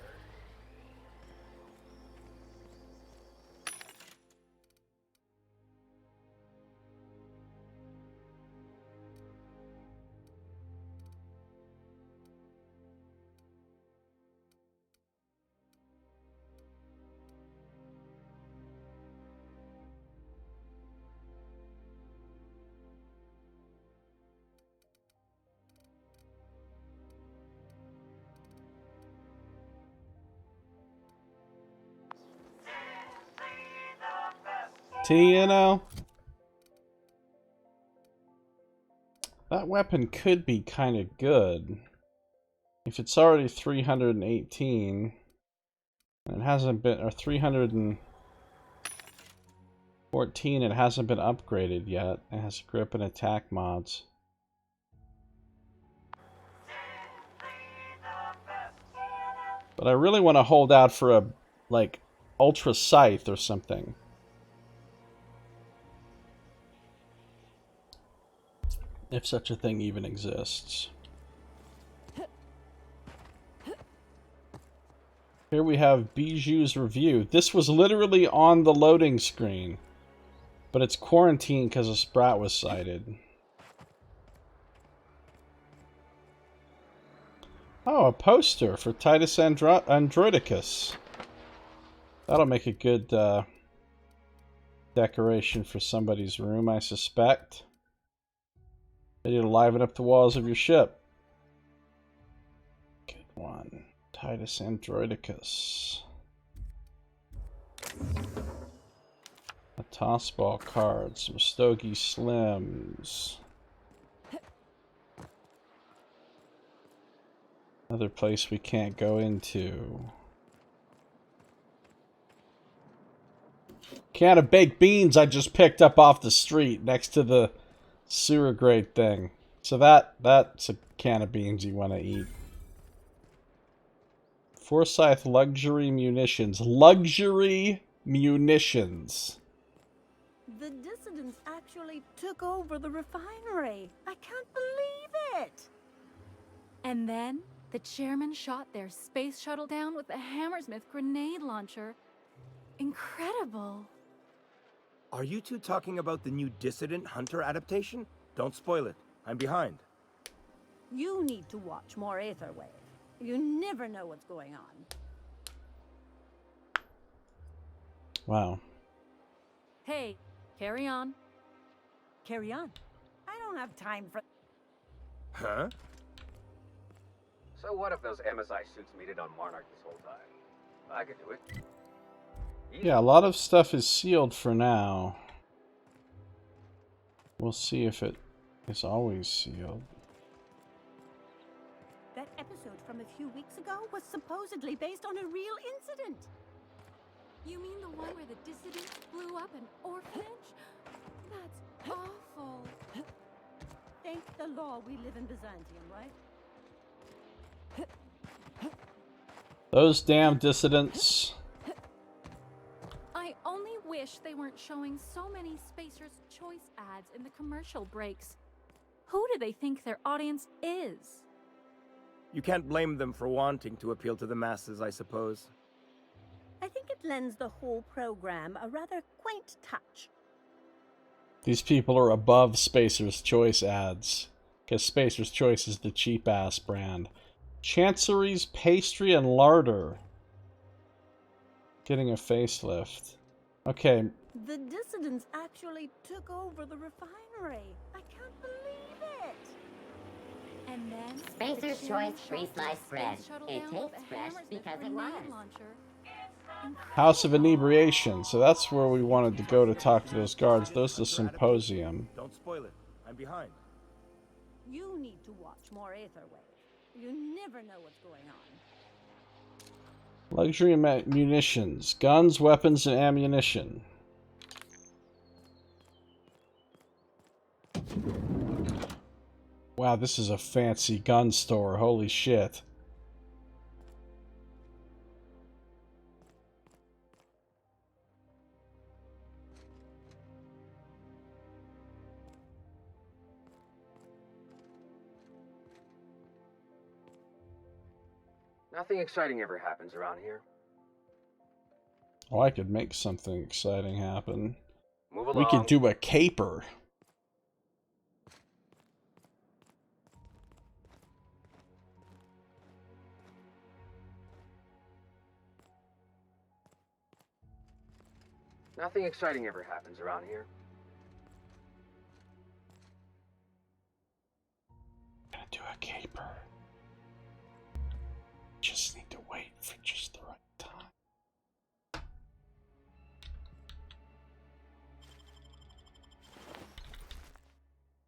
TNO? That weapon could be kind of good. If it's already 318, and it hasn't been, or 314, it hasn't been upgraded yet. It has grip and attack mods. But I really want to hold out for a, like, Ultra Scythe or something. If such a thing even exists. Here we have Bijou's review. This was literally on the loading screen, but it's quarantined because a Sprat was sighted. Oh, a poster for Titus Androidicus. That'll make a good decoration for somebody's room, I suspect. Ready to liven up the walls of your ship. Good one. Titus Androidicus. A tossball card, some Stogie Slims. Another place we can't go into. Can of baked beans I just picked up off the street next to the sewer grate thing. So that's a can of beans you want to eat. Forsyth Luxury Munitions. Luxury Munitions. The dissidents actually took over the refinery. I can't believe it. And then the chairman shot their space shuttle down with the Hammersmith grenade launcher. Incredible. Are you two talking about the new Dissident Hunter adaptation? Don't spoil it. I'm behind. You need to watch more Aetherwave. You never know what's going on. Wow. Hey, carry on. Carry on. I don't have time for... Huh? So what if those MSI suits made it on Monarch this whole time? I could do it. Yeah, a lot of stuff is sealed for now. We'll see if it is always sealed. That episode from a few weeks ago was supposedly based on a real incident. You mean the one where the dissidents blew up an orphanage? That's awful. Thank the law we live in Byzantium, right? Those damn dissidents. I only wish they weren't showing so many Spacer's Choice ads in the commercial breaks. Who do they think their audience is? You can't blame them for wanting to appeal to the masses, I suppose. I think it lends the whole program a rather quaint touch. These people are above Spacer's Choice ads. Because Spacer's Choice is the cheap-ass brand. Chancery's Pastry and Larder. Getting a facelift. Okay. The dissidents actually took over the refinery. I can't believe it. And then Spacer's Choice free sliced bread. It tastes fresh because it was. House of Inebriation. So that's where we wanted to go to talk to those guards. Those the symposium. Don't spoil it. I'm behind. You need to watch more Aetherwave. You never know what's going on. Luxury munitions. Guns, weapons, and ammunition. Wow, this is a fancy gun store. Holy shit. Nothing exciting ever happens around here. Oh, I could make something exciting happen. Move along. We could do a caper. Nothing exciting ever happens around here. Gonna do a caper. Just need to wait for just the right time.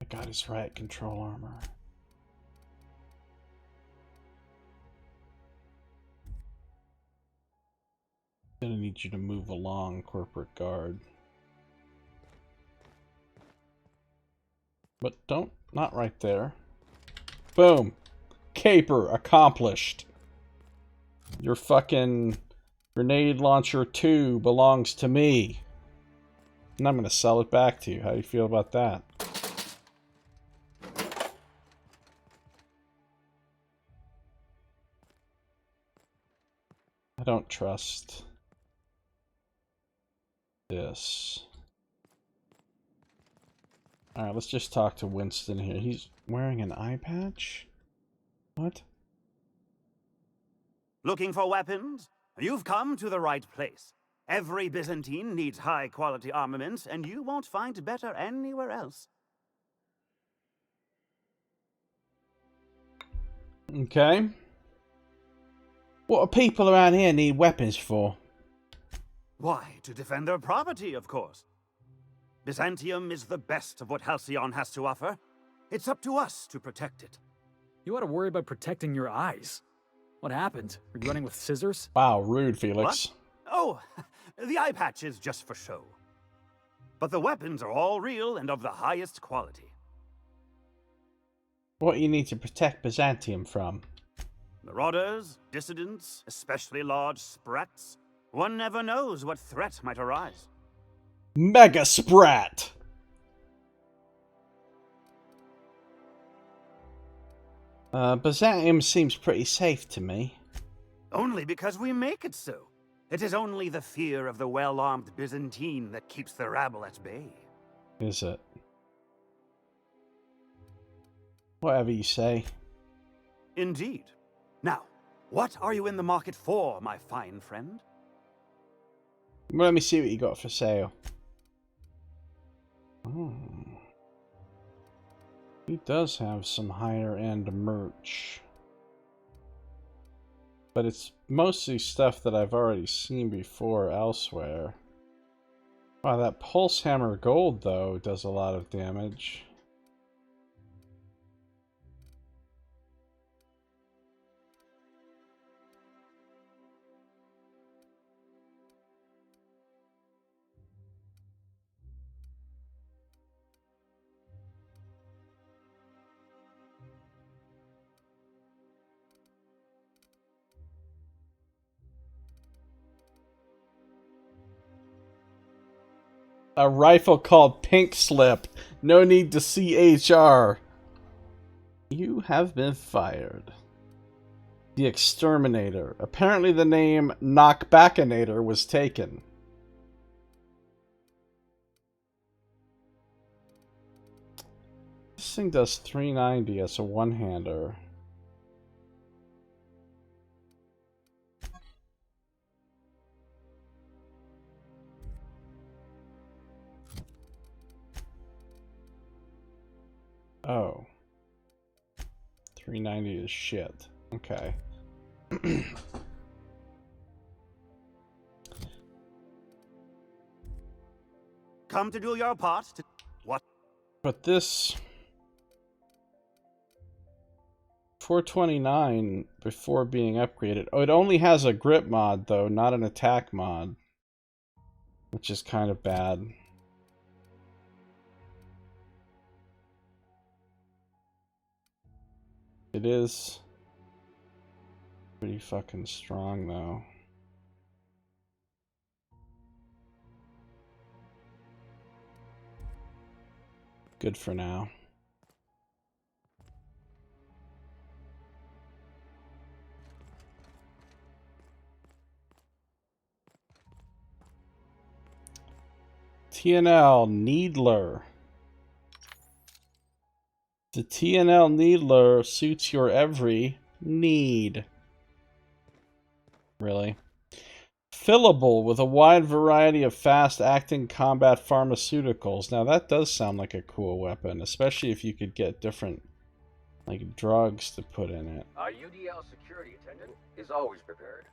I got his riot control armor. Gonna need you to move along, corporate guard. But not right there. Boom! Caper accomplished. Your fucking grenade launcher 2 belongs to me. And I'm gonna sell it back to you. How do you feel about that? I don't trust this. Alright, let's just talk to Winston here. He's wearing an eye patch? What? Looking for weapons? You've come to the right place. Every Byzantine needs high-quality armaments, and you won't find better anywhere else. Okay. What do people around here need weapons for? Why, to defend their property, of course. Byzantium is the best of what Halcyon has to offer. It's up to us to protect it. You ought to worry about protecting your eyes. What happened? Were you running with scissors? Wow, rude, Felix. What? Oh, the eye patch is just for show. But the weapons are all real and of the highest quality. What you need to protect Byzantium from? Marauders, dissidents, especially large sprats. One never knows what threat might arise. Mega Sprat! Byzantium seems pretty safe to me. Only because we make it so. It is only the fear of the well-armed Byzantine that keeps the rabble at bay. Is it? Whatever you say. Indeed. Now, what are you in the market for, my fine friend? Let me see what you got for sale. He does have some higher end merch. But it's mostly stuff that I've already seen before elsewhere. Wow, that Pulse Hammer Gold, though, does a lot of damage. A rifle called Pink Slip. No need to see HR. You have been fired. The Exterminator. Apparently the name Knockbackinator was taken. This thing does 390 as a one-hander. Oh. 390 is shit. Okay. Come to do your part. What? But this 429 before being upgraded. Oh, it only has a grip mod though, not an attack mod. Which is kind of bad. It is pretty fucking strong, though. Good for now. TNL Needler. The TNL Needler suits your every need. Really? Fillable with a wide variety of fast-acting combat pharmaceuticals. Now that does sound like a cool weapon, especially if you could get different, like, drugs to put in it. Our UDL security attendant is always prepared.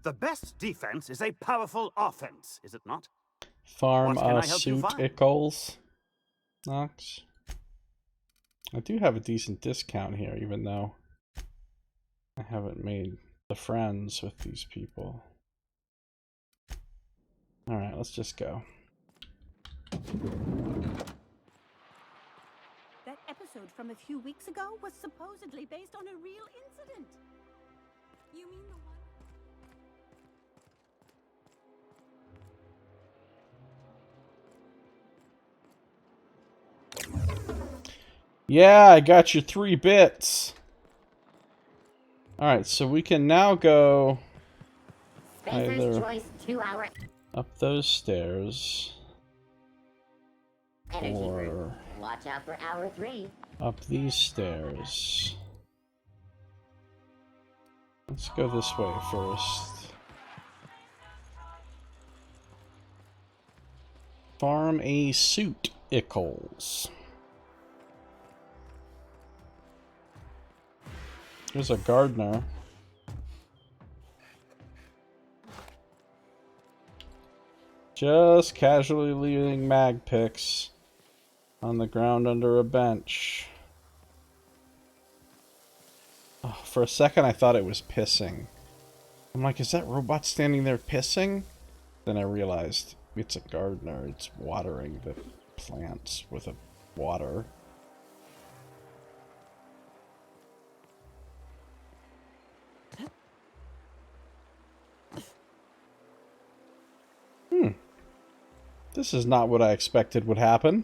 The best defense is a powerful offense, is it not? Pharmaceuticals. Knox. I do have a decent discount here, even though I haven't made the friends with these people. Alright, let's just go. That episode from a few weeks ago was supposedly based on a real incident. You mean the one? Yeah, I got your 3 bits. Alright, so we can now go either up those stairs or watch out for hour 3. Up these stairs. Let's go this way first. Farm a suit, Ickles. There's a gardener. Just casually leaving mag picks on the ground under a bench. Oh, for a second I thought it was pissing. I'm like, is that robot standing there pissing? Then I realized it's a gardener. It's watering the plants with a water. This is not what I expected would happen.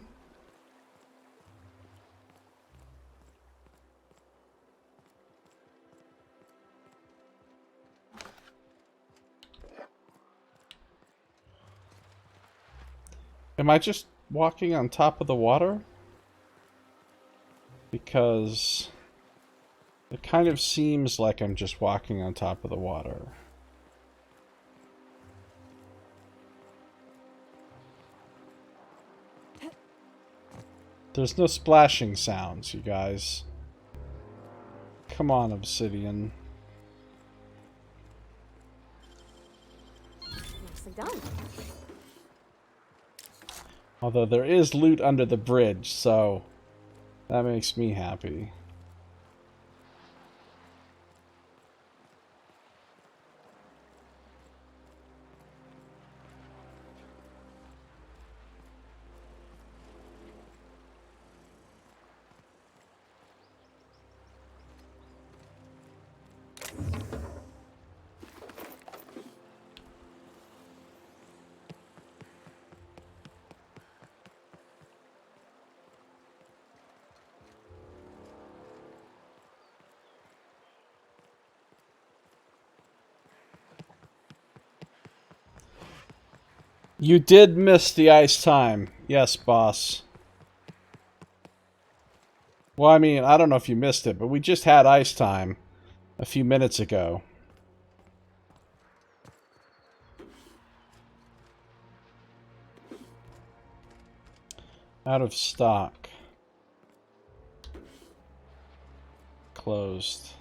Am I just walking on top of the water? Because it kind of seems like I'm just walking on top of the water. There's no splashing sounds, you guys. Come on, Obsidian. Nicely done. Although there is loot under the bridge, so that makes me happy. You did miss the ice time. Yes, boss. Well, I mean, I don't know if you missed it, but we just had ice time a few minutes ago. Out of stock. Closed.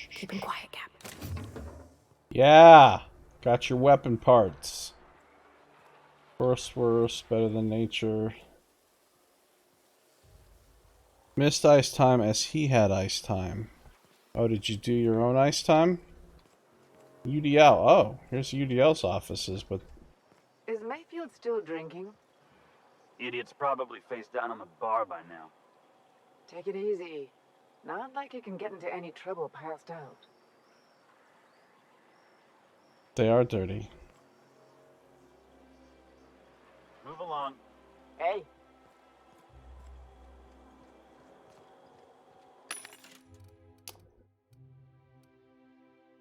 Keep him quiet, Cap. Yeah! Got your weapon parts. Worse, better than nature. Missed ice time as he had ice time. Oh, did you do your own ice time? UDL. Oh, here's UDL's offices, but... Is Mayfield still drinking? Idiot's probably face down on the bar by now. Take it easy. Not like you can get into any trouble passed out. They are dirty. Move along. Hey.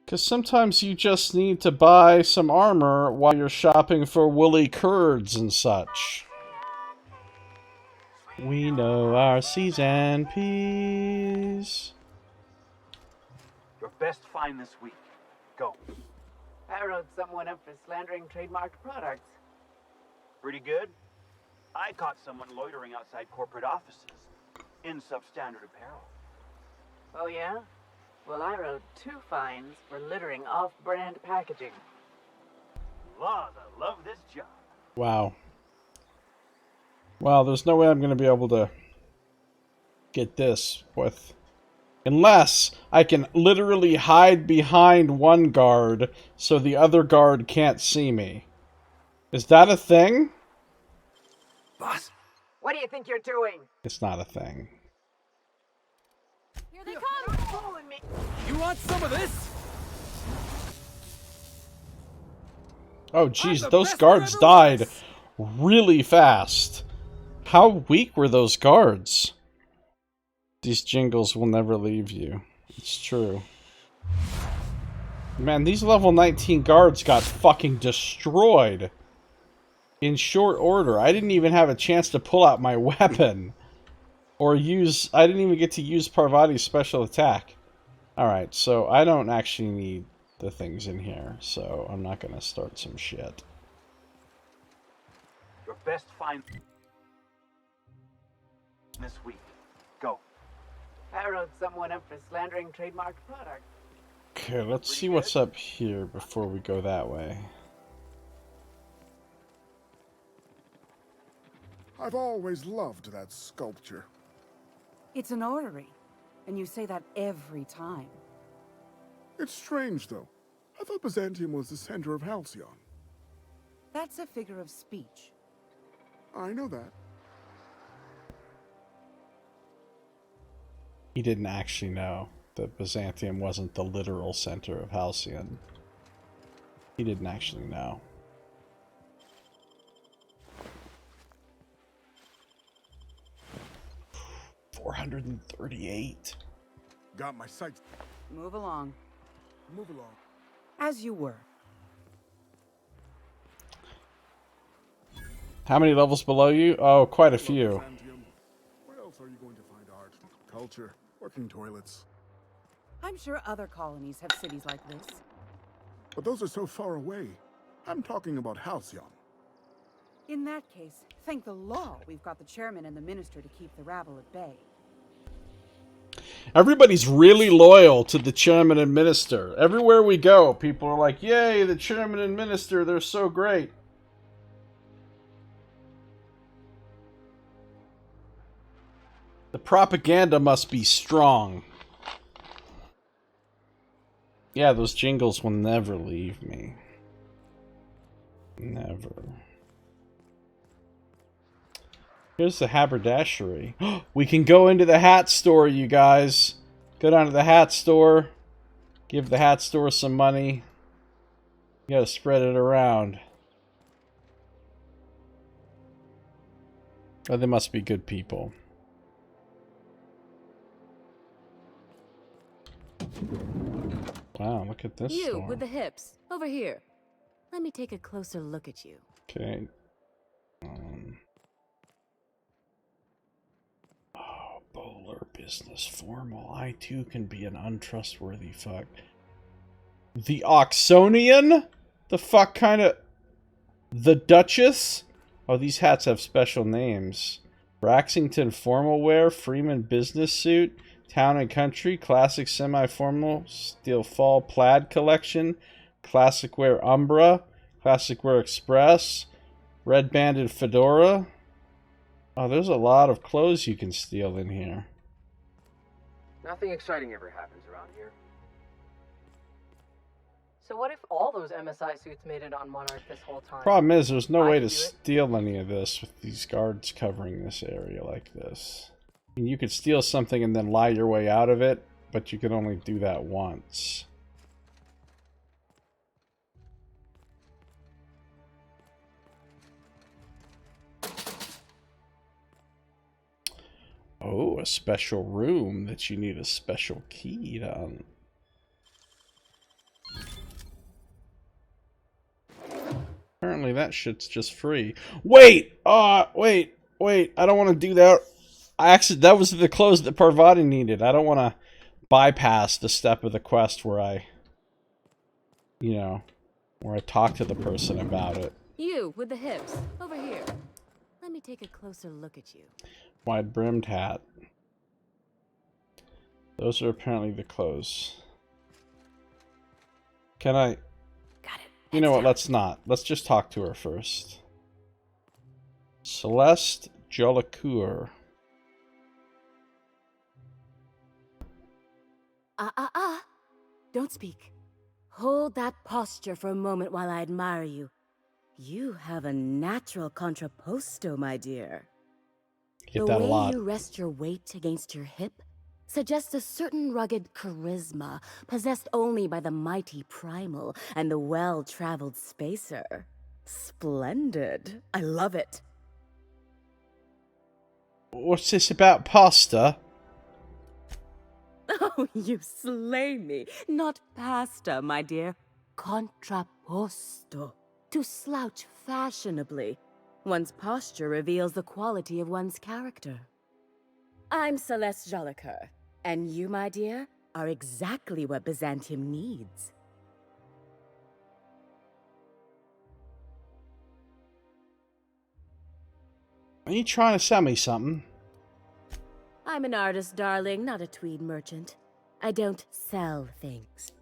Because sometimes you just need to buy some armor while you're shopping for woolly curds and such. We know our C's and P's. Your best find this week. Go. I wrote someone up for slandering trademarked products. Pretty good. I caught someone loitering outside corporate offices in substandard apparel. Oh yeah? Well, I wrote 2 fines for littering off-brand packaging. Laws, I love this job. Wow. Well, there's no way I'm going to be able to get this with... Unless I can literally hide behind one guard so the other guard can't see me. Is that a thing? Boss. What do you think you're doing? It's not a thing. Here they come! Fooling me! You want some of this? Oh, jeez, those guards died really fast. How weak were those guards? These jingles will never leave you. It's true. Man, these level 19 guards got fucking destroyed in short order. I didn't even have a chance to pull out my weapon. Or use... I didn't even get to use Parvati's special attack. Alright, so I don't actually need the things in here. So I'm not gonna start some shit. Your best find this week. Go. I wrote someone up for slandering trademarked product. Okay, let's see what's up here before we go that way. I've always loved that sculpture. It's an orrery, and you say that every time. It's strange, though. I thought Byzantium was the center of Halcyon. That's a figure of speech. I know that. He didn't actually know that Byzantium wasn't the literal center of Halcyon. He didn't actually know. $438. Got my sights. Move along. Move along. As you were. How many levels below you? Oh, quite a few. Where else are you going to find art, culture, working toilets? I'm sure other colonies have cities like this. But those are so far away. I'm talking about Halcyon. In that case, thank the law we've got the chairman and the minister to keep the rabble at bay. Everybody's really loyal to the chairman and minister. Everywhere we go, people are like, yay, the chairman and minister, they're so great. The propaganda must be strong. Yeah, those jingles will never leave me. Never. Here's the haberdashery. We can go into the hat store, you guys. Go down to the hat store. Give the hat store some money. You gotta spread it around. Oh, they must be good people. Wow, look at this You, store. with the hips. Over here. Let me take a closer look at you. Okay. Bowler business formal. I too can be an untrustworthy fuck. The Oxonian? The fuck kind of... The Duchess? Oh, these hats have special names. Braxington formal wear, Freeman business suit, Town and Country, classic semi-formal, steel fall plaid collection, classic wear Umbra, classic wear Express, red banded fedora. Oh, there's a lot of clothes you can steal in here. Nothing exciting ever happens around here. So what if all those MSI suits made it on Monarch this whole time? Problem is, there's no way to steal any of this with these guards covering this area like this. I mean, you could steal something and then lie your way out of it, but you can only do that once. Oh, a special room that you need a special key to. Apparently that shit's just free. Wait! Wait. I don't want to do that. That was the clothes that Parvati needed. I don't want to bypass the step of the quest where I, where I talk to the person about it. You, with the hips. Over here. Let me take a closer look at you. Wide-brimmed hat. Those are apparently the clothes. Can I... Got it. You know what, let's not. Let's just talk to her first. Celeste Jolicoeur. Don't speak. Hold that posture for a moment while I admire you. You have a natural contrapposto, my dear. Get that a lot. The way you rest your weight against your hip suggests a certain rugged charisma possessed only by the mighty primal and the well-traveled spacer. Splendid. I love it. What's this about pasta? Oh, you slay me. Not pasta, my dear. Contrapposto. To slouch fashionably. One's posture reveals the quality of one's character. I'm Celeste Jolicoeur, and you, my dear, are exactly what Byzantium needs. Are you trying to sell me something? I'm an artist, darling, not a tweed merchant. I don't sell things.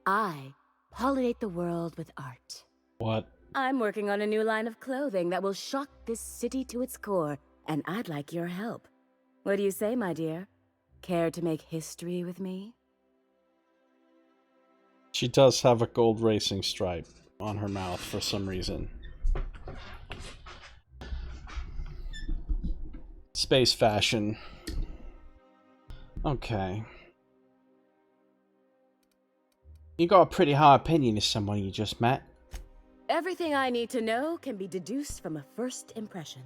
I pollinate the world with art. What? I'm working on a new line of clothing that will shock this city to its core, and I'd like your help. What do you say, my dear? Care to make history with me? She does have a gold racing stripe on her mouth for some reason. Space fashion. Okay. You got a pretty high opinion of someone you just met. Everything I need to know can be deduced from a first impression.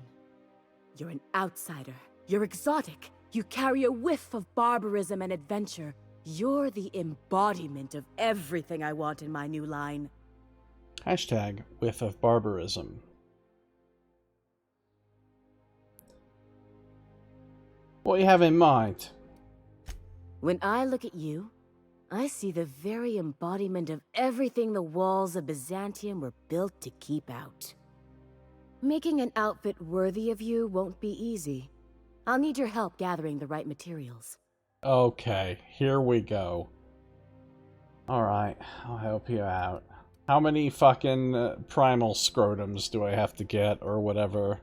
You're an outsider. You're exotic. You carry a whiff of barbarism and adventure. You're the embodiment of everything I want in my new line. Hashtag whiff of barbarism. What do you have in mind? When I look at you, I see the very embodiment of everything the walls of Byzantium were built to keep out. Making an outfit worthy of you won't be easy. I'll need your help gathering the right materials. Okay, here we go. Alright, I'll help you out. How many fucking primal scrotums do I have to get, or whatever?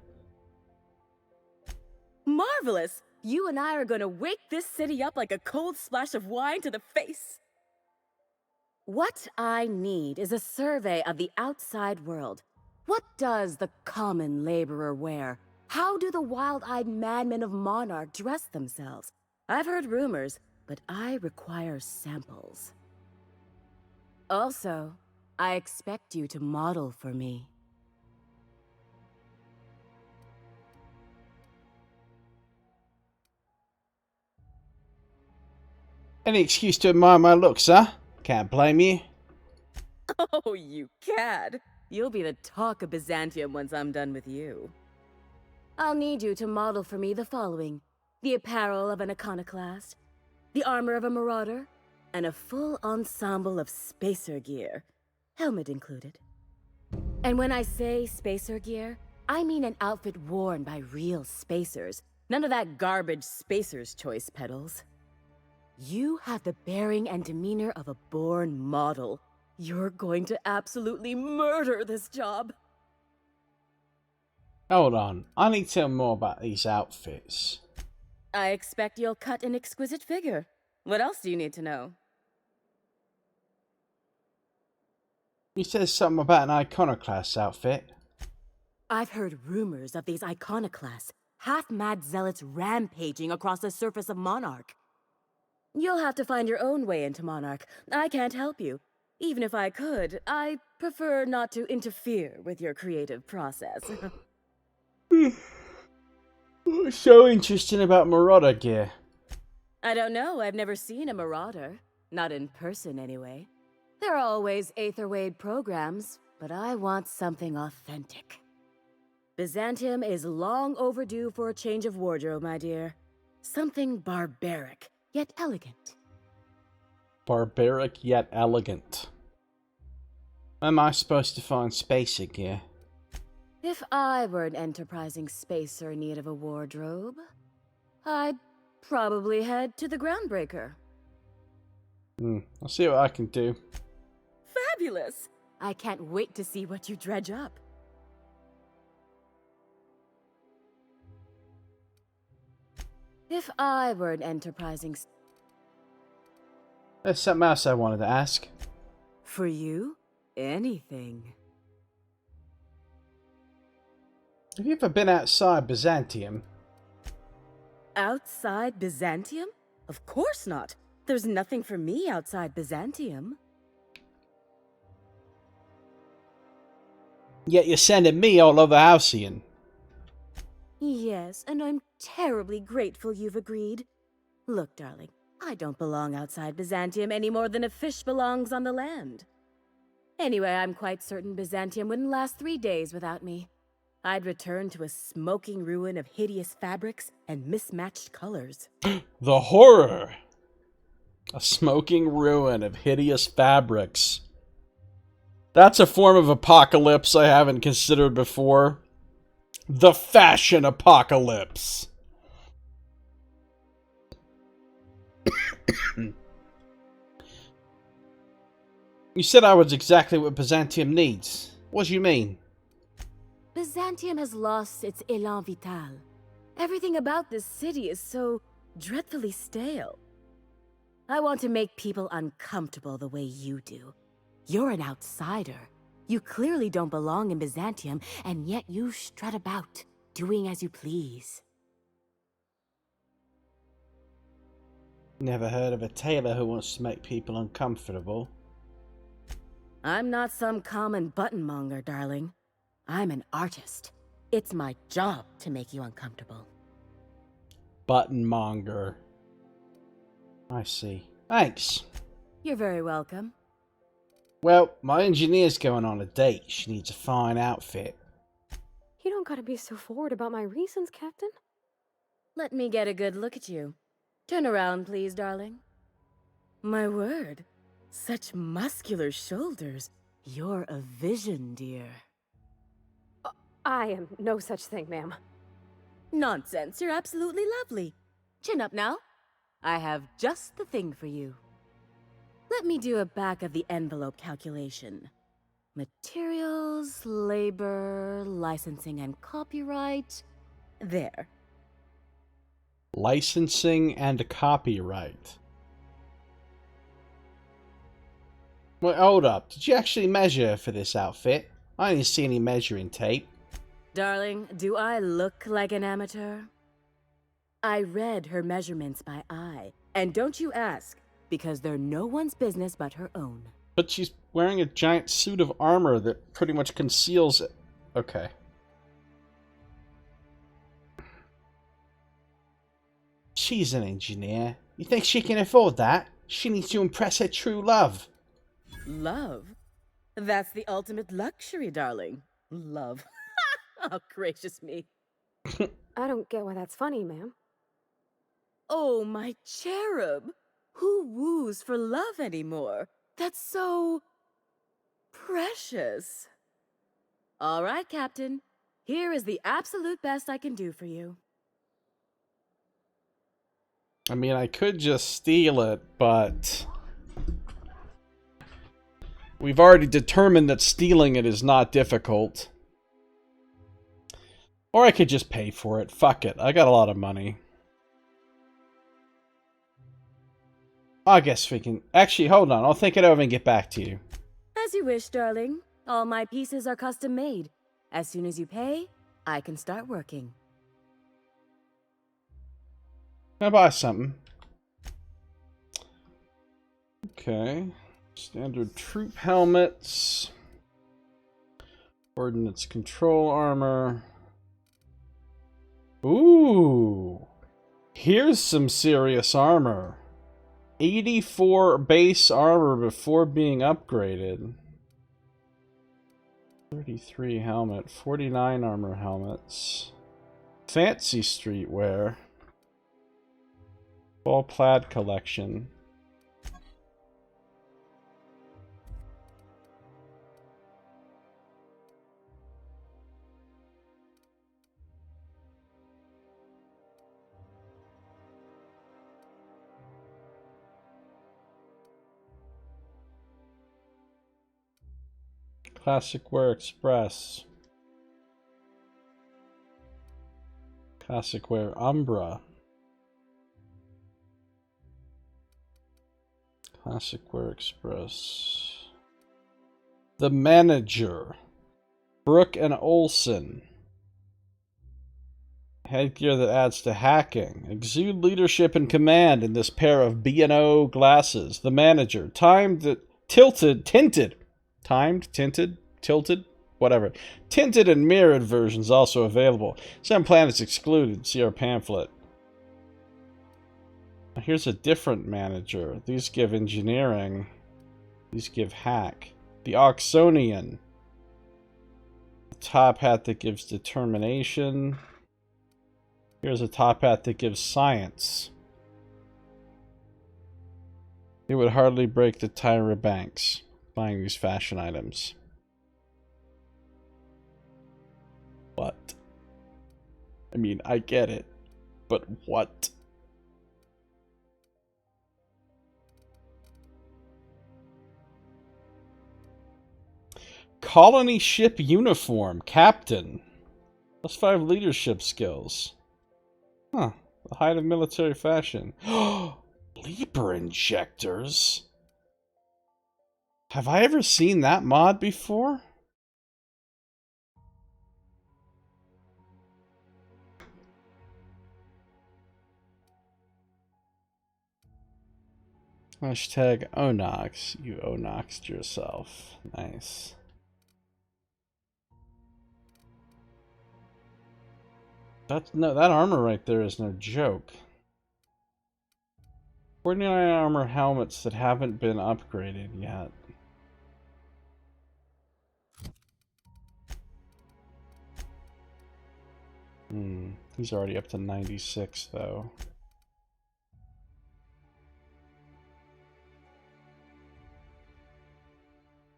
Marvelous! You and I are gonna wake this city up like a cold splash of wine to the face. What I need is a survey of the outside world. What does the common laborer wear? How do the wild-eyed madmen of Monarch dress themselves? I've heard rumors, but I require samples. Also, I expect you to model for me. Any excuse to admire my looks, huh? Can't blame you. Oh, you cad! You'll be the talk of Byzantium once I'm done with you. I'll need you to model for me the following: the apparel of an iconoclast, the armor of a marauder, and a full ensemble of spacer gear, helmet included. And when I say spacer gear, I mean an outfit worn by real spacers, none of that garbage spacer's choice pedals. You have the bearing and demeanor of a born model. You're going to absolutely murder this job. Hold on, I need to know more about these outfits. I expect you'll cut an exquisite figure. What else do you need to know? You said something about an iconoclast outfit. I've heard rumors of these iconoclasts, half-mad zealots rampaging across the surface of Monarch. You'll have to find your own way into Monarch. I can't help you. Even if I could, I prefer not to interfere with your creative process. What's so interesting about Marauder gear? I don't know. I've never seen a marauder. Not in person, anyway. There are always Aetherwade programs, but I want something authentic. Byzantium is long overdue for a change of wardrobe, my dear. Something barbaric, yet elegant. Barbaric yet elegant. Am I supposed to find spacer gear? If I were an enterprising spacer in need of a wardrobe, I'd probably head to the Groundbreaker. I'll see what I can do. Fabulous! I can't wait to see what you dredge up. If I were an enterprising... There's something else I wanted to ask. For you, anything. Have you ever been outside Byzantium? Outside Byzantium? Of course not. There's nothing for me outside Byzantium. Yet you're sending me all over Halcyon. Yes, and I'm terribly grateful you've agreed. Look, darling, I don't belong outside Byzantium any more than a fish belongs on the land. Anyway, I'm quite certain Byzantium wouldn't last 3 days without me. I'd return to a smoking ruin of hideous fabrics and mismatched colors. The horror! A smoking ruin of hideous fabrics. That's a form of apocalypse I haven't considered before. The fashion apocalypse. You said I was exactly what Byzantium needs. What do you mean? Byzantium has lost its élan vital. Everything about this city is so dreadfully stale. I want to make people uncomfortable the way you do. You're an outsider. You clearly don't belong in Byzantium, and yet you strut about, doing as you please. Never heard of a tailor who wants to make people uncomfortable. I'm not some common buttonmonger, darling. I'm an artist. It's my job to make you uncomfortable. Buttonmonger. I see. Thanks. You're very welcome. Well, my engineer's going on a date. She needs a fine outfit. You don't gotta be so forward about my reasons, Captain. Let me get a good look at you. Turn around, please, darling. My word. Such muscular shoulders. You're a vision, dear. I am no such thing, ma'am. Nonsense. You're absolutely lovely. Chin up now. I have just the thing for you. Let me do a back-of-the-envelope calculation. Materials, labor, licensing and copyright. There. Licensing and copyright. Wait, hold up. Did you actually measure for this outfit? I didn't see any measuring tape. Darling, do I look like an amateur? I read her measurements by eye. And don't you ask, because they're no one's business but her own. But she's wearing a giant suit of armor that pretty much conceals it. Okay. She's an engineer. You think she can afford that? She needs to impress her true love. Love? That's the ultimate luxury, darling. Love. Oh, gracious me. I don't get why that's funny, ma'am. Oh, my cherub. Who woos for love anymore? That's so... precious. All right, Captain. Here is the absolute best I can do for you. I mean, I could just steal it, but... we've already determined that stealing it is not difficult. Or I could just pay for it. Fuck it. I got a lot of money. I guess we can... actually, hold on. I'll think it over and get back to you. As you wish, darling. All my pieces are custom made. As soon as you pay, I can start working. Can I buy something? Okay. Standard troop helmets. Ordnance control armor. Ooh. Here's some serious armor. 84 base armor before being upgraded. 33 helmet. 49 armor helmets. Fancy streetwear. Fall plaid collection. Classic Wear Express. Classic Wear Umbra. Classic Wear Express. The Manager. Brooke and Olsen. Headgear that adds to hacking. Exude leadership and command in this pair of B&O glasses. The Manager. Timed, tilted, tinted. Timed, tinted, tilted. whatever. Tinted and mirrored versions also available. Some planets excluded. See our pamphlet. Here's a different manager. These give engineering. These give hack. The Oxonian. The top hat that gives determination. Here's a top hat that gives science. It would hardly break the Tyra banks buying these fashion items. What? I mean, I get it, but what? Colony ship uniform, captain. +5 leadership skills. Huh, the height of military fashion. Leaper injectors? Have I ever seen that mod before? Hashtag Onox. You Onoxed yourself. Nice. That armor right there is no joke. 49 armor helmets that haven't been upgraded yet. He's already up to 96 though.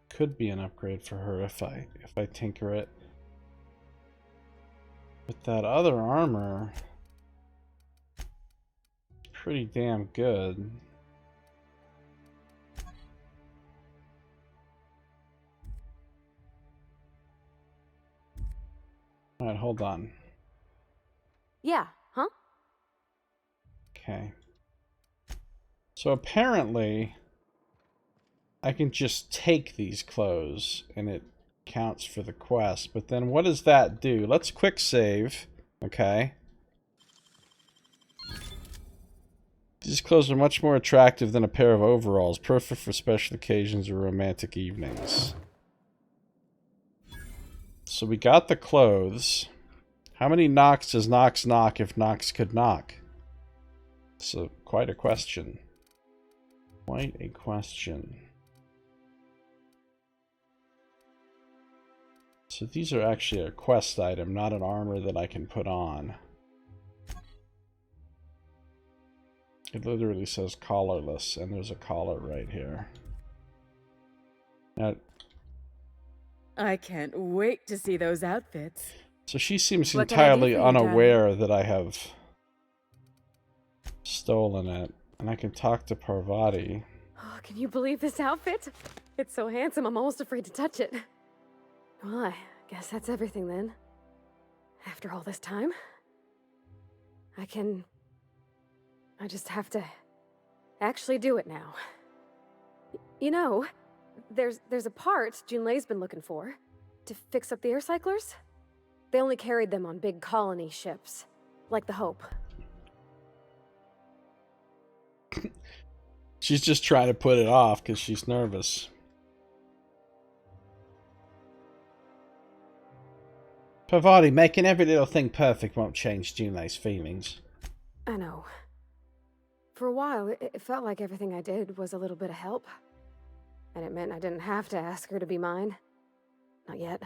Could be an upgrade for her if I tinker it. But that other armor, pretty damn good. Alright, hold on. Yeah, huh? Okay. So apparently, I can just take these clothes and it counts for the quest. But then what does that do? Let's quick save. Okay. These clothes are much more attractive than a pair of overalls, perfect for special occasions or romantic evenings. So we got the clothes. How many knocks does Knox knock if Knox could knock? So, quite a question. Quite a question. So these are actually a quest item, not an armor that I can put on. It literally says collarless, and there's a collar right here. Now, I can't wait to see those outfits. so she seems What can I do entirely for you, unaware that I have stolen it. And I can talk to Parvati. Oh, can you believe this outfit? It's so handsome, I'm almost afraid to touch it. Well, I guess that's everything then. After all this time, I just have to actually do it now. You know, there's a part Junlei's been looking for to fix up the air cyclers. They only carried them on big colony ships, like the Hope. She's just trying to put it off because she's nervous. Parvati, making every little thing perfect won't change Junlei's feelings. I know. For a while, it felt like everything I did was a little bit of help. And it meant I didn't have to ask her to be mine. Not yet.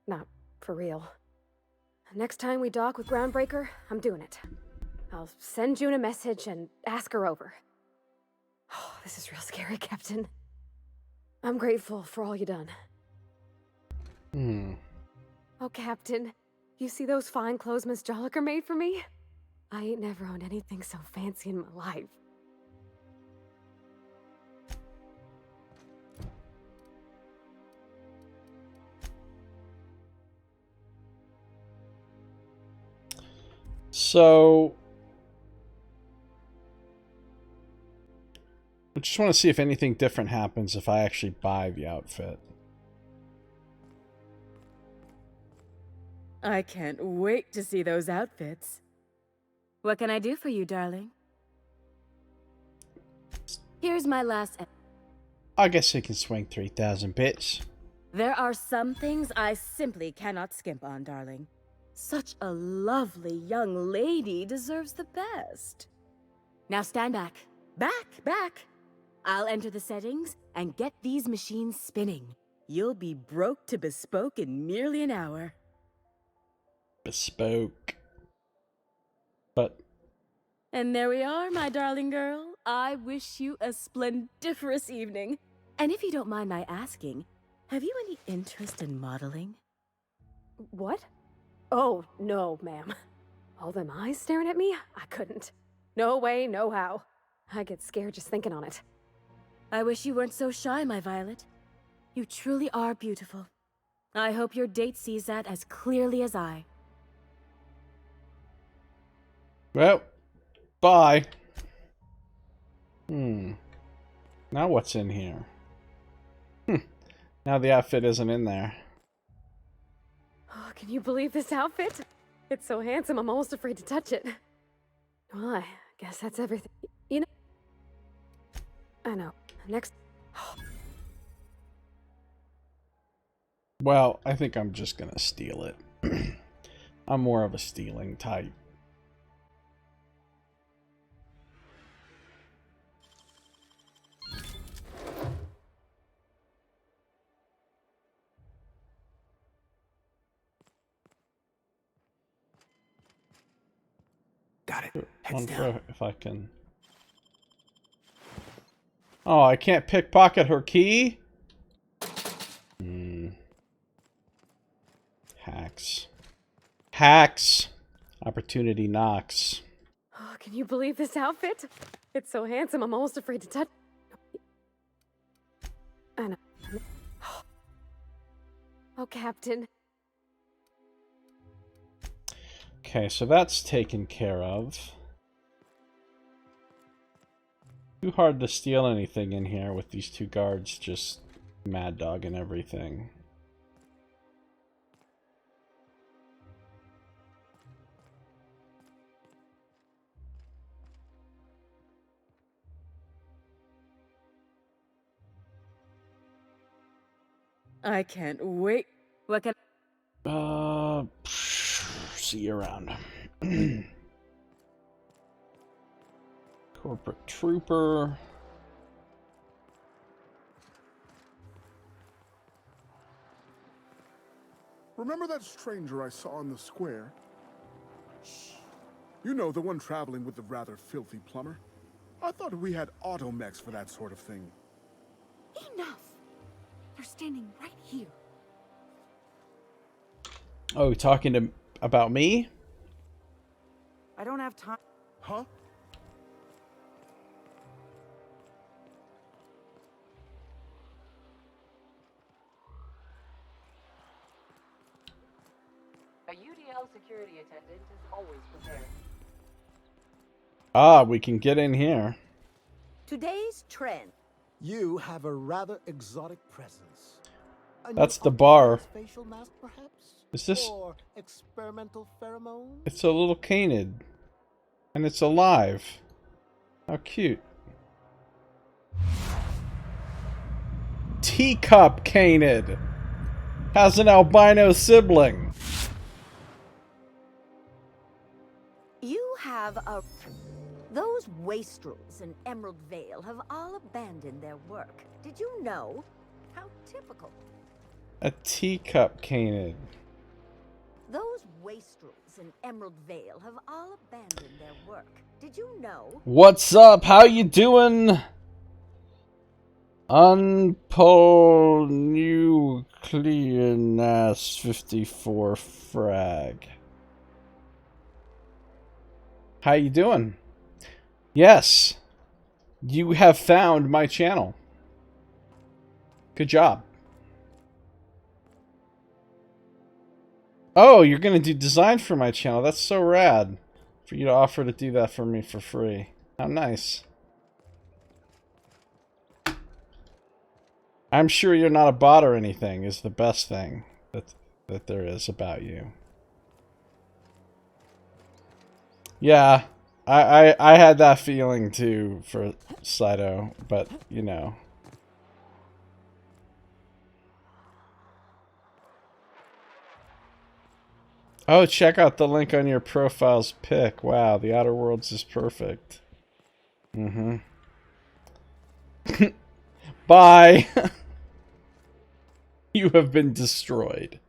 Not for real. Next time we dock with Groundbreaker, I'm doing it. I'll send June a message and ask her over. Oh, this is real scary, Captain. I'm grateful for all you done. Oh, Captain, you see those fine clothes Miss Jolliker made for me? I ain't never owned anything so fancy in my life. So, I just want to see if anything different happens if I actually buy the outfit. I can't wait to see those outfits. What can I do for you, darling? Here's my last... I guess I can swing 3,000 bits. There are some things I simply cannot skimp on, darling. Such a lovely young lady deserves the best. Now stand back. Back! I'll enter the settings and get these machines spinning. You'll be broke to bespoke in merely an hour. Bespoke. But... And there we are, my darling girl. I wish you a splendiferous evening. And if you don't mind my asking, have you any interest in modeling? What? Oh, no, ma'am. All them eyes staring at me? I couldn't. No way, no how. I get scared just thinking on it. I wish you weren't so shy, my Violet. You truly are beautiful. I hope your date sees that as clearly as I. Well, bye. Now what's in here? Now the outfit isn't in there. Oh, can you believe this outfit? It's so handsome, I'm almost afraid to touch it. Well, I guess that's everything. You know... I know. Next... Well, I think I'm just gonna steal it. I'm more of a stealing type. Got it. I wonder if I can... Oh, I can't pickpocket her key? Hacks. Hacks! Opportunity knocks. Oh, can you believe this outfit? It's so handsome, I'm almost afraid to touch... I know. Oh, Captain. Okay, so that's taken care of. Too hard to steal anything in here with these two guards just mad dogging everything. I can't wait. What can... See you around. Corporate Trooper. Remember that stranger I saw in the square? Shh. You know, the one traveling with the rather filthy plumber. I thought we had automechs for that sort of thing. Enough! They're standing right here. Oh, talking about me? I don't have time. Huh? A UDL security attendant is always prepared. Ah, we can get in here. Today's trend. You have a rather exotic presence. That's the bar. Facial mask, perhaps? Is this... Or experimental pheromone? It's a little canid. And it's alive. How cute. Teacup canid. Has an albino sibling. You have a... Those wastrels in Emerald Vale have all abandoned their work. Did you know? How typical. A teacup canid. Those wastrels in Emerald Vale have all abandoned their work. Did you know? What's up? How you doing? Unpull nuclear NAS 54 frag. How you doing? Yes, you have found my channel. Good job. Oh, you're gonna do design for my channel. That's so rad. For you to offer to do that for me for free. How nice. I'm sure you're not a bot or anything is the best thing that there is about you. Yeah, I had that feeling too for Saito, but you know. Oh, check out the link on your profile's pic. Wow, the Outer Worlds is perfect. Mm-hmm. Bye! You have been destroyed.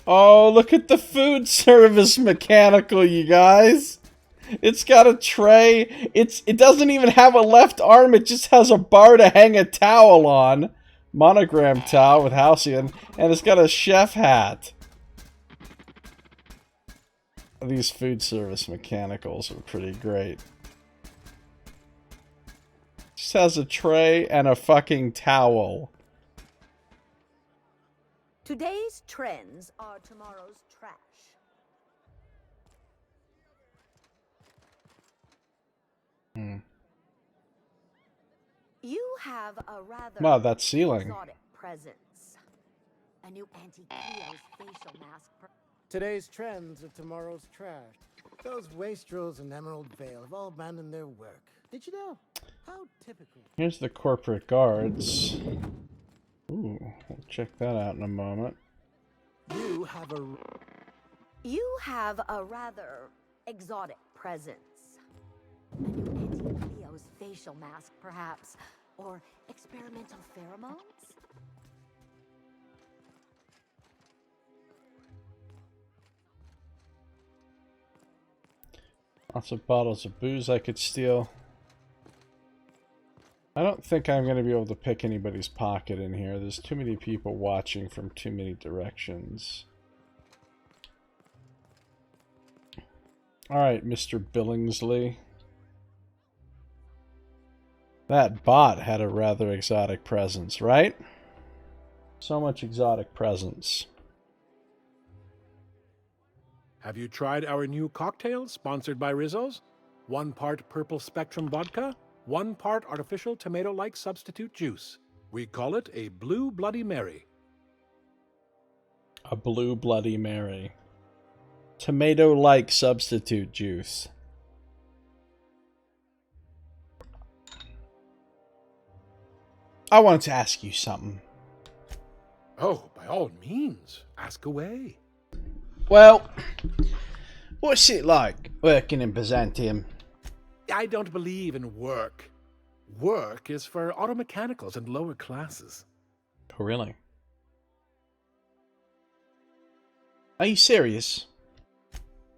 Oh, look at the food service mechanical, you guys! It's got a tray. It doesn't even have a left arm, it just has a bar to hang a towel on. Monogram towel with Halcyon, and it's got a chef hat. These food service mechanicals are pretty great. Just has a tray and a fucking towel. Today's trends are tomorrow's trash. You have a rather Wow, that ceiling. exotic presence. A new antique Cleo's facial mask. Today's trends are tomorrow's trash. Those wastrels in Emerald Vale have all abandoned their work. Did you know? How typical. Here's the corporate guards. Ooh, we'll check that out in a moment. You have a rather exotic presence. A new antique Cleo's facial mask, perhaps, or experimental pheromones. Lots of bottles of booze I could steal. I don't think I'm going to be able to pick anybody's pocket in here. There's too many people watching from too many directions. Alright, Mr. Billingsley. That bot had a rather exotic presence, right? So much exotic presence. Have you tried our new cocktail sponsored by Rizzo's? 1 part purple spectrum vodka, 1 part artificial tomato-like substitute juice. We call it a Blue Bloody Mary. A Blue Bloody Mary. Tomato-like substitute juice. I wanted to ask you something. Oh, by all means, ask away. Well, what's it like working in Byzantium? I don't believe in work. Work is for automechanicals and lower classes. Oh, really? Are you serious?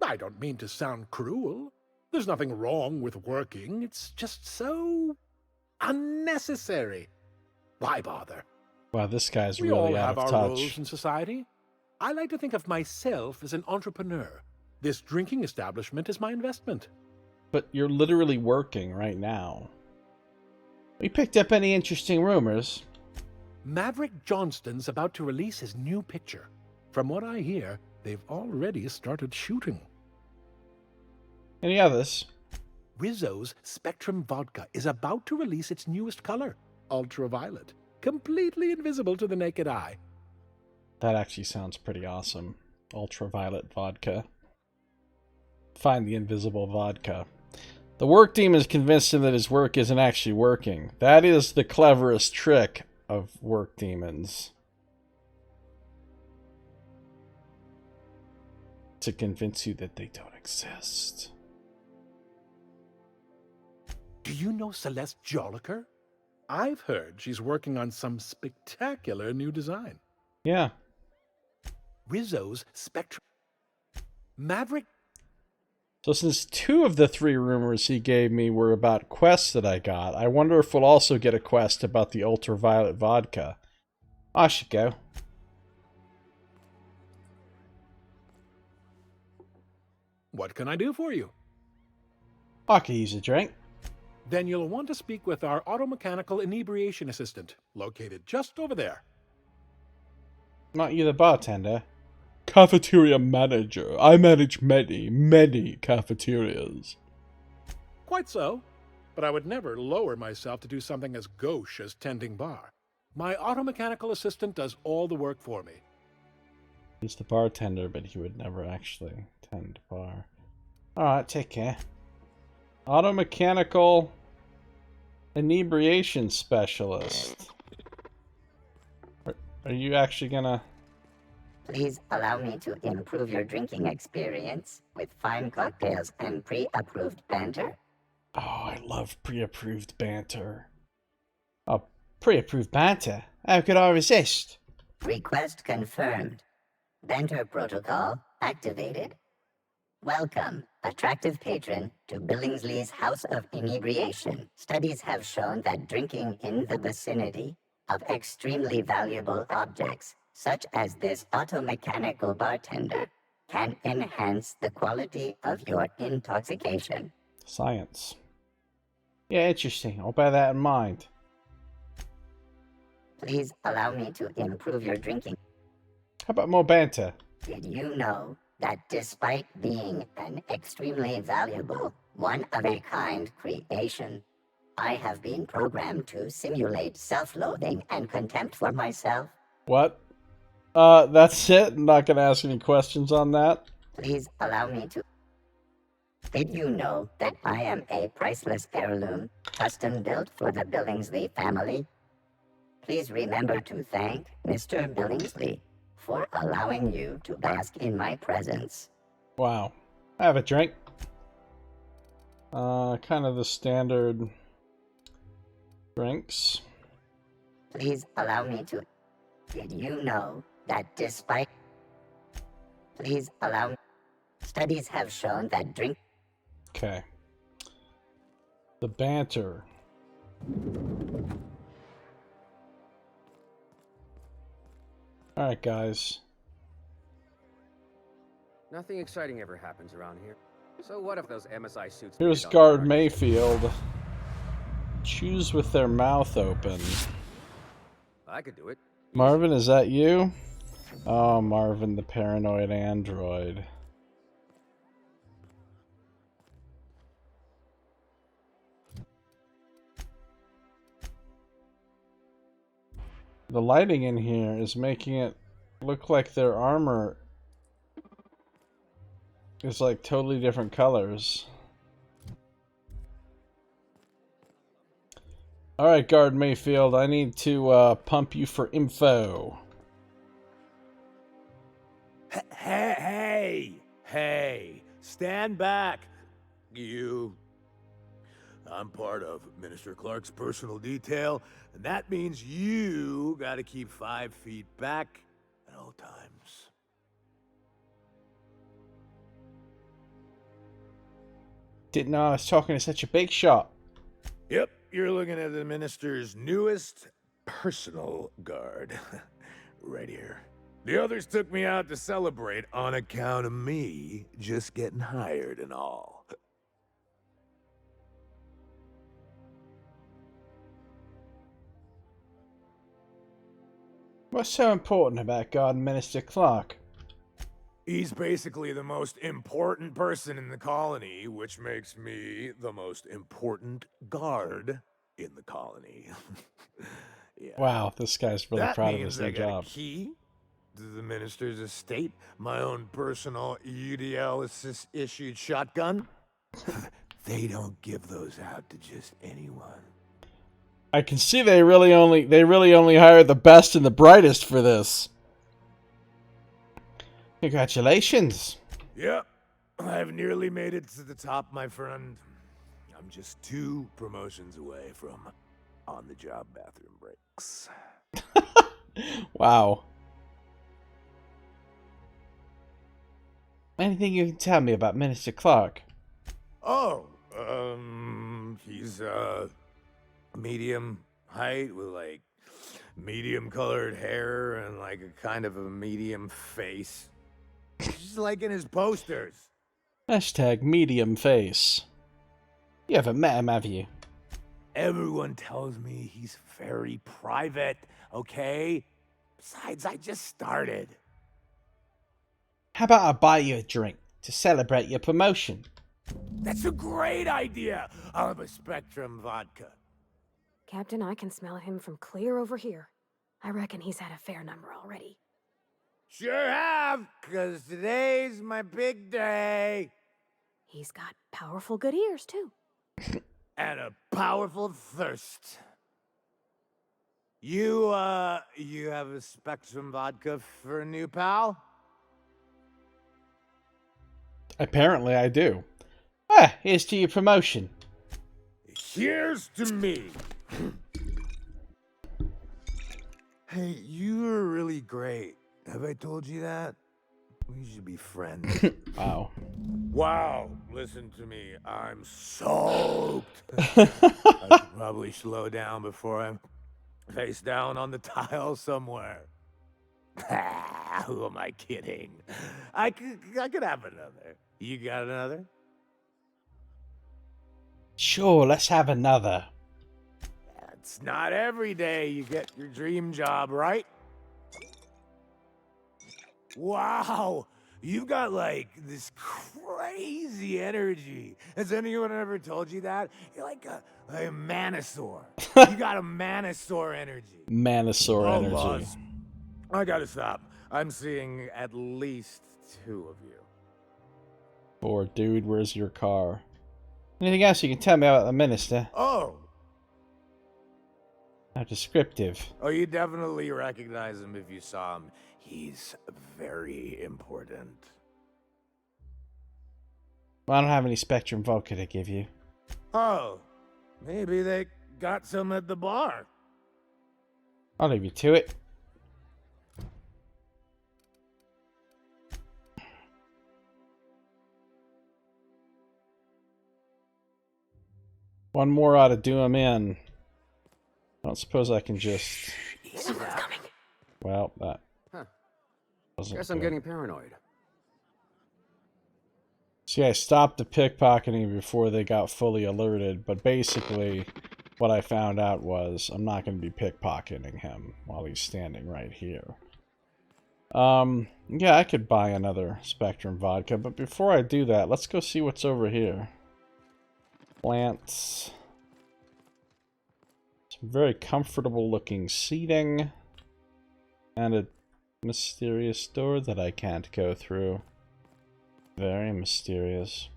I don't mean to sound cruel. There's nothing wrong with working. It's just so unnecessary. Why bother? Wow, this guy's We really all out have of our touch. roles in society. I like to think of myself as an entrepreneur. This drinking establishment is my investment. But you're literally working right now. We picked up any interesting rumors? Maverick Johnston's about to release his new picture. From what I hear, they've already started shooting. Any others? Rizzo's Spectrum Vodka is about to release its newest color, ultraviolet, completely invisible to the naked eye. That actually sounds pretty awesome. Ultraviolet vodka. Find the invisible vodka. The work demons convinced him that his work isn't actually working. That is the cleverest trick of work demons. To convince you that they don't exist. Do you know Celeste Jolliker? I've heard she's working on some spectacular new design. Yeah. Rizzo's Spectrum. Maverick. So since 2 of the 3 rumors he gave me were about quests that I got, I wonder if we'll also get a quest about the ultraviolet vodka. I should go. What can I do for you? I could use a drink. Then you'll want to speak with our automechanical inebriation assistant, located just over there. Not you the bartender. Cafeteria manager. I manage many cafeterias. Quite so, but I would never lower myself to do something as gauche as tending bar. My automechanical assistant does all the work for me. He's the bartender, but he would never actually tend bar. Alright, take care. Automechanical inebriation specialist. Are you actually gonna... Please allow me to improve your drinking experience with fine cocktails and pre-approved banter. Oh, I love pre-approved banter. Oh, pre-approved banter? How could I resist? Request confirmed. Banter protocol activated. Welcome, attractive patron, to Billingsley's House of Inebriation. Studies have shown that drinking in the vicinity of extremely valuable objects, such as this automechanical bartender, can enhance the quality of your intoxication. Science. Yeah, interesting. I'll bear that in mind. Please allow me to improve your drinking. How about more banter? Did you know that despite being an extremely valuable, one-of-a-kind creation, I have been programmed to simulate self-loathing and contempt for myself? What? That's it? I'm not gonna ask any questions on that. Please allow me to... Did you know that I am a priceless heirloom, custom-built for the Billingsley family? Please remember to thank Mr. Billingsley for allowing you to bask in my presence. Wow. Have a drink. Kind of the standard drinks. Please allow me to... Did you know that despite... Please allow me... Studies have shown that drink... Okay. The banter. Alright, guys. Nothing exciting ever happens around here. So what if those MSI suits... Here's Guard Mayfield. Choose with their mouth open. I could do it. Marvin, is that you? Oh, Marvin, the paranoid android. The lighting in here is making it look like their armor is like totally different colors. Alright, Guard Mayfield, I need to pump you for info. Hey, stand back, you. I'm part of Minister Clark's personal detail, and that means you gotta keep 5 feet back at all times. Didn't know I was talking to such a big shot. Yep, you're looking at the Minister's newest personal guard. Right here. The others took me out to celebrate on account of me just getting hired and all. What's so important about Guard Minister Clark? He's basically the most important person in the colony, which makes me the most important guard in the colony. Yeah. Wow, this guy's really That proud of means his new I got job. a key to the minister's estate, my own personal UDL issued shotgun. They don't give those out to just anyone. I can see they really only hire the best and the brightest for this. Congratulations. Yep, I've nearly made it to the top, my friend. I'm just 2 promotions away from on-the-job bathroom breaks. Wow. Anything you can tell me about Minister Clark? Oh, he's medium height with like medium colored hair and like a kind of a medium face. Just like in his posters. Hashtag medium face. You haven't met him, have you? Everyone tells me he's very private, okay? Besides, I just started. How about I buy you a drink to celebrate your promotion? That's a great idea. I'll have a Spectrum vodka. Captain, I can smell him from clear over here. I reckon he's had a fair number already. Sure have, 'cause today's my big day. He's got powerful good ears, too. And a powerful thirst. You have a Spectrum vodka for a new pal? Apparently I do. Ah, here's to your promotion. Here's to me. Hey, you're really great. Have I told you that? We should be friends. Wow. Wow, listen to me. I'm soaked. I should probably slow down before I'm face down on the tile somewhere. Who am I kidding? I could have another. You got another? Sure, let's have another. It's not every day you get your dream job, right? Wow, you've got like this crazy energy. Has anyone ever told you that? You're like a Manosaur. You got a Manosaur energy. Manosaur energy. Boss. I gotta stop. I'm seeing at least 2 of you. Or, dude, where's your car? Anything else you can tell me about the minister? Oh! How descriptive. Oh, you definitely recognize him if you saw him. He's very important. Well, I don't have any Spectrum vodka to give you. Oh, maybe they got some at the bar. I'll leave you to it. One more ought to do him in. I don't suppose I can just... Someone's coming. Well, that... Guess I'm getting paranoid. See, I stopped the pickpocketing before they got fully alerted, but basically what I found out was I'm not going to be pickpocketing him while he's standing right here. Yeah, I could buy another Spectrum vodka, but before I do that, let's go see what's over here. Plants. Some very comfortable looking seating. And a mysterious door that I can't go through. Very mysterious.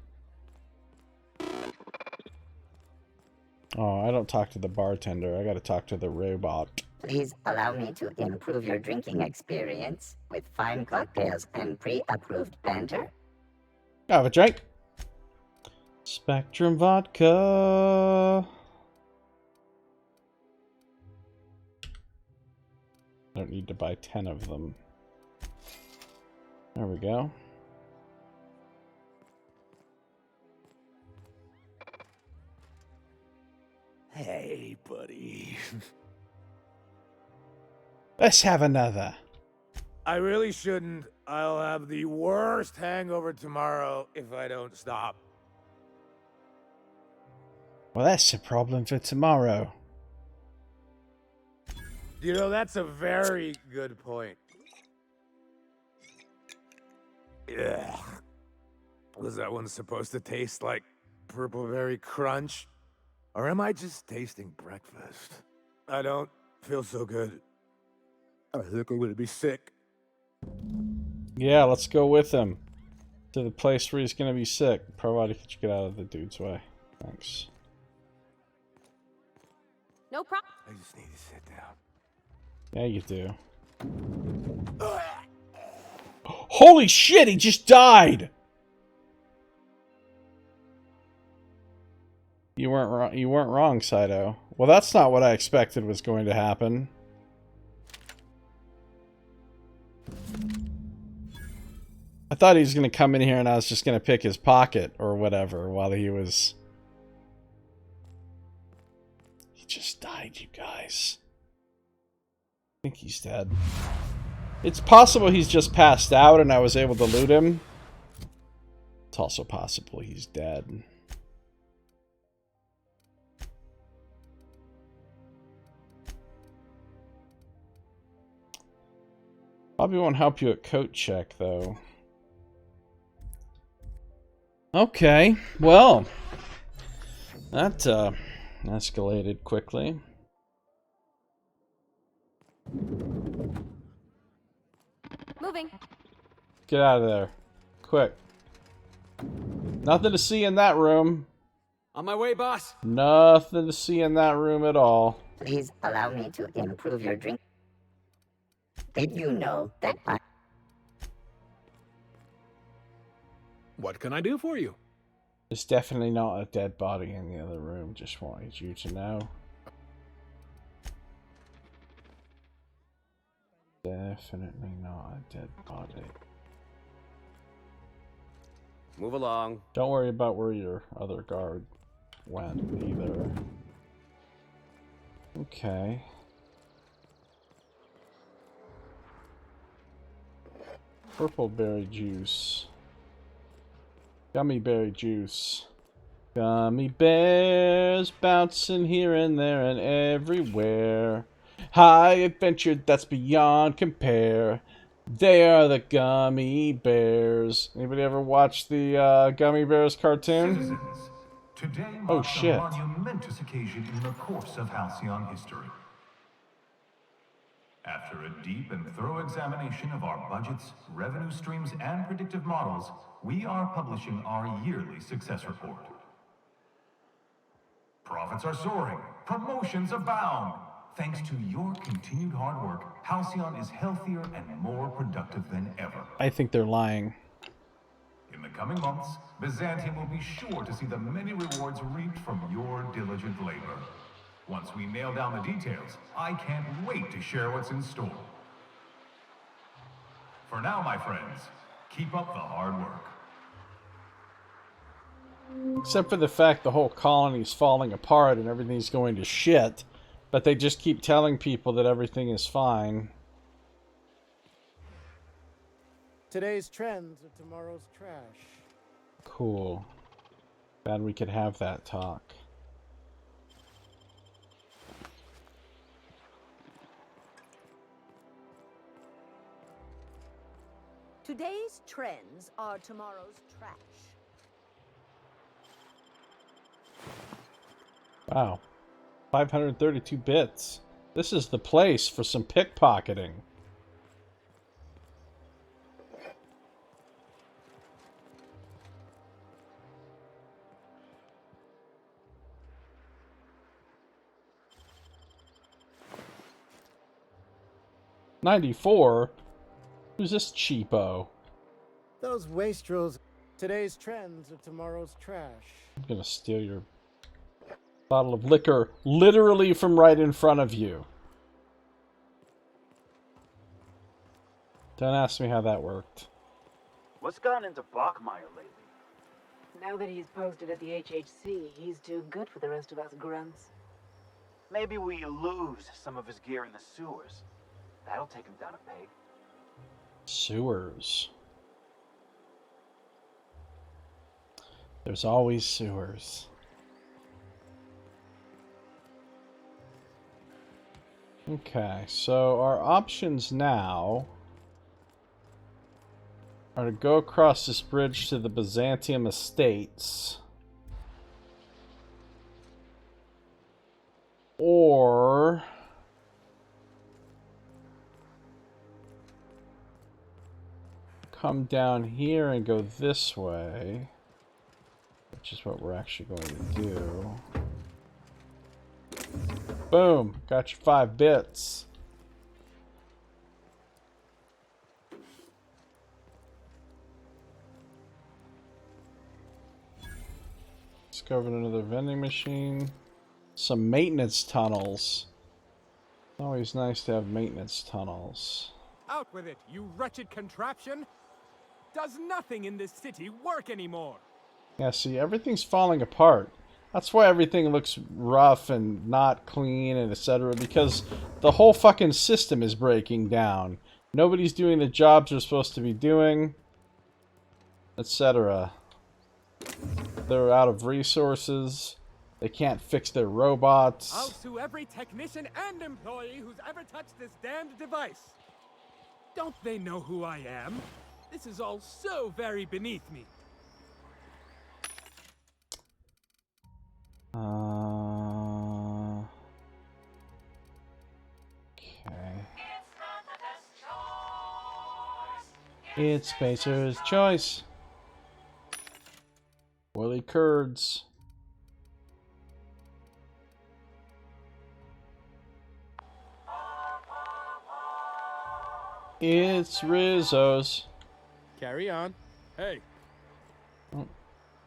Oh, I don't talk to the bartender. I gotta talk to the robot. Please allow me to improve your drinking experience with fine cocktails and pre-approved banter. Have a drink. Spectrum vodka. I don't need to buy 10 of them. There we go. Hey, buddy. Let's have another. I really shouldn't. I'll have the worst hangover tomorrow if I don't stop. Well, that's a problem for tomorrow. You know, that's a very good point. Yeah. Was that one supposed to taste like purple berry crunch? Or am I just tasting breakfast? I don't feel so good. I think I'm gonna be sick. Yeah, let's go with him. To the place where he's gonna be sick. Provided you get out of the dude's way. Thanks. No problem. I just need to sit down. Yeah, you do. Holy shit, he just died! You weren't wrong, Saito. Well, that's not what I expected was going to happen. I thought he was going to come in here and I was just going to pick his pocket or whatever while he was... He just died, you guys. I think he's dead. It's possible he's just passed out and I was able to loot him. It's also possible he's dead. Probably won't help you at coat check, though. Okay, well, that escalated quickly. Moving. Get out of there. Quick. Nothing to see in that room. On my way, boss. Nothing to see in that room at all. Please allow me to improve your drink. Did you know that I... What can I do for you? There's definitely not a dead body in the other room, just wanted you to know. Definitely not a dead body. Move along. Don't worry about where your other guard went either. Okay. Purple berry juice. Gummy berry juice. Gummy bears bouncing here and there and everywhere. High adventure that's beyond compare. They are the gummy bears. Anybody ever watch the Gummy Bears cartoon? Citizens, today Oh marks shit. a monumentous occasion in the course of Halcyon history. After a deep and thorough examination of our budgets, revenue streams, and predictive models, we are publishing our yearly success report. Profits are soaring, promotions abound. Thanks to your continued hard work, Halcyon is healthier and more productive than ever. I think they're lying. In the coming months, Byzantium will be sure to see the many rewards reaped from your diligent labor. Once we nail down the details, I can't wait to share what's in store. For now, my friends, keep up the hard work. Except for the fact the whole colony's falling apart and everything's going to shit. But they just keep telling people that everything is fine. Today's trends are tomorrow's trash. Cool. Glad we could have that talk. Today's trends are tomorrow's trash. Wow. 532 bits. This is the place for some pickpocketing. $94? Who's this cheapo? Those wastrels. Today's trends are tomorrow's trash. I'm gonna steal your bottle of liquor literally from right in front of you. Don't ask me how that worked. What's gotten into Bachmeyer lately? Now that he's posted at the HHC, he's too good for the rest of us grunts. Maybe we lose some of his gear in the sewers. That'll take him down a peg. Sewers. There's always sewers. Okay, so our options now are to go across this bridge to the Byzantium Estates, or come down here and go this way, which is what we're actually going to do. Boom! Got your 5 bits. Discovered another vending machine. Some maintenance tunnels. Always nice to have maintenance tunnels. Out with it, you wretched contraption! Does nothing in this city work anymore? Yeah, see, everything's falling apart. That's why everything looks rough and not clean and etc. Because the whole fucking system is breaking down. Nobody's doing the jobs they're supposed to be doing, etc. They're out of resources. They can't fix their robots. I'll sue every technician and employee who's ever touched this damned device. Don't they know who I am? This is all so very beneath me. Okay. It's Spacer's choice. Woolly curds. It's Rizzo's. Carry on. Hey.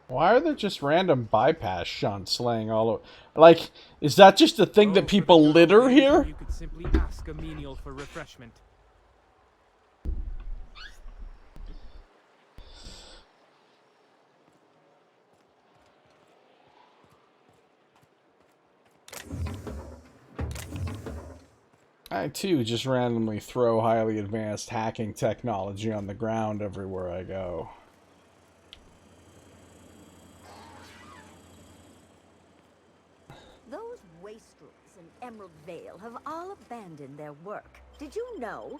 Why are there just random bypass shunts slaying all over? Like, is that just a thing that people litter here? You could simply ask a menial for refreshment. I too just randomly throw highly advanced hacking technology on the ground everywhere I go. Those wastrels in Emerald Vale have all abandoned their work. Did you know?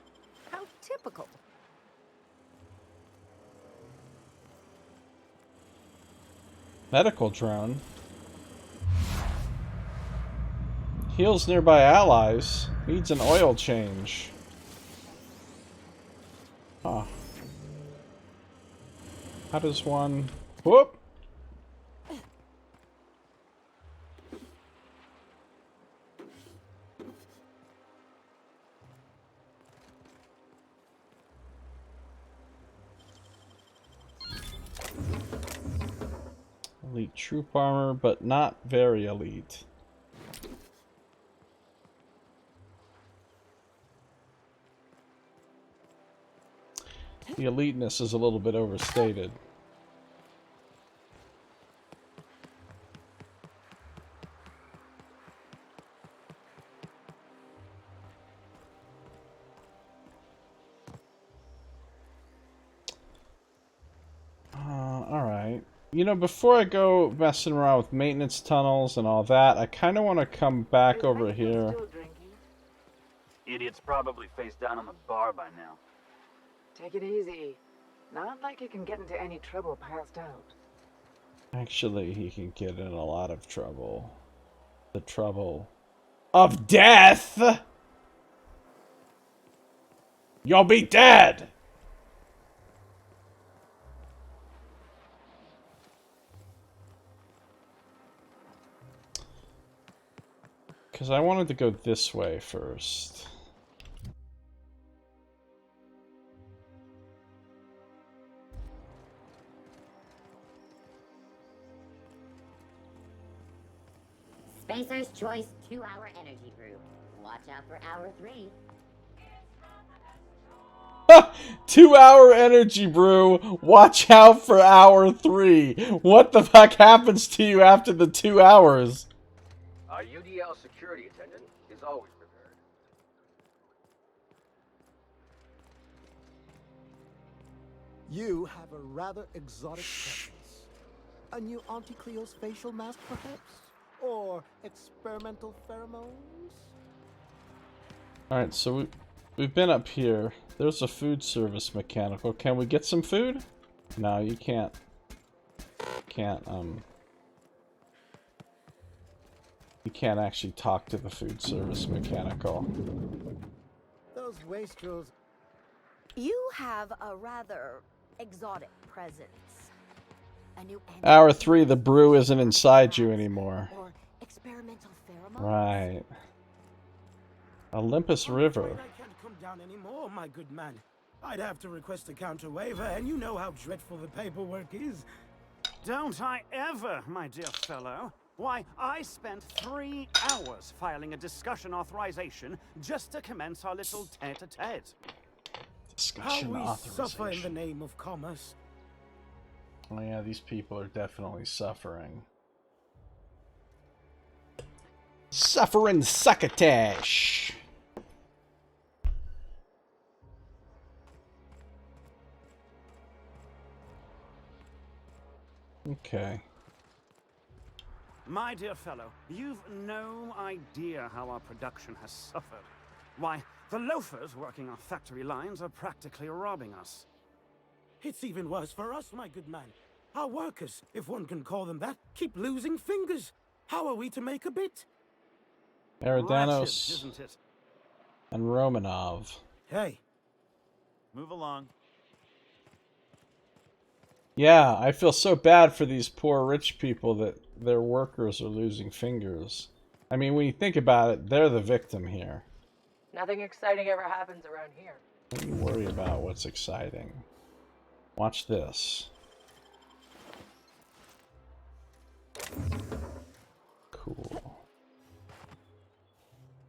How typical. Medical drone. Heals nearby allies. Needs an oil change. Huh. How does one... Whoop! Elite troop armor, but not very elite. The eliteness is a little bit overstated. Alright. You know, before I go messing around with maintenance tunnels and all that, I kind of want to come back over here. Idiot's probably face down on the bar by now. Take it easy. Not like you can get into any trouble passed out. Actually, he can get in a lot of trouble. The trouble of death! You'll be dead! Because I wanted to go this way first. Spacer's Choice 2-hour energy brew. Watch out for hour 3. 2-hour energy brew. Watch out for hour 3. What the fuck happens to you after the 2 hours? Our UDL security attendant is always prepared. You have a rather exotic presence. A new Auntie Cleo's facial mask, perhaps? Or experimental pheromones? Alright, so we've been up here. There's a food service mechanical. Can we get some food? No, you can't. You can't actually talk to the food service mechanical. Those wastrels. You have a rather exotic presence. A new Hour 3, the brew isn't inside you anymore. or experimental pheromones. Right. Olympus River. I can't come down anymore, my good man. I'd have to request a counter waiver, and you know how dreadful the paperwork is. Don't I ever, my dear fellow? Why, I spent 3 hours filing a discussion authorization just to commence our little tete-a-tete. Discussion How we suffer in the authorization. name of commerce. Oh yeah, these people are definitely suffering. Suffering succotash. Okay. My dear fellow, you've no idea how our production has suffered. Why, the loafers working our factory lines are practically robbing us. It's even worse for us, my good man. Our workers, if one can call them that, keep losing fingers. How are we to make a bit? Eridanos Wretched, isn't it? and Romanov. Hey. Move along. Yeah, I feel so bad for these poor rich people that their workers are losing fingers. I mean, when you think about it, they're the victim here. Nothing exciting ever happens around here. Don't you worry about what's exciting. Watch this. Cool.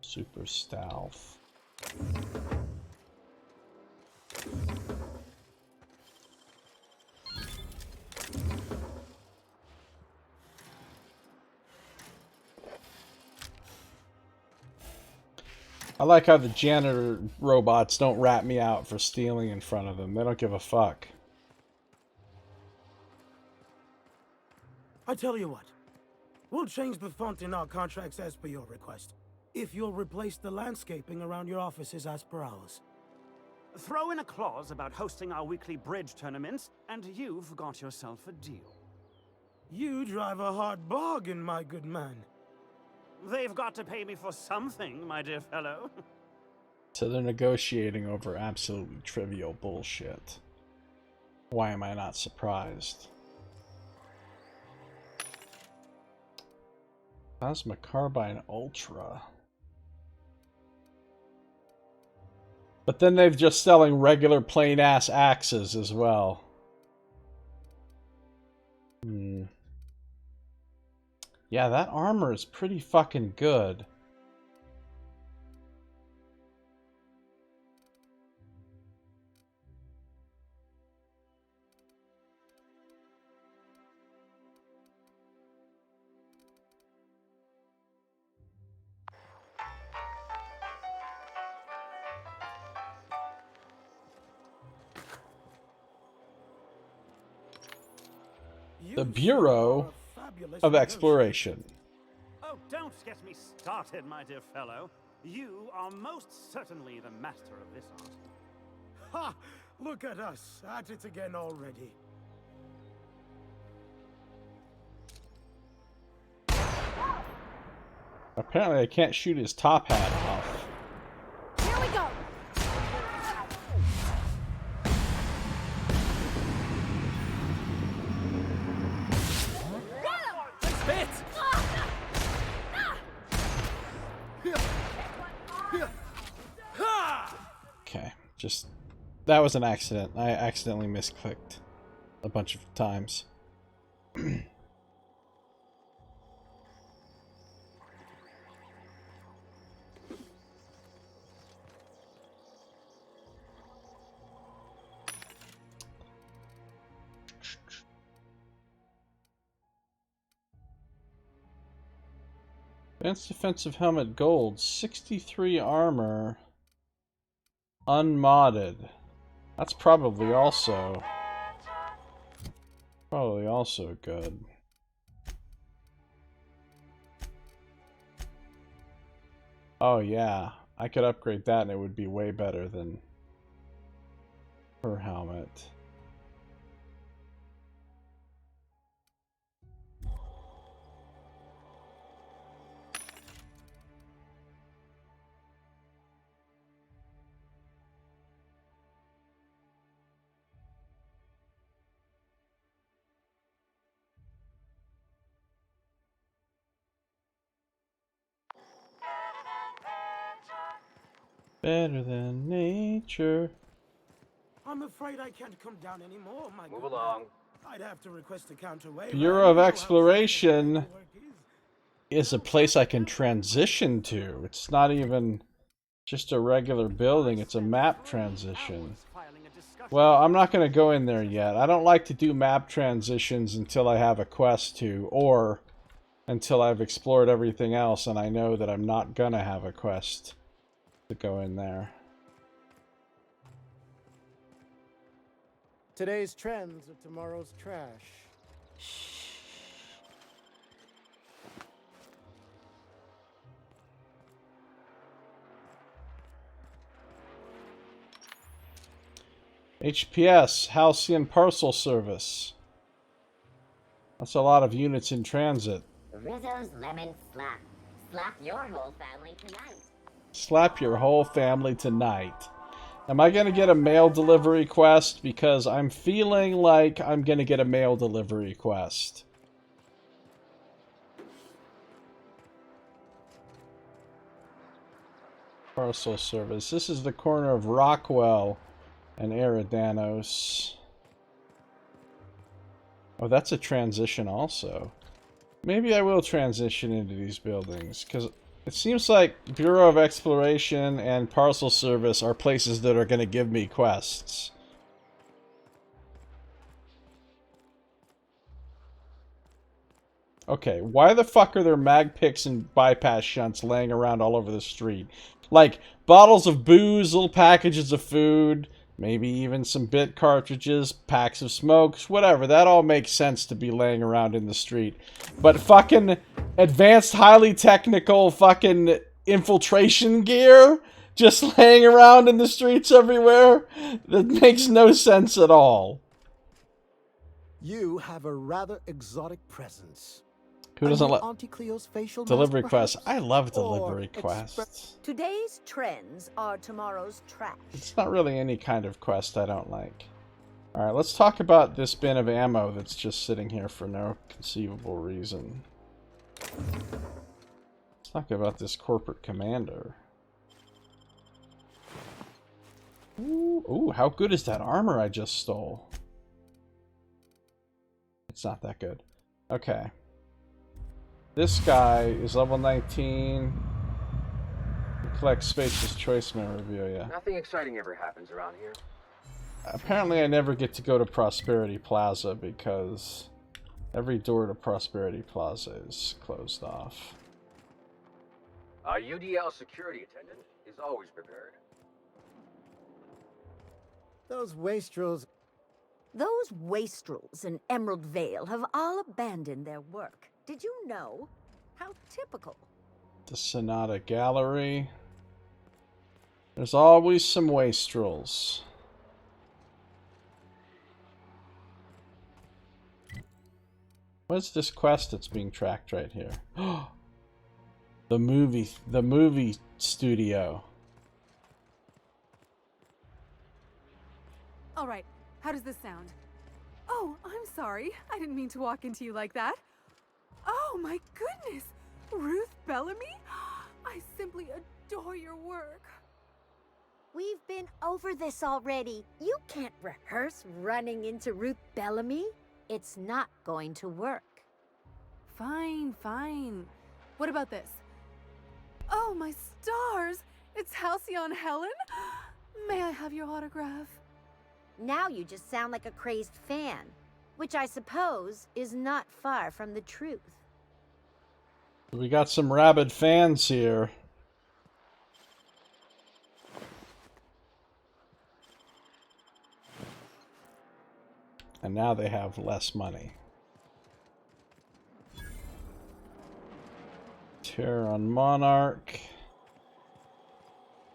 Super stealth. I like how the janitor robots don't rat me out for stealing in front of them. They don't give a fuck. I tell you what. We'll change the font in our contracts as per your request. If you'll replace the landscaping around your offices as per ours. Throw in a clause about hosting our weekly bridge tournaments, and you've got yourself a deal. You drive a hard bargain, my good man. They've got to pay me for something, my dear fellow. So they're negotiating over absolutely trivial bullshit. Why am I not surprised? Plasma Carbine Ultra. But then they're just selling regular plain ass axes as well. Yeah, that armor is pretty fucking good. The Bureau of Exploration. Oh, don't get me started, my dear fellow. You are most certainly the master of this art. Ha! Look at us, at it again already. Apparently I can't shoot his top hat off. Here we go! Spit! Okay, just... That was an accident. I accidentally misclicked a bunch of times. Advanced defensive helmet gold, 63 armor, unmodded. That's probably also good. Oh yeah, I could upgrade that and it would be way better than her helmet. Better than nature. I'm afraid I can't come down anymore, my Move good along. man. I'd have to request a counterweight. Bureau of Exploration is a place I can transition to. It's not even just a regular building, it's a map transition. Well, I'm not going to go in there yet. I don't like to do map transitions until I have a quest to, or until I've explored everything else and I know that I'm not going to have a quest to go in there. Today's trends are tomorrow's trash. HPS, Halcyon Parcel Service. That's a lot of units in transit. Rizzo's Lemon Slap. Slap your whole family tonight. Slap your whole family tonight. Am I going to get a mail delivery quest? Because I'm feeling like I'm going to get a mail delivery quest. Parcel service. This is the corner of Rockwell and Eridanos. Oh, that's a transition also. Maybe I will transition into these buildings, because it seems like Bureau of Exploration and Parcel Service are places that are going to give me quests. Okay, why the fuck are there mag picks and bypass shunts laying around all over the street? Like, bottles of booze, little packages of food, maybe even some bit cartridges, packs of smokes, whatever. That all makes sense to be laying around in the street. But fucking advanced, highly technical fucking infiltration gear just laying around in the streets everywhere? That makes no sense at all. You have a rather exotic presence. Who doesn't like Auntie Cleo's facial delivery mask, quests? perhaps? I love Or delivery quests. Today's trends are tomorrow's trash. It's not really any kind of quest I don't like. Alright, let's talk about this bin of ammo that's just sitting here for no conceivable reason. Let's talk about this corporate commander. Ooh, how good is that armor I just stole? It's not that good. Okay. This guy is level 19. Collect Spacious Choice Memorabilia. Nothing exciting ever happens around here. Apparently I never get to go to Prosperity Plaza because every door to Prosperity Plaza is closed off. A UDL security attendant is always prepared. Those wastrels. Those wastrels in Emerald Vale have all abandoned their work. Did you know? How typical. The Sonata Gallery. There's always some wastrels. What's this quest that's being tracked right here? The movie studio. All right, how does this sound? Oh, I'm sorry. I didn't mean to walk into you like that. Oh my goodness! Ruth Bellamy? I simply adore your work. We've been over this already. You can't rehearse running into Ruth Bellamy. It's not going to work. Fine, fine. What about this? Oh, my stars! It's Halcyon Helen? May I have your autograph? Now you just sound like a crazed fan, which I suppose is not far from the truth. We got some rabid fans here. And now they have less money. Terror on Monarch.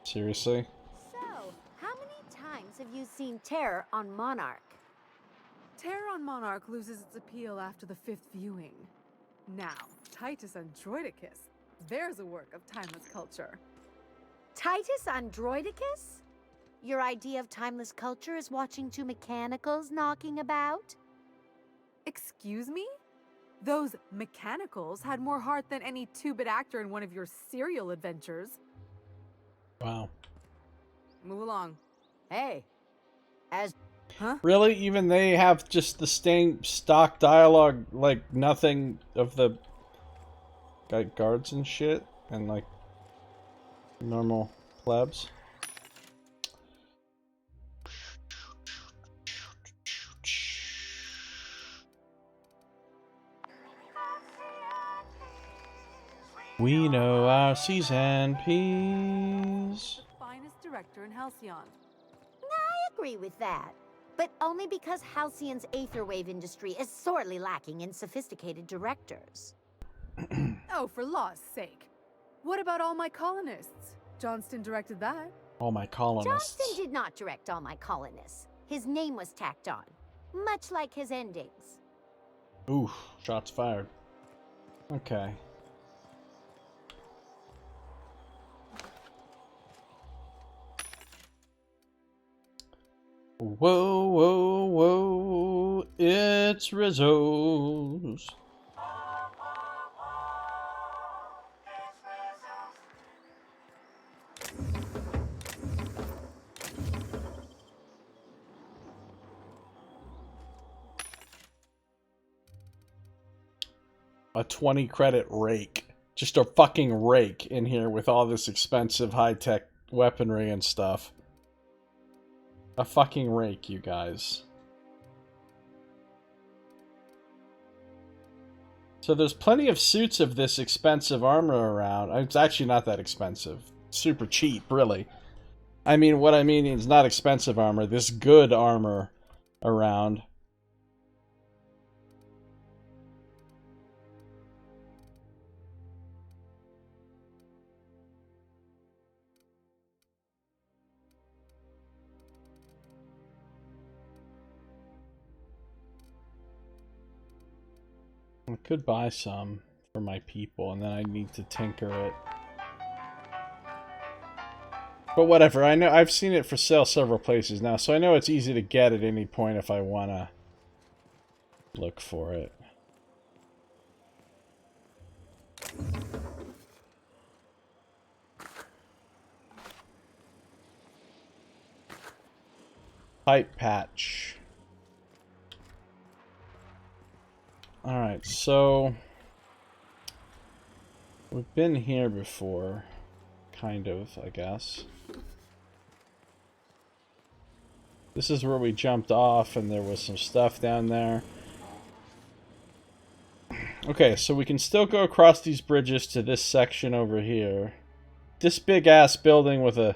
Seriously? So, how many times have you seen Terror on Monarch? Terror on Monarch loses its appeal after the 5th viewing. Now, Titus Androidicus, there's a work of timeless culture. Titus Androidicus? Your idea of timeless culture is watching two mechanicals knocking about? Excuse me? Those mechanicals had more heart than any 2-bit actor in one of your serial adventures. Wow. Move along. Hey, as... Huh? Really? Even they have just the same stock dialogue, like nothing of the like guards and shit, and like normal plebs? We know our C's and P's. Finest director in Halcyon. I agree with that. But only because Halcyon's aetherwave industry is sorely lacking in sophisticated directors. Oh, for law's sake. What about All My Colonists? Johnston directed that. All My Colonists. Johnston did not direct All My Colonists. His name was tacked on, much like his endings. Oof, shots fired. Okay. Whoa, whoa, whoa, it's Rizzo's. a 20 credit rake. Just a fucking rake in here with all this expensive high-tech weaponry and stuff. A fucking rake, you guys. So there's plenty of suits of this expensive armor around. It's actually not that expensive. Super cheap, really. I mean, what I mean is not expensive armor. This good armor around. I could buy some for my people, and then I need to tinker it. But whatever, I know I've seen it for sale several places now, so I know it's easy to get at any point if I want to look for it. Pipe patch. Alright, so we've been here before, kind of, I guess. This is where we jumped off and there was some stuff down there. Okay, so we can still go across these bridges to this section over here. This big ass building with a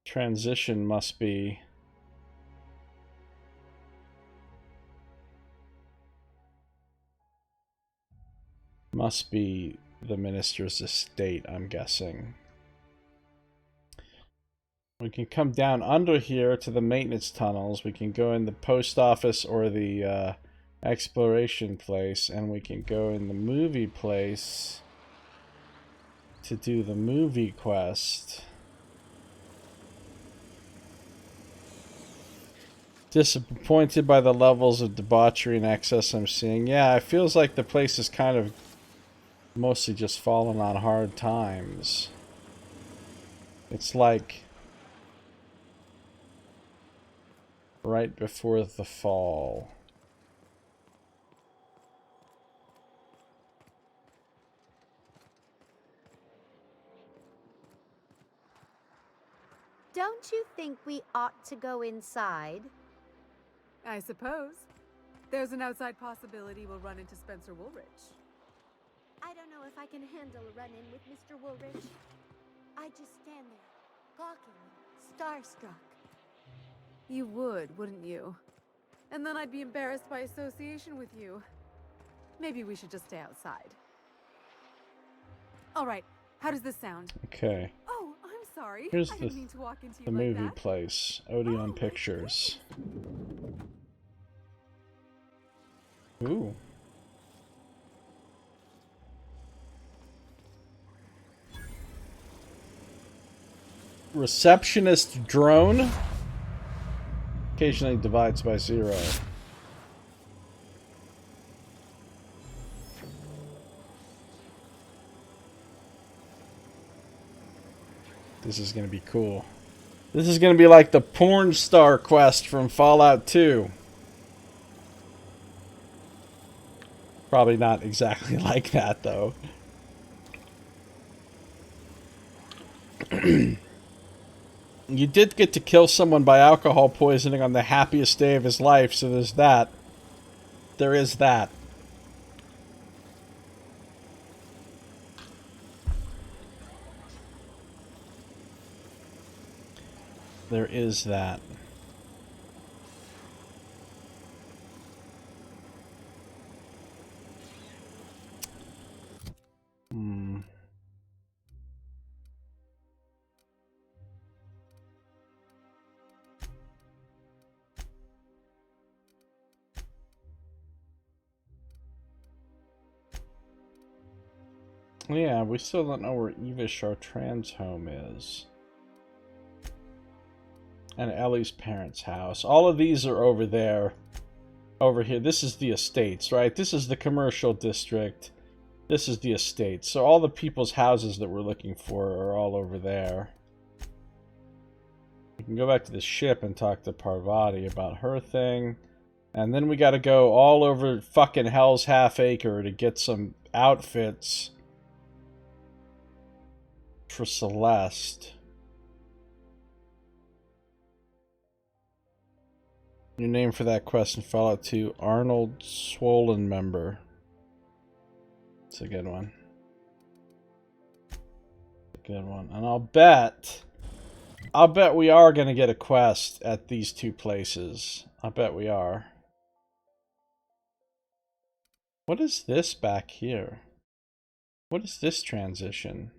transition must be... must be the minister's estate, I'm guessing. We can come down under here to the maintenance tunnels. We can go in the post office or the exploration place, and we can go in the movie place to do the movie quest. Disappointed by the levels of debauchery and excess I'm seeing. Yeah, it feels like the place is kind of mostly just fallen on hard times. It's like right before the fall. Don't you think we ought to go inside? I suppose. There's an outside possibility we'll run into Spencer Woolrich. I don't know if I can handle a run-in with Mr. Woolrich. I just stand there, gawking, starstruck. You would, wouldn't you? And then I'd be embarrassed by association with you. Maybe we should just stay outside. All right, how does this sound? Okay. Oh, I'm sorry. Here's I didn't mean to walk into you the like movie that. place. Odeon Pictures. Ooh. Receptionist drone. Occasionally divides by 0. This is gonna be cool. This is gonna be like the porn star quest from Fallout 2. Probably not exactly like that, though. You did get to kill someone by alcohol poisoning on the happiest day of his life, so there's that. There is that. There is that. Yeah, we still don't know where Eva Chartrand's home is. And Ellie's parents' house. All of these are over there. Over here. This is the estates, right? This is the commercial district. This is the estates. So all the people's houses that we're looking for are all over there. We can go back to the ship and talk to Parvati about her thing. And then we gotta go all over fucking Hell's Half Acre to get some outfits for Celeste. New name for that quest in Fallout 2, Arnold Swollen Member. It's a good one. Good one. And I'll bet we are going to get a quest at these two places. I bet we are. What is this back here? What is this transition?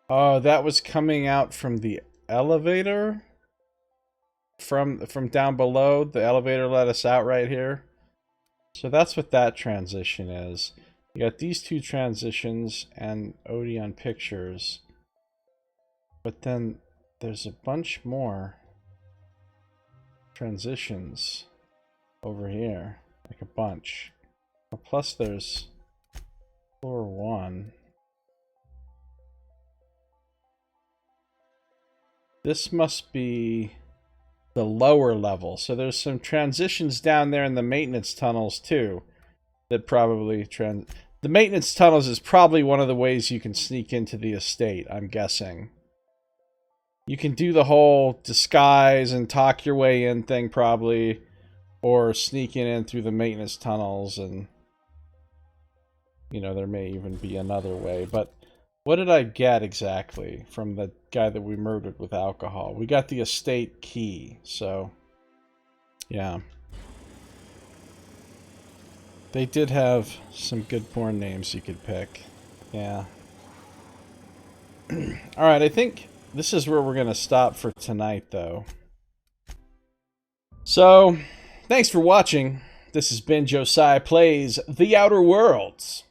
Oh, that was coming out from the elevator? From down below? The elevator let us out right here? So that's what that transition is. You got these two transitions and Odeon Pictures. But then there's a bunch more transitions over here. Like a bunch. Plus there's floor 1. This must be the lower level. So there's some transitions down there in the maintenance tunnels too. That probably the maintenance tunnels is probably one of the ways you can sneak into the estate, I'm guessing. You can do the whole disguise and talk your way in thing probably, or sneaking in through the maintenance tunnels, and you know, there may even be another way. But what did I get exactly from the guy that we murdered with alcohol? We got the estate key, so yeah. They did have some good porn names you could pick. Yeah. Alright, I think this is where we're going to stop for tonight, though. So, thanks for watching. This has been Josiah Plays The Outer Worlds.